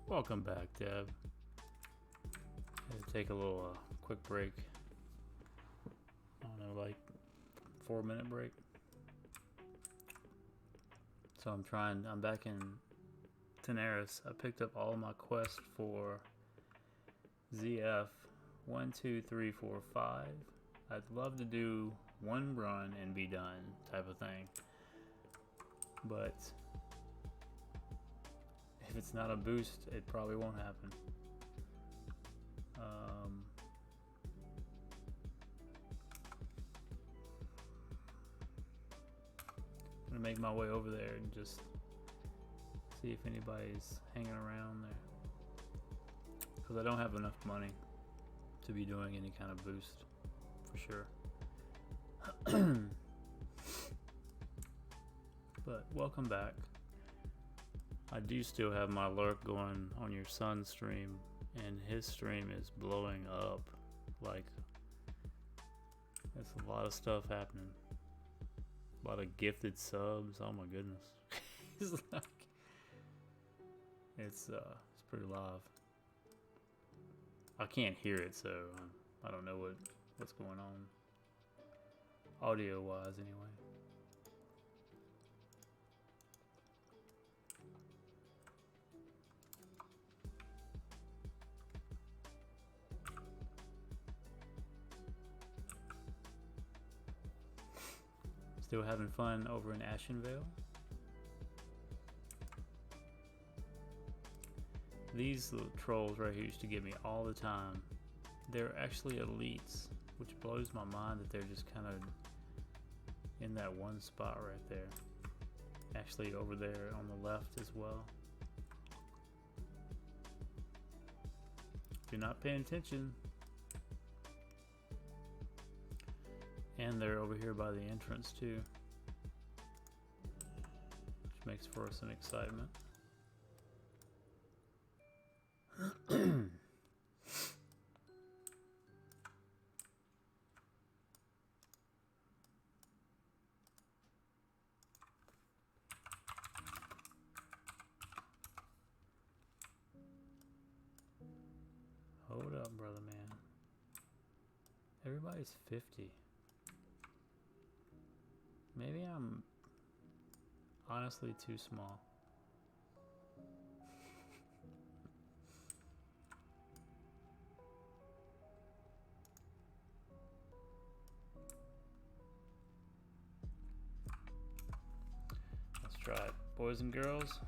Welcome back, Deb. Had to take a little quick break. I don't know, like 4-minute break. So I'm back in Tenaris. I picked up all my quests for ZF 1, 2, 3, 4, 5. I'd love to do one run and be done type of thing. But if it's not a boost, it probably won't happen. I'm gonna make my way over there and just see if anybody's hanging around there. Because I don't have enough money to be doing any kind of boost, for sure. But welcome back. I do still have my lurk going on your son's stream, and his stream is blowing up. Like, there's a lot of stuff happening. A lot of gifted subs. Oh my goodness. It's like, it's pretty live. I can't hear it, so I don't know what's going on audio wise anyway. Still having fun over in Ashenvale. These little trolls right here used to get me all the time. They're actually elites, which blows my mind that they're just kind of in that one spot right there. Actually over there on the left as well. you're not paying attention. And they're over here by the entrance too, which makes for some excitement. Hold up, brother man. Everybody's 50. Maybe I'm honestly too small. Let's try it. Boys and girls.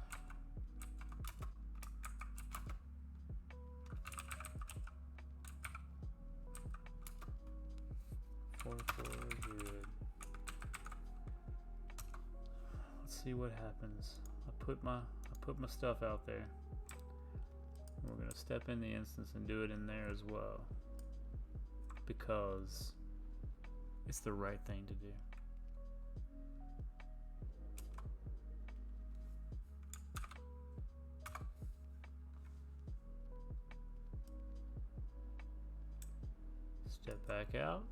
Druid. Let's see what happens. I put my stuff out there. We're gonna step in the instance and do it in there as well, because it's the right thing to do. Step back out.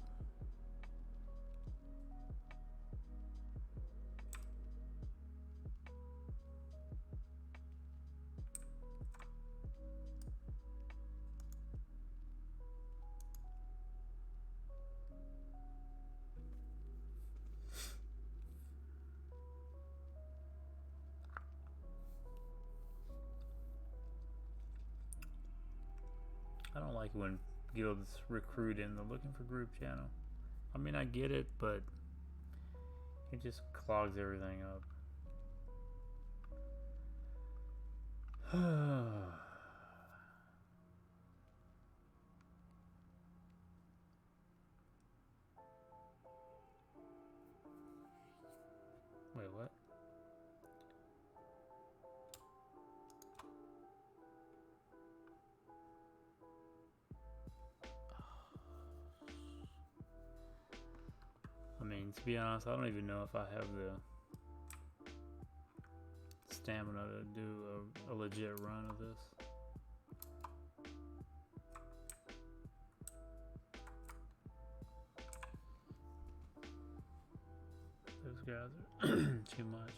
I don't like when guilds recruit in the looking for group channel. I mean, I get it, but it just clogs everything up. Wait, what? I mean, to be honest, I don't even know if I have the stamina to do a legit run of this. Those guys are too much.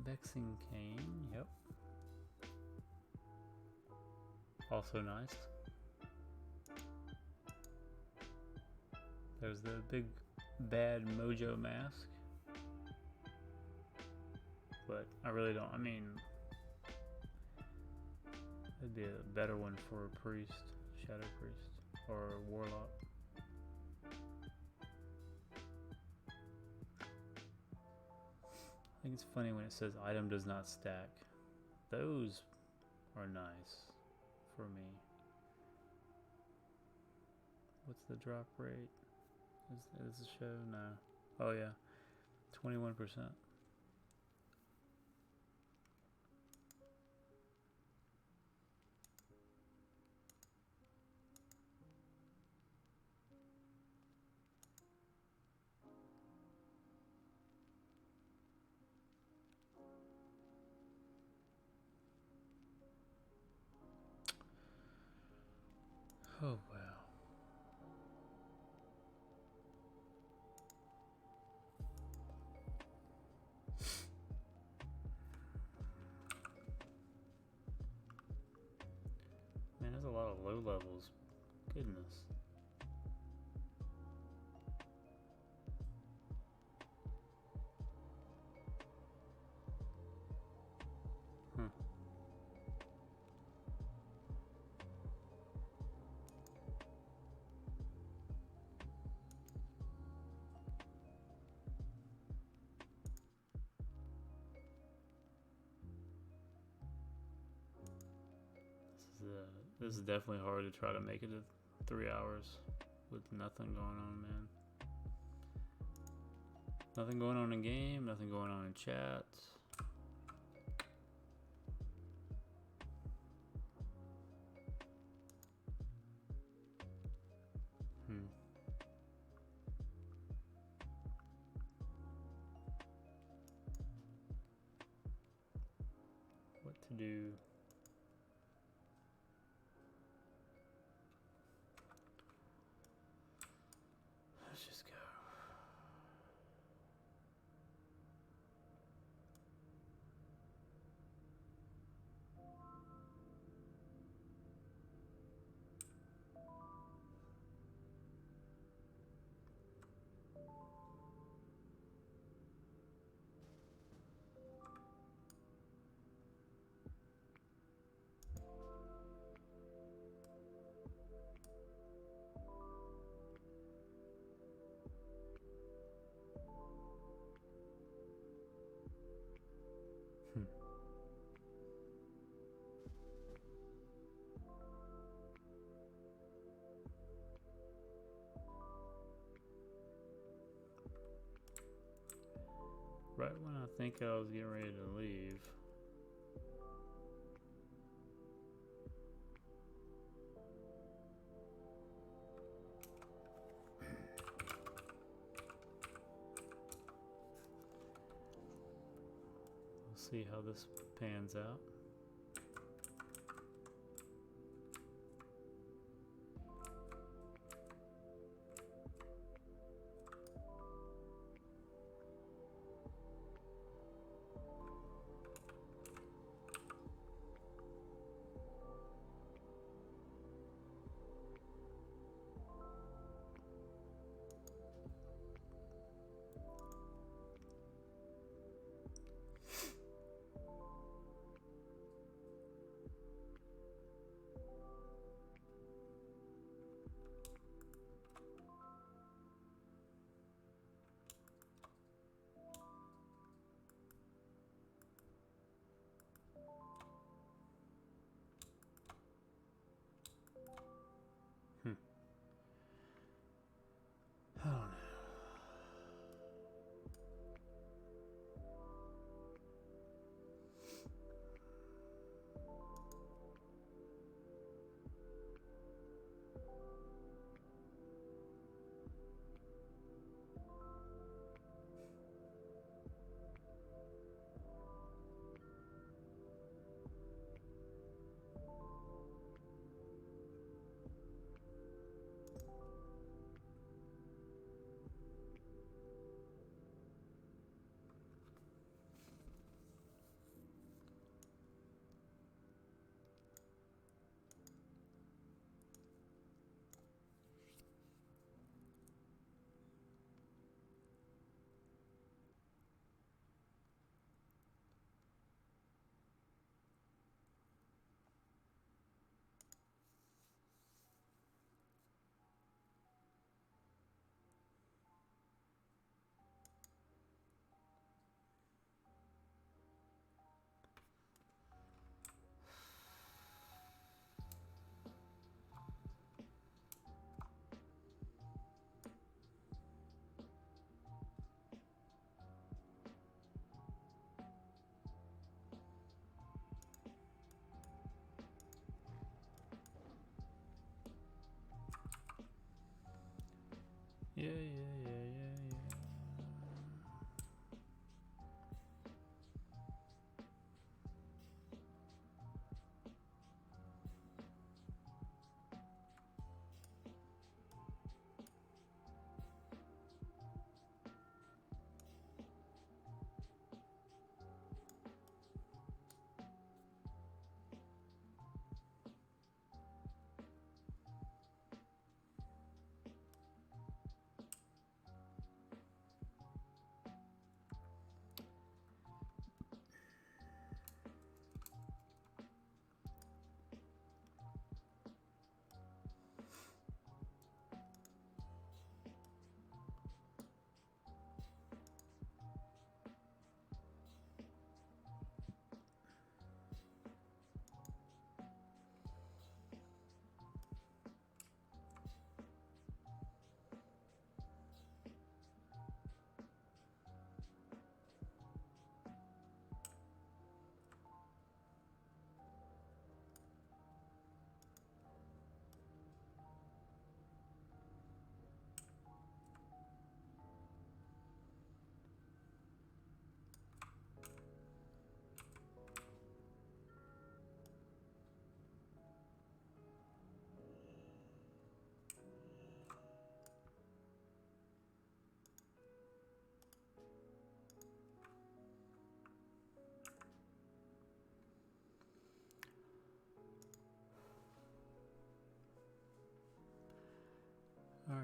Vexing Cane, yep. Also nice. There's the big bad mojo mask. But I really don't, I mean, it'd be a better one for a priest, shadow priest, or a warlock. I think it's funny when it says item does not stack. Those are nice for me. What's the drop rate? Is the show? No. Oh yeah, 21%. Oh wow. Oh, low levels. Goodness. Huh. This is definitely hard to try to make it to 3 hours with nothing going on, man. Nothing going on in game, nothing going on in chat. What to do? Let's just go. Right when I think I was getting ready to leave. We'll see how this pans out.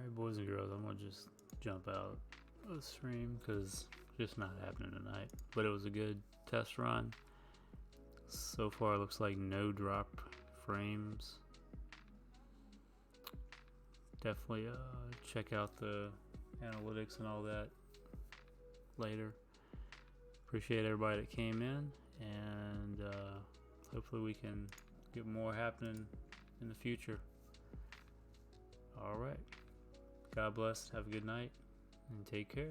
Alright, boys and girls, I'm gonna just jump out of the stream because it's just not happening tonight. But it was a good test run. So far, it looks like no drop frames. Definitely check out the analytics and all that later. Appreciate everybody that came in, and hopefully we can get more happening in the future. Alright. God bless, have a good night, and take care.